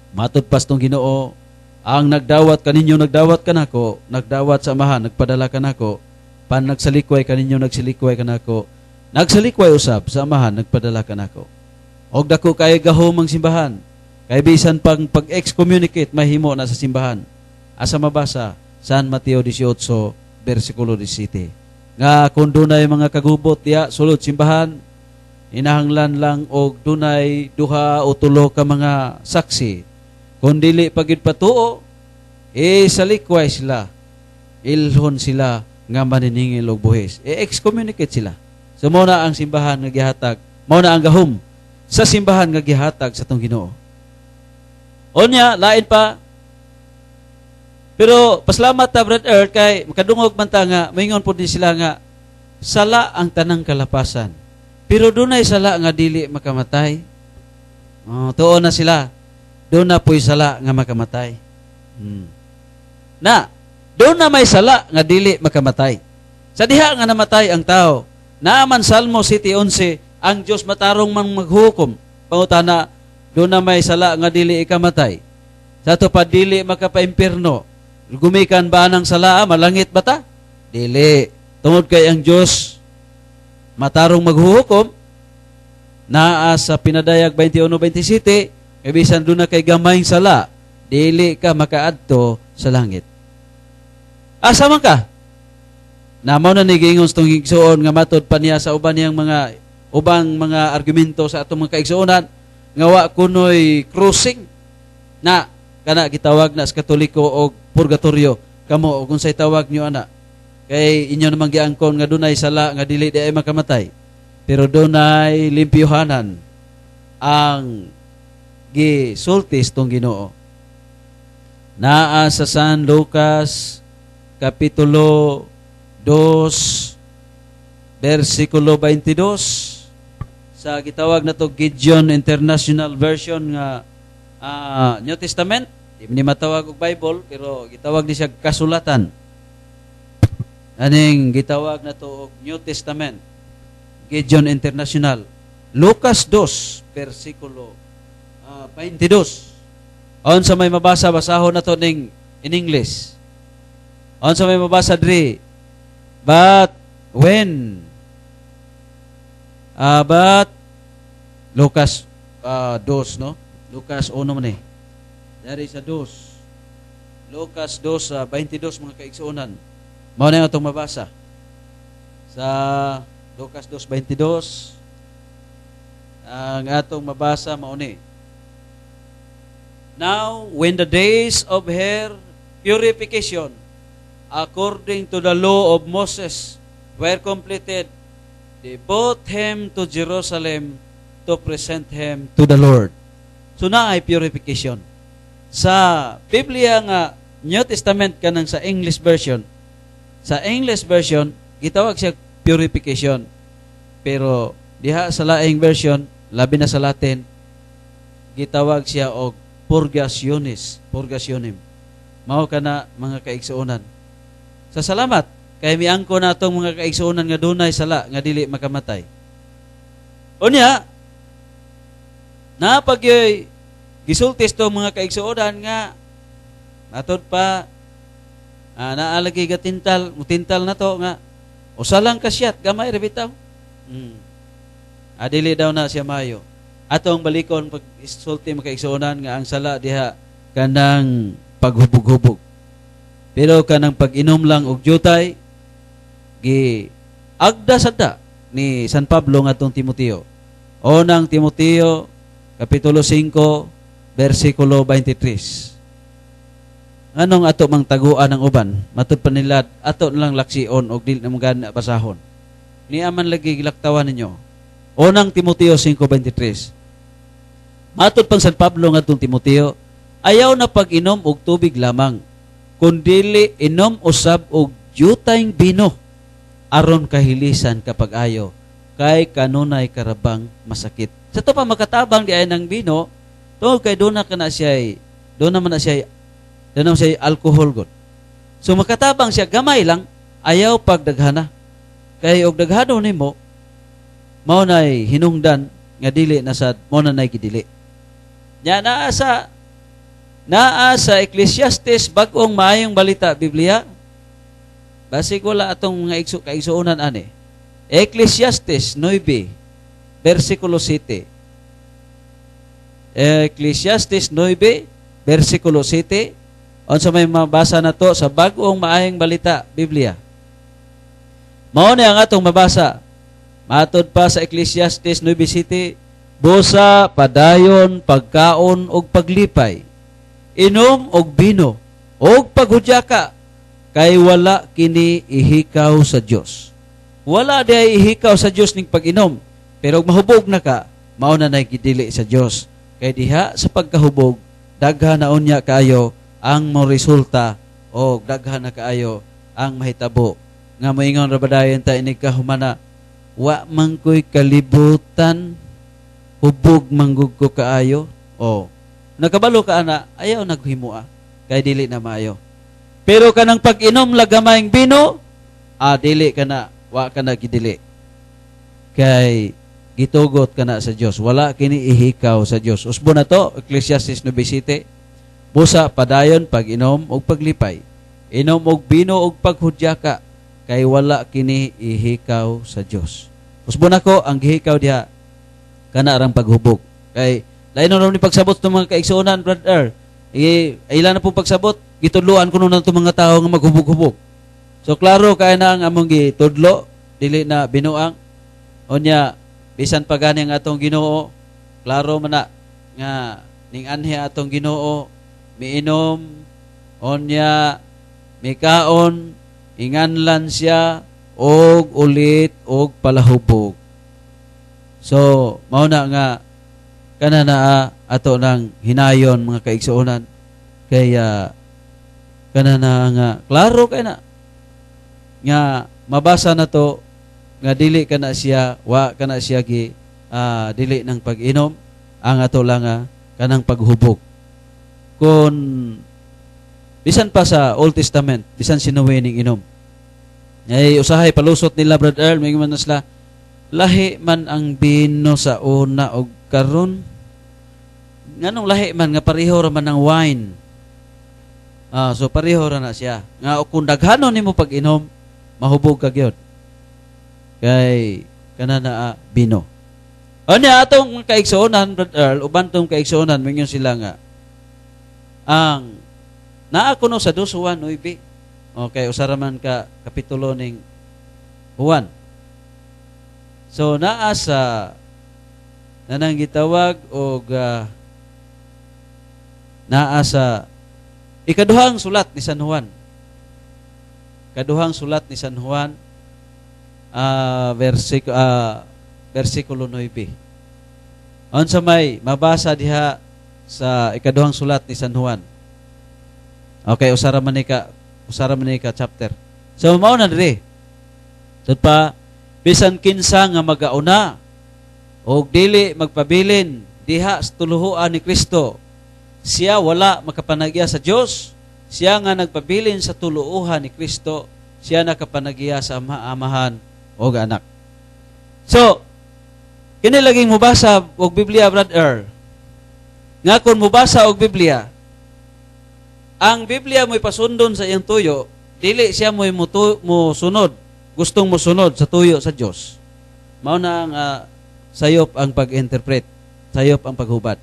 Matud pas tong Ginoo, ang nagdawat kaninyo, nagdawat kanako, nagdawat sa amahan, nagpadala kanako, pan nagsalikway kaninyo, nagsalikway kanako, nagsalikway usab sa amahan, nagpadala kanako. Og dako kay gahom ang simbahan, kay bisan pang pag-excommunicate mahimo na sa simbahan. Asa mabasa San Mateo 18 versikulo 17. Nga kung dunay mga kagubot ya sulod simbahan, inahanglan lang og dunay duha o tulo ka mga saksi. Kung dili pagid patuo, salikway sila, ilhon sila nga maniningil og buhis. Excommunicate sila. So muna ang simbahan nga gihatag, muna ang gahom sa simbahan nga gihatag sa tong Ginoo. Onya, lain pa. Pero pasalamat ta Brad Earth kay makadungog man ta nga moingon pud sila nga sala ang tanang kalapasan. Pero dunay sala nga dili makamatay. Tuon na sila. Doon na po'y sala nga makamatay. Na, doon na may sala nga dili makamatay. Sa diha nga namatay ang tao, naaman Salmo 7:11, ang Diyos matarong mang maghukom. Pangutana, doon na may sala nga dili ikamatay. Sa to pa dili makapaimpirno. Gumikan ba ng sala, malangit ba ta? Dili. Tungod kay ang Diyos matarong maghukom, naa sa Pinadayag 21:27, ibisan doon na kay gamayng sala, dili ka makaadto sa langit. Asa man ka? Namaw na nigingon sa itong igsuon nga matod pa niya sa ubang mga argumento sa atong mga kaigsuonan ngawa kunoy cruising na kana gitawag na sa Katoliko og purgatorio. Kamo kung say tawag niyo ana. Kay inyo namang giangkon nga dunay sala nga dili di ay makamatay. Pero dunay limpyuhanan ang gisultis tong Ginoo. Naa sa San Lucas kapitulo 2 versikulo 22 sa gitawag na to Gideon International Version nga New Testament. Di ni matawag og Bible pero gitawag ni siya kasulatan. Aning gitawag na to og New Testament. Gideon International. Lucas 2 versikulo 22. On sa may mabasa basahon na to ning in English. On sa may mabasa diri. But Lucas 2, no? Lucas 1 man eh. Dari sa 2. Lucas 2, 22 mga kaigsuonan. Mao na atong mabasa. Sa Lucas 2:22 ang atong mabasa mao ni. Now, when the days of her purification according to the law of Moses were completed, they brought him to Jerusalem to present him to the Lord. So na ay purification. Sa Biblia nga New Testament kanang sa English version, sa English version gitawag siya purification. Pero diha sa laing version, labi na sa Latin, gitawag siya og purgationem. Mao kana mga kaigsuonan. Sa salamat kay miangko natong mga kaigsuonan nga dunay sala nga dili makamatay. Unya, napagyoy gisultis to mga kaigsuonan nga matod pa naalagi gatintal, mutintal na to nga usalang kasyat gamay ra bitaw. Adili daw na siya mayo. Atong balikon pag isulti mga kaigsuonan nga ang sala diha kanang paghubog-hubog. Pero kanang pag-inom lang og jutay gi agda sada ni San Pablo ngadtong Timoteo. Unang Timoteo kapitulo 5 versikulo 23. Anong ato mang taguan ng uban? Matud pa nila ato lang laksion og dili na magana basahon. Ni aman lagi gilaktawan ninyo. Unang Timoteo 5:23. Matud pang San Pablo ngadtong Timoteo, ayaw na pag-inom og tubig lamang, kundili inom usab og jutayng bino aron kahilisan kapag ayo kay kanunay karabang masakit. Sa to pa makatabang di ay ng bino, to kay do na man na siya alcohol god. So makatabang siya gamay lang, ayaw pagdaghana. Kay og daghano nimo mao nay hinungdan nga dili na sad mao na nay gidili. Nya naa sa Ecclesiastes bag-ong maayong balita Biblia. Basig wala atong mga kaigsuonan ani. Ecclesiastes 9 versikulo 7. Ecclesiastes 9 versikulo 7. Unsa may mabasa na to sa bag-ong maayong balita Biblia. Mao ni ang atong mabasa. Matod pa sa Ecclesiastes 9:7, busa, padayon, pagkaon og paglipay, inom og bino, og paghudyaka, kay wala kini ihikaw sa Dios. Wala day ihikaw sa Dios ning pag-inom, pero mahubog na ka, mao na nay gidili sa Dios. Kay diha sa pagkahubog, daghan na unya kaayo ang mo resulta o daghan na kaayo ang mahitabo. Nga moingon ra badayon ta inig kahumana, wa man ko'y kalibutan, hubog manggug ko kaayo. O, nakabalo ka ana, ayaw naghimua, kay dili na maayo. Pero kanang pag-inom lagamayng bino, dili ka na, wa ka na gidili. Kay gitugot ka na sa Dios, wala kini ihikaw sa Dios. Usbo na to, Ecclesiastes 9:7, busa, padayon, pag-inom og paglipay, inom og bino og paghudyaka, kay wala kini ihikaw sa Dios. Usbo na ko ang gihikaw diha kana arang paghubog. Kay lain na ni pagsabot ng mga kaigsuonan, brother. Ilan na po pagsabot, gitudloan kuno na itong mga tao nga maghubog-hubog. So klaro kay na ang among gitudlo, dili na binuang. Unya bisan pa gani ang atong Ginoo, klaro man na nga ning anhi atong Ginoo miinom onya mikaon inganlan siya og ulit og palahubog. So mao na nga kana na ato nang hinayon mga kaigsuonan kaya kana na nga klaro kay na nga mabasa na to nga dili kana siya wa kana siya gi dili ng pag-inom ang ato lang kanang paghubog. Kung bisan pa sa Old Testament bisan sinuwi ning inom ay usahay palusot nila Brother Earl may man sila lahi man ang bino sa una og karon nganong lahi man nga pareho ra man ang wine. So pareho ra na siya nga kung daghanon nimo pag-inom mahubog ka gyud kay kana na bino. Anya atong kaigsuonan Brother Earl uban tong kaigsuonan mingon sila nga ang naa kuno sa 2:9 okay usara man ka kapitulo ning Juan. So naa sa nanang gitawag og naa sa ikaduhang sulat ni San Juan. Kaduhang sulat ni San Juan versikulo 9. Unsa may mabasa diha sa ikaduhang sulat ni San Juan. Okay, usara man ni ka chapter. So mao na diri. Tut pa bisan kinsa nga magauna og dili magpabilin diha sa tuluhuan ni Kristo, siya wala makapanagya sa Dios. Siya nga nagpabilin sa tuluuhan ni Kristo, siya nakapanagya sa amahan o anak. So, kini laging mubasa og Biblia Brother Earl. Nga kung mubasa og Biblia, ang Biblia mo'y pasundon sa iyang tuyo, dili siya mo'y musunod, gustong musunod sa tuyo sa Dios. Mao na ang sayop ang pag-interpret, sayop ang paghubad.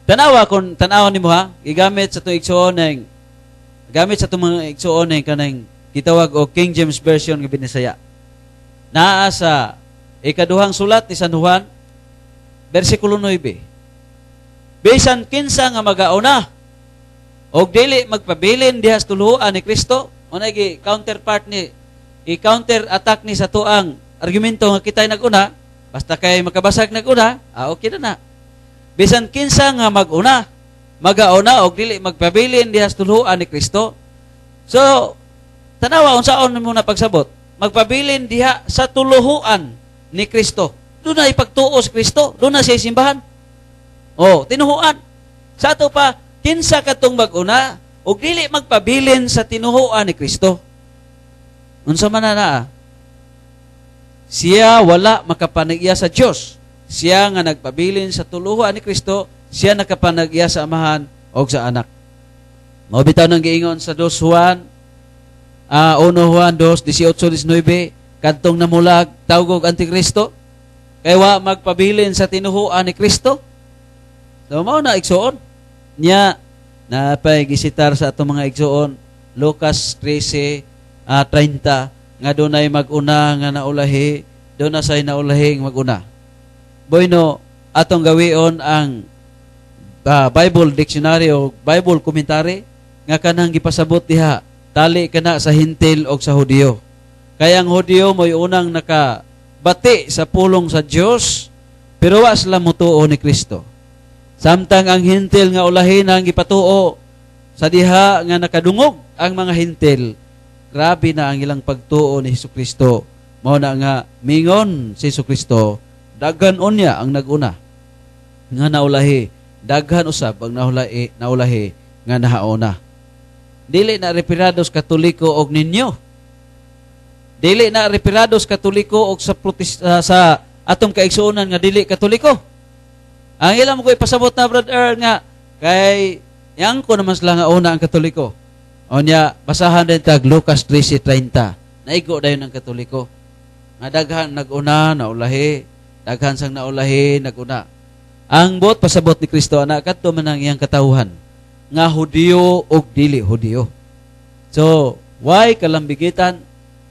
Tanawa nimo ha, igamit sa tuig igsuon gamit sa mga igsuon kanang gitawag og King James version nga binisaya. Naa sa ikaduhang sulat ni San Juan versikulo 9. Bisan kinsa nga magauna og dili magpabilin diha sa tuluhuan ni Kristo, unay gi counterpart ni i-counter attack ni sa tuang argumento nga kitay naguna, basta kay makabasag naguna, okay na. Bisan kinsa nga magauna og dili magpabilin diha sa tuluhuan ni Kristo. So, tanawa unsaon mo na pagsabot? Magpabilin diha sa tuluhuan ni Kristo. Doon na ipagtuo sa Kristo, doon na siya simbahan. Tinuhuan. Sa ato pa, kinsa katong mag-una og dili magpabilin sa tinuhuan ni Kristo. Unsa man na siya wala makapanagya sa Dios. Siya nga nagpabilin sa tuluhuan ni Kristo, siya nakapanagya sa amahan o sa anak. Mao bitaw nang giingon sa 1 Juan 2:18-19 kadtong namulag tawgog Antikristo kay wa magpabilin sa tinuhuan ni Kristo. So mao na igsuon niya napay gisitar sa atong mga igsuon Lucas 13:30 nga dunay mag-una nga naulahi, doon na say naulahing mag-una. Boyno atong gawion ang Bible dictionary o Bible commentary nga kanang gipasabot diha tali kana sa Hintil o sa Hudiyo. Kaya ang Hudiyo mo'y unang nakabati sa pulong sa Dios pero wa sila mutuo ni Kristo. Samtang ang Hintil nga ulahin ang gipatuo sa diha nga nakadungog ang mga Hintil, grabe na ang ilang pagtuo ni Hesukristo. Mao na nga mingon si Hesukristo, daghan unya ang naguna nga naulahi, daghan usab ang naulahi nga nahauna. Dili na repirados Katoliko og ninyo. Dili na repirados Katoliko og sa atong kaigsuonan nga dili Katoliko. Ang ilang mo ko ipasabot na Brother Earl nga kay yang ko naman sila nga una ang Katoliko. Onya basahan din tag Lucas 13:30. Naigo dayon ang Katoliko. Nga daghan naguna naulahi, daghan sang naulahi naguna. Ang bot pasabot ni Kristo ana kadto man ang iyang katawhan nga Hudiyo ug dili Hudiyo. So, why kalambigitan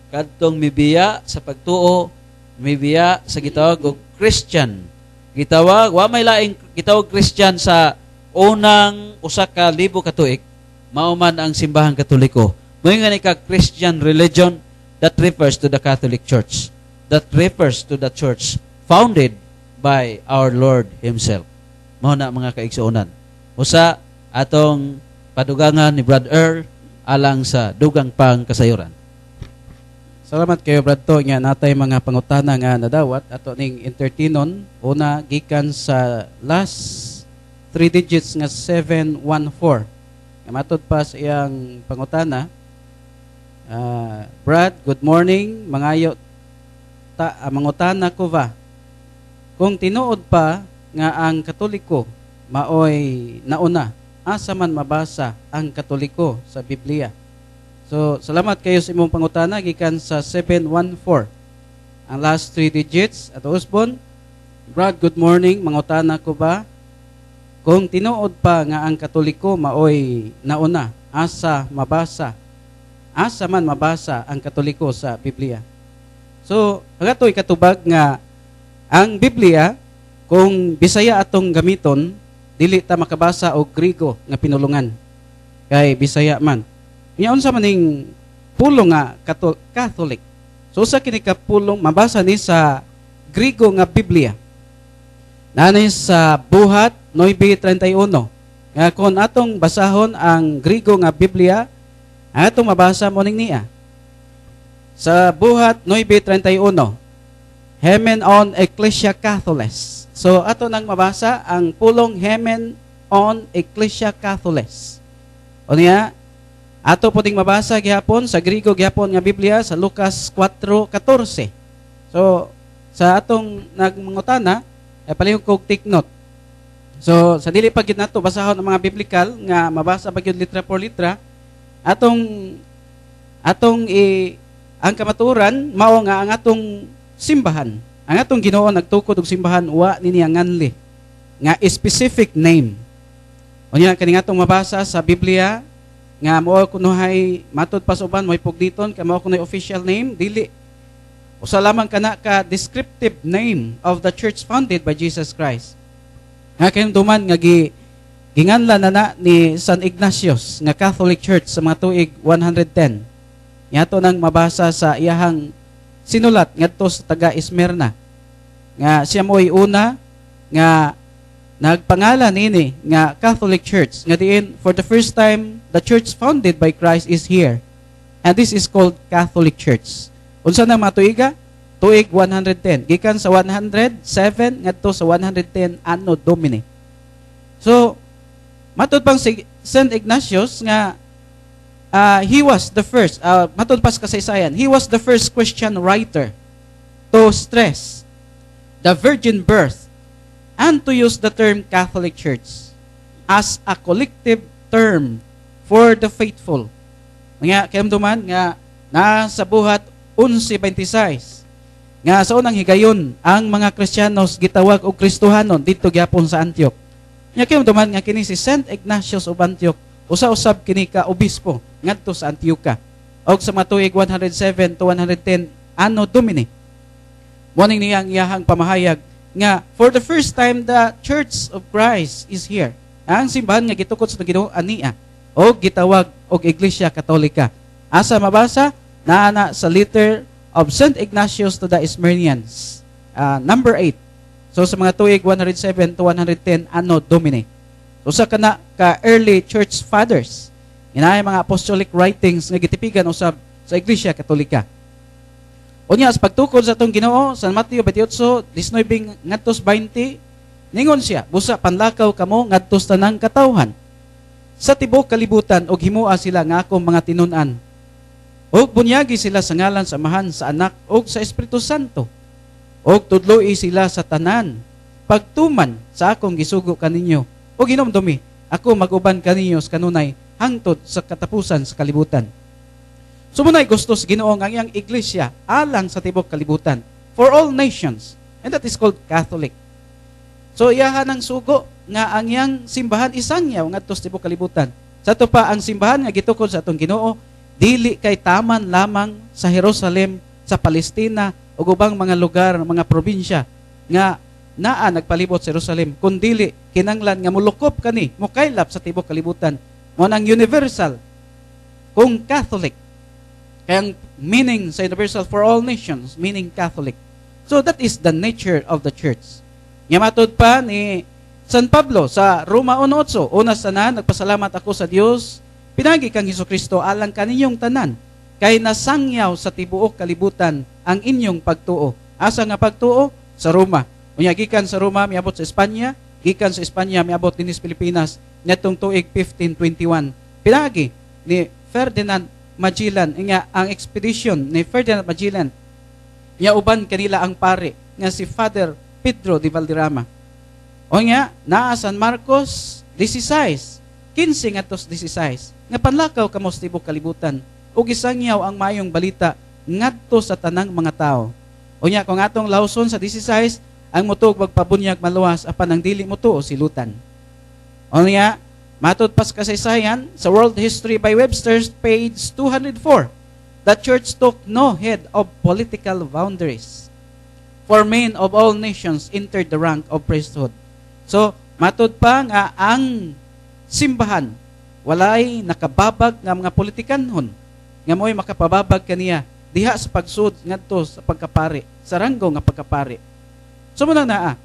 kadtong mibiya sa pagtuo, mibiya sa gitawag og Christian gitawag wa may laing gitawag Christian sa unang usa ka libo ka tuig, mao man ang simbahang Katoliko. Moingon ni ka Christian religion that refers to the Catholic Church, that refers to the church founded by our Lord Himself. Mao na mga kaigsuonan. Usa atong padugangan ni Brad Earl alang sa dugang pang kasayuran. Salamat kayo Brad to nga natay mga pangutana nga nadawat ato ning entertainon. Una gikan sa last 3 digits nga 714. Nga matod pa sa iyang pangutana. Brad, good morning. Mangayo mangutana ko ba? Kung tinuod pa nga ang Katoliko maoy nauna, asa man mabasa ang Katoliko sa Biblia? So, salamat kayo sa imong pangutana gikan sa 714. Ang last 3 digits at Osbon. Brad, good morning. Mangutana ko ba? Kung tinuod pa nga ang Katoliko maoy nauna, asa man mabasa ang Katoliko sa Biblia? So, agatoy katubag nga ang Biblia kung Bisaya atong gamiton, dili ta makabasa og Grigo nga pinulungan. Kay Bisaya man. Nya unsa man ning pulong nga Catholic. So sa kini ka pulong mabasa ni sa Grigo nga Biblia. Nanay sa Buhat 9:31. Nga kon atong basahon ang Grigo nga Biblia, atong mabasa mo ning niya. Sa Buhat 9:31. Hemen on Ecclesia Catholes. So ato nang mabasa ang pulong Hemen on Ecclesia Catholes. O niya, ato po ding mabasa gihapon sa Grigo gihapon nga Biblia sa Lucas 4:14. So sa atong nagmangutana ay palihog kog take note. So sa dili pa gid nato basahon ang mga biblikal nga mabasa pa gyud litra por litra, atong ang kamaturan mao nga ang atong simbahan, ang atong Ginoo nagtukod og simbahan wa nini nganli nga specific name. Unya kani atong mabasa sa Biblia nga mao kunuhay matud pa sa uban may pugditon kay mao kunuhay official name, dili usa lamang kana ka descriptive name of the church founded by Jesus Christ. Nga kayong duman nga ginganlan na ni San Ignatius nga Catholic Church sa mga tuig 110. Yato nang mabasa sa iyahang sinulat ngadto sa taga Esmerna nga siya mo'y una nga nagpangalan nini nga Catholic Church nga diin for the first time the church founded by Christ is here, and this is called Catholic Church. Unsa nang matuiga? Tuig 110 gikan sa 107 ngadto sa 110 Anno Domini. So matud pang si Saint Ignatius nga he was the first matud pas kasaysayan, he was the first Christian writer to stress the virgin birth and to use the term Catholic Church as a collective term for the faithful. Nga kayamduman nga nasa Buhat 11:26 nga sa unang higayon ang mga Kristiyanos gitawag og Kristohanon dito gyapon sa Antioch. Nga kayamduman nga kini si Saint Ignatius of Antioch usa-usab kini ka obispo ngadto sa Antioquia og sa matuig 107 to 110 Anno Domini. Moning niyang iyahang pamahayag nga for the first time the Church of Christ is here. Ang simbahan nga gitukod sa Ginoo ania o gitawag og Iglesia Katolika. Asa mabasa? Naana sa letter of Saint Ignatius to the Smyrnians, number 8. So sa mga tuig 107 to 110 Anno Domini. So sa kana ka early church fathers, inaay mga apostolic writings nga gitipigan usab sa Iglesia Katolika. Unya sa pagtukod sa atong Ginoo sa Mateo 28:19 ngadto 20, ningon siya, busa panlakaw kamo ngadto sa tanang katawhan. Sa tibuok kalibutan og himua sila nga akong mga tinun-an. Og bunyagi sila sa ngalan sa Amahan, sa Anak og sa Espiritu Santo. Og tudloi sila sa tanan. Pagtuman sa akong gisugo kaninyo. O ginomdumi, ako maguban kaninyo sa kanunay hangtod sa katapusan sa kalibutan. Sumunay gusto sa Ginoo ang iyang iglesia alang sa tibuok kalibutan for all nations, and that is called Catholic. So iyahan ang sugo nga ang iyang simbahan isangyaw ngadto sa tibuok kalibutan. Sa to pa ang simbahan nga gitukod sa atong Ginoo dili kay taman lamang sa Jerusalem, sa Palestina ug ubang mga lugar, mga probinsya nga naa nagpalibot sa Jerusalem, kundili kinanglan nga mulukop kani, mukaylap sa tibok kalibutan. Mo nang universal kung Catholic. Kaya ang meaning sa universal for all nations, meaning Catholic. So that is the nature of the church. Nga matod pa ni San Pablo sa Roma 1:8, una sa nagpasalamat ako sa Dios, pinagi kang Hesukristo alang kaninyong tanan, kay nasangyaw sa tibuok kalibutan ang inyong pagtuo. Asa nga pagtuo? Sa Roma. Unya gikan sa Roma miabot sa Espanya, gikan sa Espanya miabot dinhi sa Pilipinas nitong tuig 1521. Pinagi ni Ferdinand Magellan, nga ang expedition ni Ferdinand Magellan, nya uban kanila ang pare nga si Father Pedro de Valderrama. O nga naa San Marcos 16, 15 ngadtos 16, nga panlakaw kamo sa tibok kalibutan ug gisangyaw ang maayong balita ngadto sa tanang mga tao. O nga kung atong lawson sa 16, ang mutog magpabunyag maluwas apan ang dili motuo silutan. O nga matod pas kasaysayan sa World History by Webster's page 204, the church took no head of political boundaries, for men of all nations entered the rank of priesthood. So matod pa nga ang simbahan walay nakababag nga mga politikanhon nga mo'y makapababag kaniya diha sa pagsud ngadto sa pagkapari, sa ranggo nga pagkapari. So muna naa.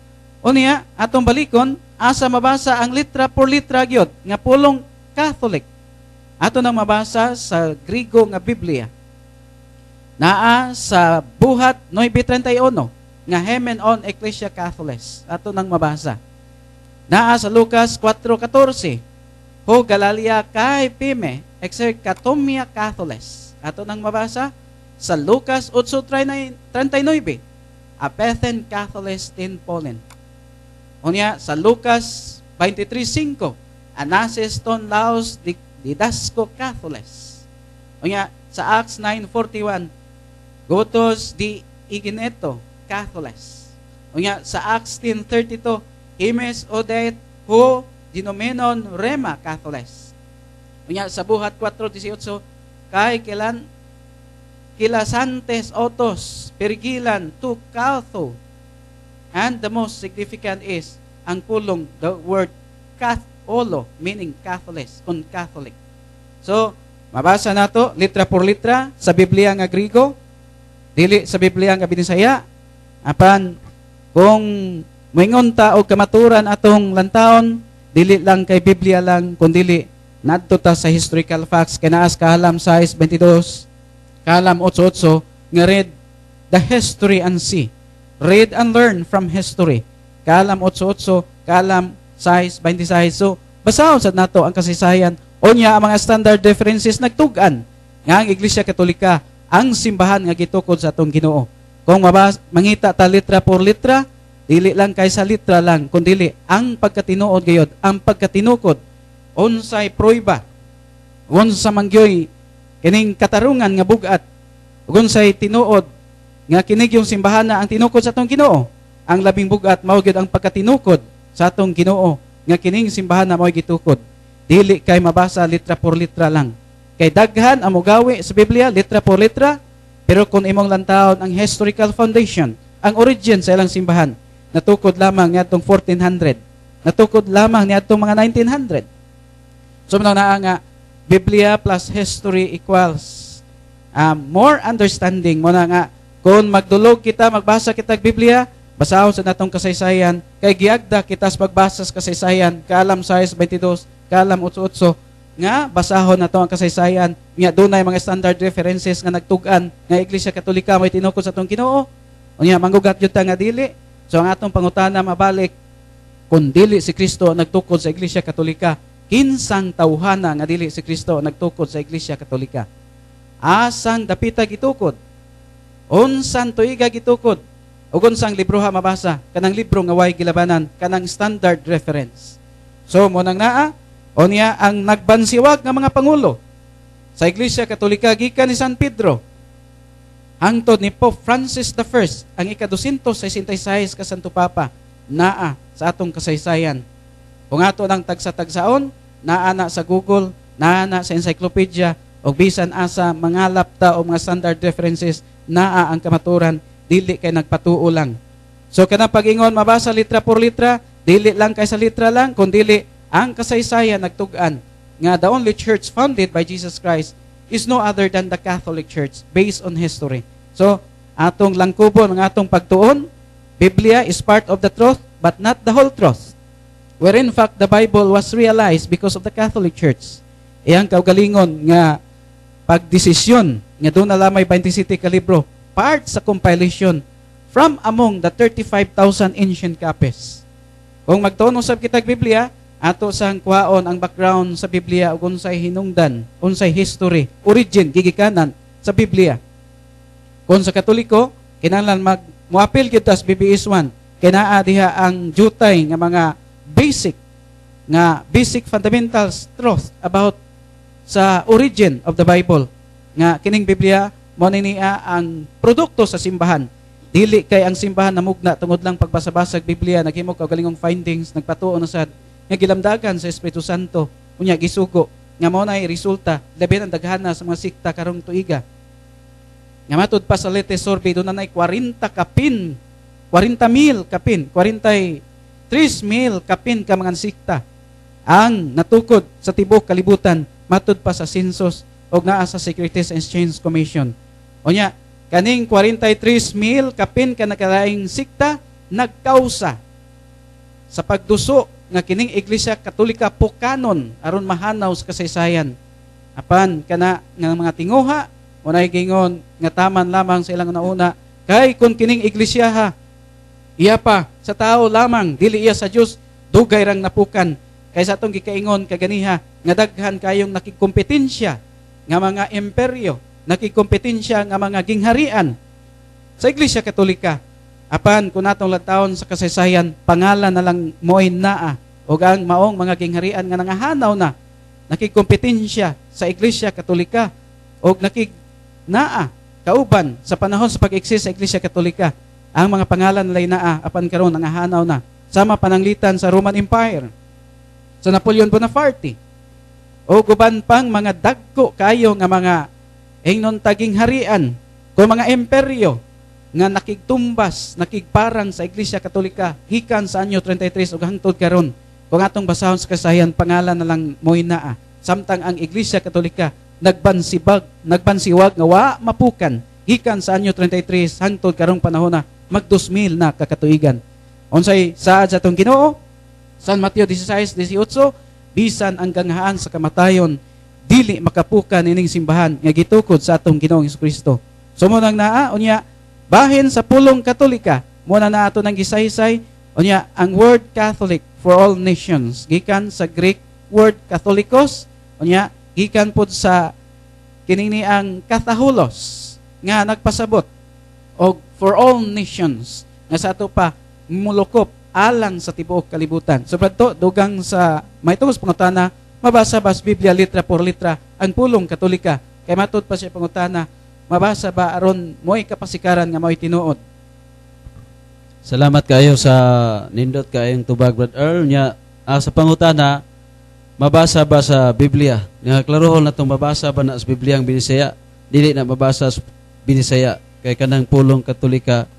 Unya atong balikon asa mabasa ang litra por litra gyud nga pulong Catholic. Ato nang mabasa sa Griego nga Biblia. Naa sa buhat 9:31 nga Hemen on Ecclesia Catholis. Ato nang mabasa. Naa sa Lucas 4:14. Ho Galalia kai pime exercatomia Catholis. Ato nang mabasa sa Lucas 8:39. Apethen Catholis tin Polen. Unya sa Lucas 23:5, Anases ton laos didasco Catholis. Unya sa Acts 9:41, Gotos di Igineto Catholis. Unya sa Acts 10:32, Himes odet ho dinomenon Rema Catholis. Unya sa buhat 4:18, kay kilasantes otos perigilan tu Catho. And the most significant is ang pulong, the word Catholo, meaning Catholic, on Catholic. So, mabasa nato litra por litra sa Biblia nga Griego, dili sa Biblia nga Binisaya. Apan kung moingon ta og kamaturan atong lantawon, dili lang kay Biblia lang, kundi nadto ta sa historical facts kay naas kahalam 6:22, kahalam 8:8 nga read the history and see. Read and learn from history. Kalam 8:8, kalam 6:26. So, basahon sad nato ang kasaysayan. Unya ang mga standard differences nagtugan nga ang Iglesia Katolika ang simbahan nga gitukod sa atong Ginoo. Kung mangita ta litra por litra, dili lang kay sa litra lang, kundi ang pagkatinuod gayud, ang pagkatinukod unsay prueba, unsa mangyoy kining katarungan nga bugat, unsay tinuod nga kinig yung simbahan na ang tinukod sa atong Ginoo. Ang labing bugat mao gyud ang pagkatinukod sa atong Ginoo nga kining simbahan na mao gitukod. Dili kay mabasa litra por litra lang. Kay daghan ang mogawi sa Biblia litra por litra, pero kung imong lantawon ang historical foundation, ang origin sa ilang simbahan, natukod lamang niadtong 1400. Natukod lamang niadtong mga 1900. So naa nga Biblia plus history equals more understanding mo na nga. Kung magdulog kita, magbasa kita Biblia, basahon sa natong kasaysayan, kay giagda kita sa pagbasa sa kasaysayan, kaalam 6:22, kaalam 8:8, nga basahon nato ang kasaysayan, nga dunay mga standard references nga nagtugan nga Iglesia Katolika may tinukod sa atong Ginoo. Unya manggugat jud ta nga dili. So ang atong pangutana mabalik, kung dili si Kristo nagtukod sa Iglesia Katolika, kinsang tawhana nga dili si Kristo nagtukod sa Iglesia Katolika? Asang dapita gitukod? Unsan tuiga gitukod? Ug unsang libro ha mabasa? Kanang libro nga way gilabanan, kanang standard reference. So mo nang naa, unya ang nagbansiwag nga mga pangulo sa Iglesia Katolika gikan ni San Pedro hangtod ni Pope Francis I, ang ika-266 ka Santo Papa, naa sa atong kasaysayan. Kung ato nang tagsa-tagsaon, naa na sa Google, naa na sa encyclopedia, o bisan asa mangalap ta o mga standard references, naa ang kamaturan, dili kay nagpatuo lang. So kanang pag-ingon mabasa litra por litra, dili lang kay sa litra lang, kundi ang kasaysayan nagtug-an nga the only church founded by Jesus Christ is no other than the Catholic Church based on history. So atong langkubon ang atong pagtuon, Biblia is part of the truth but not the whole truth. Where in fact the Bible was realized because of the Catholic Church. Iyang kaugalingon nga pagdesisyon nga doon na lamay 27 ka libro, part sa compilation from among the 35,000 ancient copies. Kung magtuon usab kitag Biblia, ato sang kuhaon ang background sa Biblia ug unsay hinungdan, unsay history, origin, gigikanan sa Biblia. Kung sa Katoliko, kinahanglan muapil gyud tas BBS 1, kay naa diha ang jutay nga mga basic fundamentals truth about sa origin of the Bible. Nga kining Biblia mo niya ang produkto sa simbahan. Dili kay ang simbahan namugna tungod lang pagbasa-basa sa Biblia, naghimo kaugalingong findings, nagpatuo na sad nga gilamdagan sa Espiritu Santo, unya gisugo nga mao nay resulta labi ang daghana sa mga sikta karong tuiga. Nga matud pa sa latest survey do na nay 40,000 kapin ka mga sikta ang natukod sa tibuok kalibutan matud pa sa census o naa sa Securities and Exchange Commission. Unya, kaning 43,000 kapin ka nakalaing sikta nagkausa sa pagduso nga kining Iglesia Katolika pukanon aron mahanaw sa kasaysayan. Apan kana nga mga tinguha unay gingon nga taman lamang sa ilang nauna kay kun kining iglesia ha iya pa sa tao lamang dili iya sa Dios dugay rang napukan kay sa atong gikaingon kaganiha nga daghan kayong nakikompetensya nga mga imperyo, nakikompetensya nga mga gingharian sa Iglesia Katolika. Apan kung natong lantawon sa kasaysayan, pangalan na lang mo'y naa o ang maong mga gingharian nga nangahanaw na nakikompetensya sa Iglesia Katolika o naa kauban sa panahon sa pag-eksis sa Iglesia Katolika. Ang mga pangalan nila'y naa apan karon nangahanaw na sama pananglitan sa Roman Empire, sa Napoleon Bonaparte, o guban pang mga dagko kayo nga mga ingnon taging harian kung mga imperyo nga nakigtumbas, nakigparang sa Iglesia Katolika gikan sa anyo 33 ug hangtod karon. Kung atong basahon sa kasayan, pangalan na lang mo'y naa. Samtang ang Iglesia Katolika nagbansiwag nga wa mapukan gikan sa anyo 33 hangtod karong panahon na mag 2000 na kakatuigan. Unsay saad sa atong Ginoo? San Mateo 16:18, bisan ang ganghaan sa kamatayon dili makapukan ining simbahan nga gitukod sa atong Ginoong Hesukristo. Sumunang naa unya bahin sa pulong Katolika muna na ato nang gisaysay unya ang word Catholic for all nations gikan sa Greek word Catholicos unya gikan pud sa kinini ang Katholos nga nagpasabot og for all nations nga sa ato pa mulukop alang sa tibuok kalibutan. So pradto dugang sa may tungos pangutana mabasa ba sa Biblia litra por litra ang pulong Katolika kay matud pa siya pangutana mabasa ba aron mo'y kapasikaran nga mo'y tinuod. Salamat kayo sa nindot kayong tubag Brad Earl nya sa pangutana mabasa ba sa Biblia nga klarohon natong mabasa ba na sa Biblia ang Binisaya dili na mabasa sa Binisaya kay kanang pulong Katolika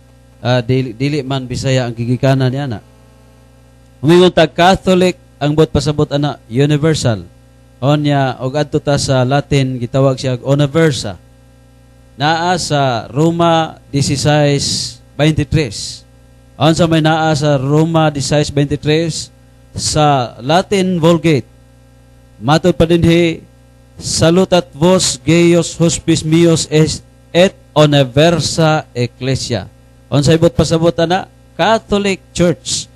dili man Bisaya ang gigikanan niya na. Umingon tag Catholic ang bot pasabot ana universal. Onya og adto ta sa Latin gitawag siya universa. Naa sa Roma 16:23. Unsa may naa sa Roma 16:23 sa Latin Vulgate. Matod pa dinhi salutat vos Gaius hospes meus et universa ecclesia. Unsay bot pasabot ana Catholic Church.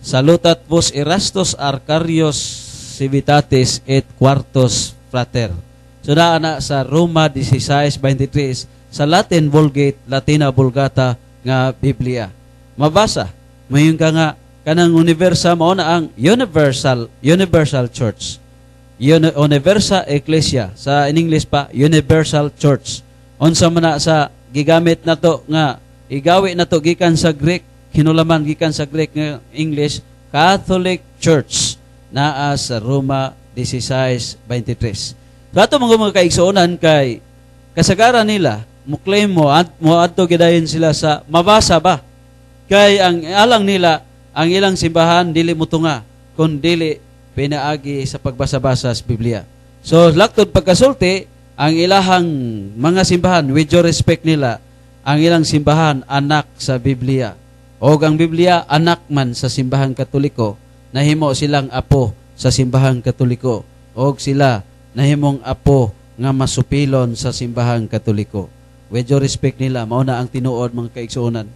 Salutat vos Erastus Arcarius Civitatis et quartos frater. So na sa Roma 16:23 sa Latin Vulgate, Latina Vulgata nga Biblia. Mabasa, mayon ka nga kanang universa mao na ang universal church. Universa ecclesia sa in English pa universal church. Unsa man na sa gigamit nato nga igawi nato gikan sa Greek, hinulaman gikan sa Greek nga English Catholic Church naa sa Roma 16:23. Dato mga kaigsuonan kay kasagaran nila mo claim mo adto gidayon sila sa mabasa ba Kay ang alang nila, ang ilang simbahan dili mutunga kun dili pinaagi sa pagbasa-basa sa Biblia. So laktod pagkasulti, ang ilahang mga simbahan with due respect nila, ang ilang simbahan anak sa Biblia. O ang Biblia anak man sa simbahan Katoliko, nahimo silang apo sa simbahan Katoliko. O sila nahimong apo nga masupilon sa simbahan Katoliko. With due respect nila, mao na ang tinuod mga kaigsuonan.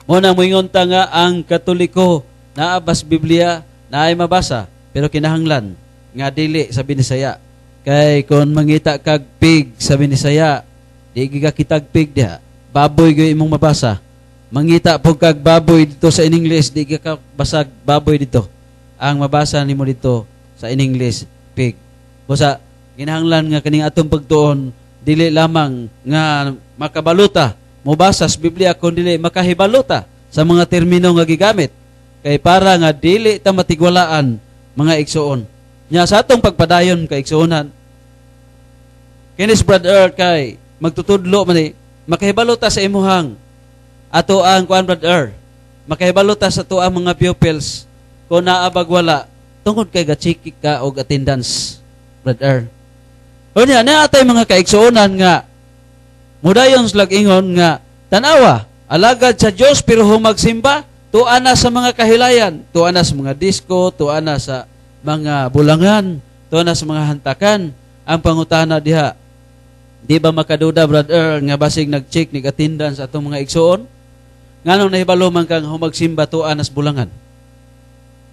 Muna moingon ta nga ang Katoliko naabas Biblia na ay mabasa pero kinahanglan nga dili sa Binisaya. Kay kung mangita kag pig sa Binisaya, di giga kitag pig diha. Baboy gyud imong mabasa. Mangita pug kag baboy dito sa in English, di ka basag baboy dito. Ang mabasa nimo dito sa in English pig. Busa kinahanglan nga kaning atong pagtuon dili lamang nga makabaluta mubasa sa Biblia kundi makahibaluta sa mga termino nga gigamit kay para nga dili ta matigwalaan mga igsuon. Nya sa atong pagpadayon kay igsuonan, kinis brother kay magtutudlo man makahibaluta sa imuhang ato ang kuan brother, makahibaluta sa tuang mga pupils kung naabag wala tungod kay gachiki ka og attendance brother. Unya na atay mga kaigsuonan nga mudayon slag ingon nga tanawa alagad sa Dios pero humagsimba tuan na sa mga kahilayan, tuan na sa mga disco, tuan na sa mga bulangan, tuan na sa mga hantakan. Ang pangutana diha, di ba makaduda brother nga basig nag-check nig attendance atong mga igsuon? Nganong nahibalo man kang humagsimba tuan na sa bulangan?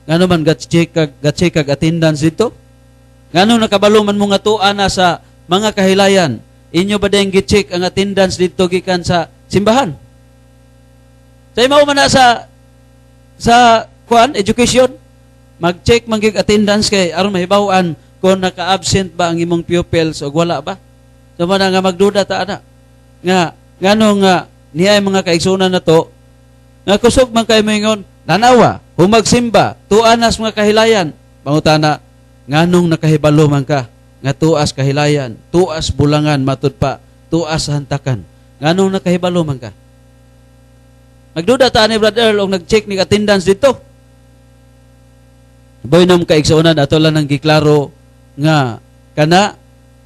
Ngano man ga-check kag attendance dito? Ngano nakabalo man mo nga tuan na sa mga kahilayan? Inyo ba dayang gi-check ang attendance dito gikan sa simbahan? Sa mao man na sa kuan education, mag-check man gig attendance kay aron mahibaw-an kung naka-absent ba ang imong pupils o wala ba. So man nga magduda ta ana. Nga ngano nga niay mga kaigsunan nato nga kusog man kay moingon nanawa, humagsimba, tuan nas mga kahilayan. Pangutana, nganong nakahibalo man ka nga tuas kahilayan, tuas bulangan matud pa, tuas hantakan. Nganong nakahibalo man ka? Magduda ta ni brother og nag-check ni attendance dito. Boy nam kaigsuonan ato lang nang giklaro nga kana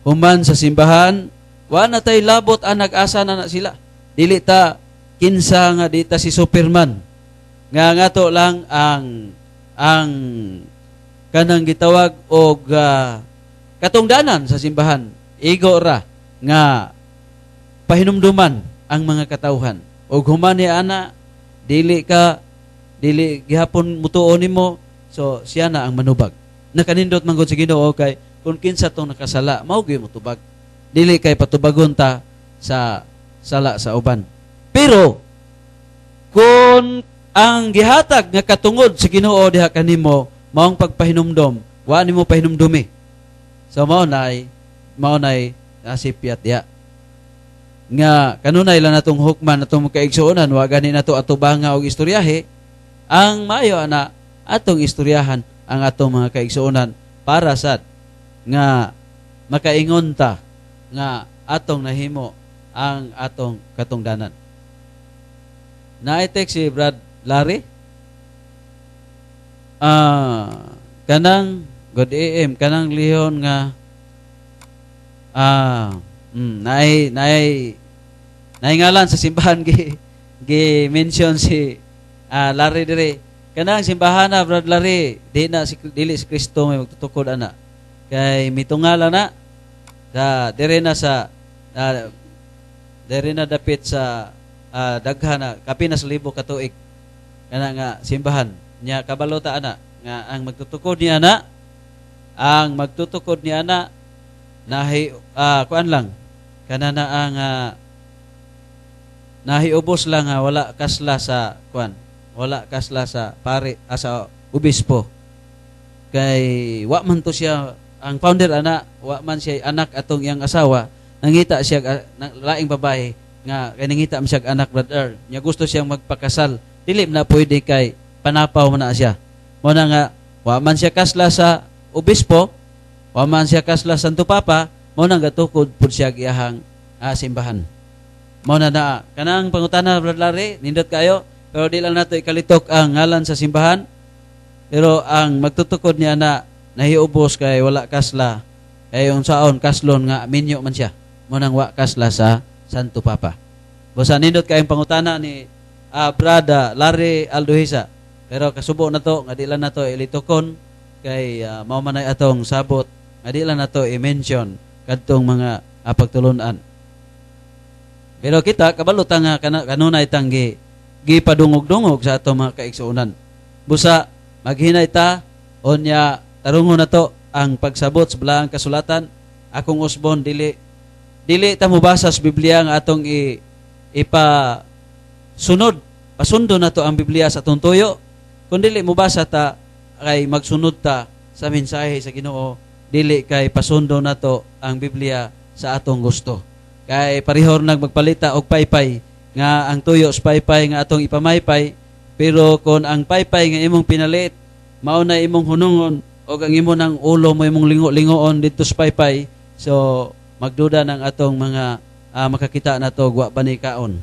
human sa simbahan wa na tay labot ang nag-asa na sila. Dili ta kinsa nga dita si Superman. Nga ngato lang ang kanang gitawag og katungdanan sa simbahan. Igo ra nga pahinumduman ang mga katawhan. Og human ni ana dili gihapon mutuon nimo, so siya na ang manubag. Nakanindot man gud sa Ginoo kay kung kinsa tong nakasala mao gyud motubag. Dili kay patubagon ta sa sala sa uban. Pero kung ang gihatag nga katungod sa Ginoo diha kanimo maong pagpahinumdom, wa nimo pahinumdumi. So mao nay nasipyat diha. Nga kanunay lang natong hukman natong kaigsuonan wa gani nato atubanga og istoryahe, ang maayo ana atong istoryahan ang atong mga kaigsuonan para sad nga makaingon ta nga atong nahimo ang atong katungdanan. Na-text si Brad Larry. Kanang good AM kanang lihon nga naingalan sa simbahan gi mention si Larry dire. Kanang simbahan na Brad Larry, dili si Kristo may magtutukod ana. Kay mitungala na sa dire na dapit sa daghan na kapin na 1,000 ka tuig. Kana nga simbahan nya kabalota ana nga ang magtutukod ni ana kuan lang kanana ang nahiubos lang wala kasla sa kuan, wala kasla sa pare sa obispo. Kay wa man to siya ang founder ana, wa man siya anak atong iyang asawa, nangita siya laing babae nga kay nangita man siya anak brother. Nya gusto siyang magpakasal. Dili na pwede kay panapaw man na siya. Mo na nga wa man siya kasla sa obispo, wa man siya kasla sa Santo Papa, mo na gatukod pud siya giyahang simbahan. Mao na kanang pangutana Brad Larry, nindot kayo pero di lang nato ikalitok ang ngalan sa simbahan. Pero ang magtutukod niya na nahiubos kay wala kasla, kay unsaon kaslon nga minyo man siya. Munang wa kasla sa Santo Papa. Busa nindot kayong pangutana ni Brada Larry Alduhisa. Pero kasubo na to, nga di lang na to ilitokon kay mao man ay atong sabot, nga di lang na to i-mention kadtong mga pagtulunan. Pero kita kabalota nga kanunay tanggi gipadungog-dungog sa atong mga kaigsuonan. Busa maghinay ta onya tarungon na to ang pagsabot sa balaang kasulatan. Akong usbon dili ta mobasa sa Biblia nga atong sunod, pasundo na to ang Biblia sa atong tuyo. Kung dili mo basa ta, kay magsunod ta sa mensahe sa Ginoo, dili kay pasundo na to ang Biblia sa atong gusto. Kay parihor magpalita og paypay, nga ang tuyo sa paypay nga atong ipamaypay, pero kung ang paypay nga imong pinalit, mao na imong hunungon, o ang imo ng ulo mo imong lingo-lingoon dito sa paypay, so magduda ng atong mga makakita na to, wa ba ni kaon.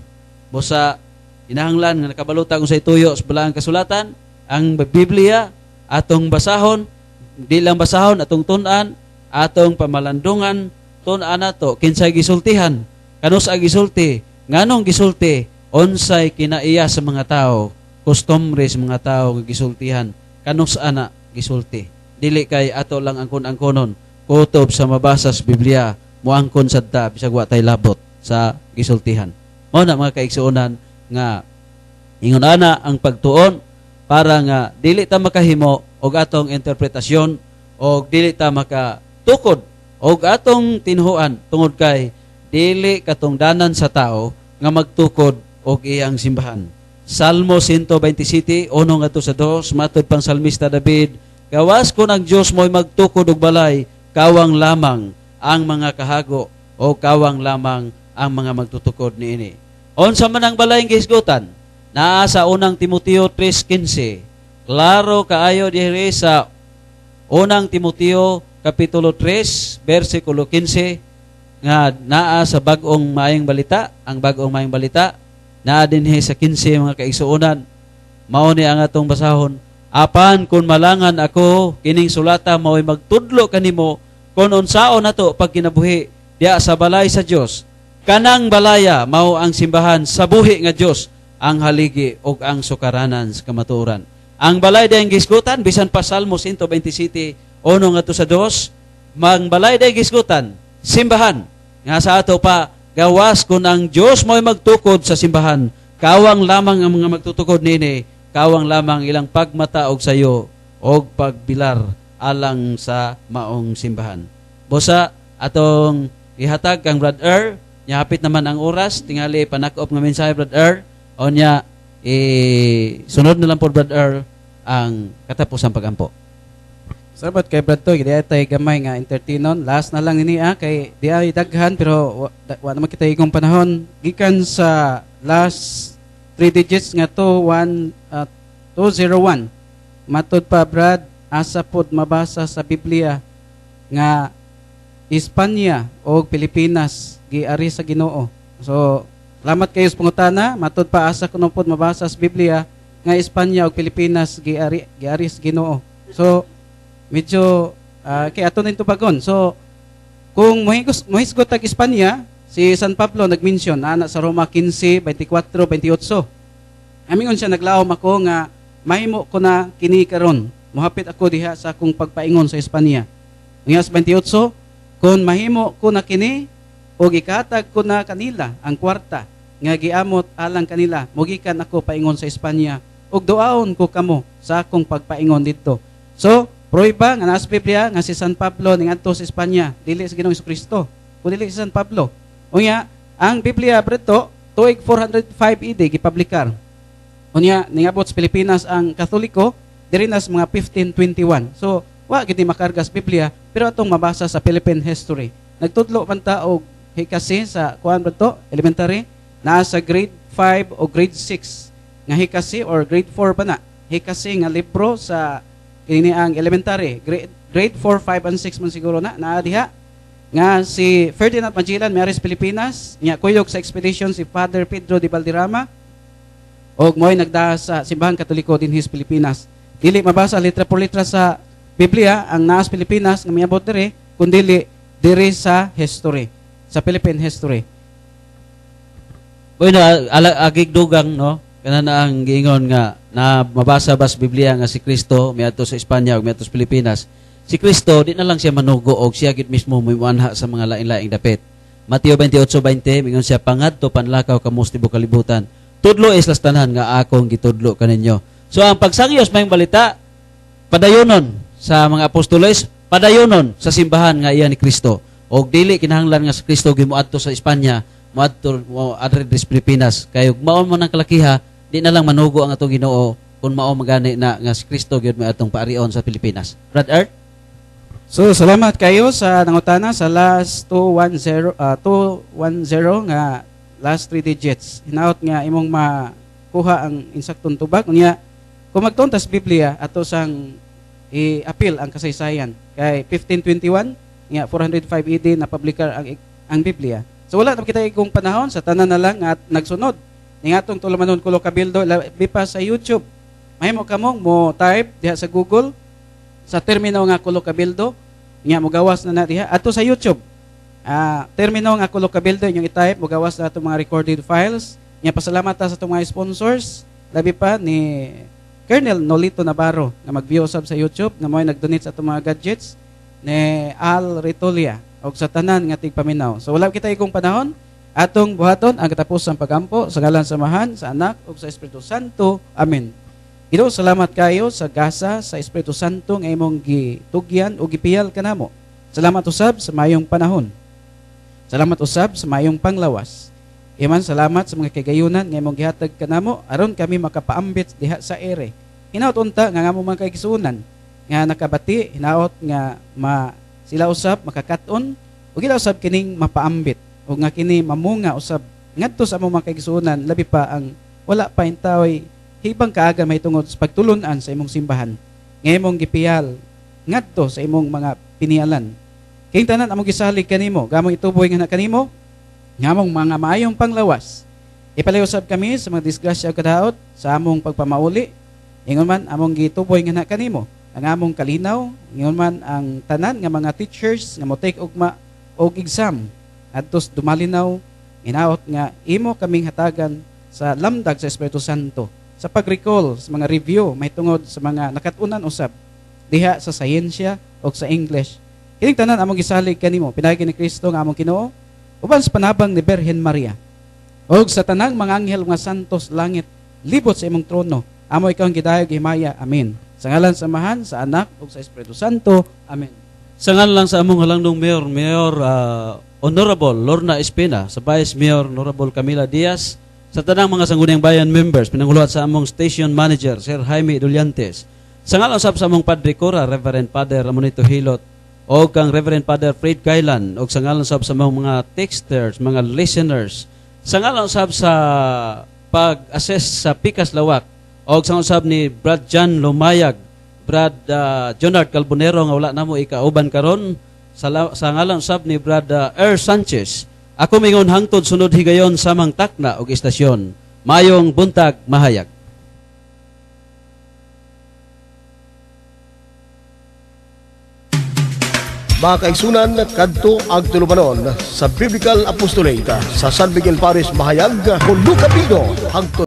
Busa, inahanglan nga nakabalota kung sa ituyo sa balaang kasulatan, ang Biblia, atong basahon, di lang basahon, atong tunan, atong pamalandungan, tunan nato, kinsay gisultihan, kanus ang gisulti, nganong gisulti, onsay kinaiya sa mga tao, customary sa mga tao nga gisultihan, kanus ana gisulti. Dili kay ato lang angkon-angkonon, kutob sa mabasa sa Biblia, muangkon sadta, bisag wa tay labot sa gisultihan. Mao na mga kaigsuonan nga ingon ana ang pagtuon para nga dili ta makahimo og atong interpretasyon og dili ta makatukod og atong tinhuan tungod kay dili katungdanan sa tao nga magtukod og iyang simbahan. Salmo 127 1 ngadto sa 2 matud pang salmista David, gawas ko ng Dios mo'y magtukod og balay, kawang lamang ang mga kahago o kawang lamang ang mga magtutukod niini. Unsa man ang balay nga hisgutan? Naa sa unang Timoteo 3:15. Klaro kaayo diri sa unang Timoteo kapitulo 3 bersikulo 15 nga naa sa bag-ong maayong balita, ang bag-ong maayong balita naa dinhi sa 15 mga kaigsuonan. Mao ni ang atong basahon. Apan kun malangan ako kining sulata mao'y magtudlo kanimo kung unsaon nato pag kinabuhi diya sa balay sa Dios. Kanang balaya mao ang simbahan sa buhi nga Dios, ang haligi ug ang sukaranan sa kamatuoran. Ang balay dayang gisgutan bisan pa Salmo 127 1 ngadto sa 2, balay dayang gisgutan simbahan nga sa ato pa gawas kun ang Dios mo'y magtukod sa simbahan, kawang lamang ang mga magtutukod nini, kawang lamang ilang pagmata og sayo og pagbilar alang sa maong simbahan. Busa atong ihatag kang Brad Earl, nya hapit naman ang oras, tingali panakop nga mensahe Brad Earl. O niya, sunod na lang po Brad Earl ang katapusang pagampo. Salamat kay Brad to, di tay gamay nga entertainon. Last na lang ini kay di ay daghan pero wa naman kita igong panahon. Gikan sa last 3 digits nga to 201. Matud pa Brad, asa pod mabasa sa Biblia nga Espanya o Pilipinas giari sa Ginoo. So salamat kayo sa pangutana. Matud pa asa kuno pod mabasa sa Biblia nga Espanya ug Pilipinas giari sa Ginoo. So medyo kay ato nin tubagon. So kung mohisgot tag Espanya, si San Pablo nag-mention ana sa Roma 15:24-28. Amingon siya naglaom ako nga mahimo ko na kini karon. Mohapit ako diha sa akong pagpaingon sa Espanya. Nga sa 28, kung mahimo ko na kini o gikatag ko na kanila ang kwarta nga giamot alang kanila, mugikan ako paingon sa Espanya ug duaon ko kamo sa akong pagpaingon didto. So, prueba nga nasa Biblia nga si San Pablo ningadto sa Espanya, dili sa Ginoong Jesucristo, kundi si San Pablo. Unya, ang Biblia breto tuig 405 AD gipublikar. Unya, ningabot sa Pilipinas ang Katoliko diri nas mga 1521. So, wa gid makarga sa Biblia, pero atong mabasa sa Philippine history. Nagtudlo man ta og hikasi sa kuan breto, elementary, nasa grade 5 o grade 6 nga hikasi or grade 4 pa na. Hikasi nga libro sa kini ang elementary, grade 4, 5 and 6 man siguro na diha nga si Ferdinand Magellan mayari sa Pilipinas, nya kuyog sa expedition si Father Pedro de Valderrama O mo'y nagdaa sa Simbahan Katoliko dinhi sa Pilipinas. Dili mabasa letra por letra sa Biblia ang naa sa Pilipinas nga miabot diri, kundi diri sa history, sa Philippine history. Boy na agig dugang no, kana na ang giingon nga na mabasa bas Biblia nga si Kristo miadto sa Espanya ug miadto sa Pilipinas. Si Kristo di na lang siya manugo og siya gid mismo moanha sa mga lain-laing dapit. Mateo 28:20 mingon siya pangadto panlakaw kamos tibuok kalibutan. Tudlo is tanan nga akong gitudlo kaninyo. So ang pagsangyos mayong balita padayonon sa mga apostoles, padayonon sa simbahan nga iya ni Kristo. Og dili kinahanglan nga si Kristo gimuadto sa Espanya, muadto mo adre sa Pilipinas. Kay maon man ang kalakiha, di na lang manugo ang atong Ginoo kung mao magani na nga si Kristo gyud may atong paarion sa Pilipinas. Brad Art? So salamat kayo sa nangutana sa last 210 nga last 3 digits. Hinaot nga imong makuha ang insaktong tubag. Unya kung magtuntas Biblia ato sang i-appeal ang kasaysayan kay 1521 nga 405 AD na publikar ang Biblia. So wala na kita ikong panahon sa tanan na lang at nagsunod. Ning atong tulumanon kulo kabildo labi pa sa YouTube. Mahimo kamong mo type diha sa Google sa termino nga kulo kabildo nya mo gawas na diha ato sa YouTube. Termino nga kulo kabildo inyong i-type mo gawas na atong mga recorded files. Nya pasalamat ta sa atong mga sponsors labi pa ni Colonel Nolito Navarro nga mag-view usab sa YouTube nga mo'y nag-donate sa atong mga gadgets ni Al Ritolia og sa tanan nga tigpaminaw. So wala kita ikong panahon atong buhaton ang katapusang pagampo sa ngalan sa Amahan, sa Anak ug sa Espiritu Santo. Amen. Ginoo, salamat kayo sa gasa sa Espiritu Santo nga imong gitugyan o gipiyal kanamo. Salamat usab sa mayong panahon. Salamat usab sa mayong panglawas. Iman salamat sa mga kagayunan nga imong gihatag kanamo aron kami makapaambit diha sa ere. Hinaot unta nga ngamo mga kaigsuonan nga nakabati, hinaot nga sila usab makakaton ug ila usab kining mapaambit ug nga kini mamunga usab ngadto sa among mga kaigsuonan labi pa ang wala pa hintaoy hibang kaaga mahitungod sa pagtulun-an sa imong simbahan nga imong gipiyal ngadto sa imong mga pinialan. Kay tanan among gisalig kanimo, gamong ituboy nga kanimo, ngamong mga maayong panglawas. Ipalayo-usab kami sa mga disgrasya kadaot sa among pagpamauli. Ingon man among gituboy nga kanimo, ang among kalinaw, ingon man ang tanan nga mga teachers nga mo take ugma og exam adtos dumalinaw inaot nga imo kaming hatagan sa lamdag sa Espiritu Santo sa pag-recall sa mga review mahitungod sa mga nakatunan usab diha sa sayensya o sa English. Kining tanan among gisalig kanimo pinagi ni Kristo nga among Ginoo uban sa panabang ni Birhen Maria og sa tanang mga anghel nga santos langit libot sa imong trono amo ikaw ang gidayog himaya. Amen. Sa ngalan sa Amahan, sa Anak ug sa Espiritu Santo. Amen. Sa ngalan lang sa among halangdong Mayor Honorable Lorna Espina, sa Vice Mayor Honorable Camila Diaz, sa tanang mga sangguniang bayan members, pinanguluhat sa among Station Manager, Sir Jaime Dulyantes, sa ngalan usab sa among Padre Cora, Reverend Father Ramonito Hilot, o kang Reverend Father Fred Kailan, o sa ngalan usab sa mga texters, mga listeners, sa ngalan usab sa pag-assess sa Pikas Lawak, o sa usab ni Brad John Lumayag, Brad Jonard Calbonero nga wala namo ikauban karon, sa ngalan usab ni Brad Sanchez. Ako mingon hangtod sunod higayon samang takna og istasyon. Mayong buntag mahayag. Mga kaigsunan, kadto ang tulumanon sa Biblical Apostolate sa San Miguel Paris, Mahayag, Coluca, Pildo, hangtod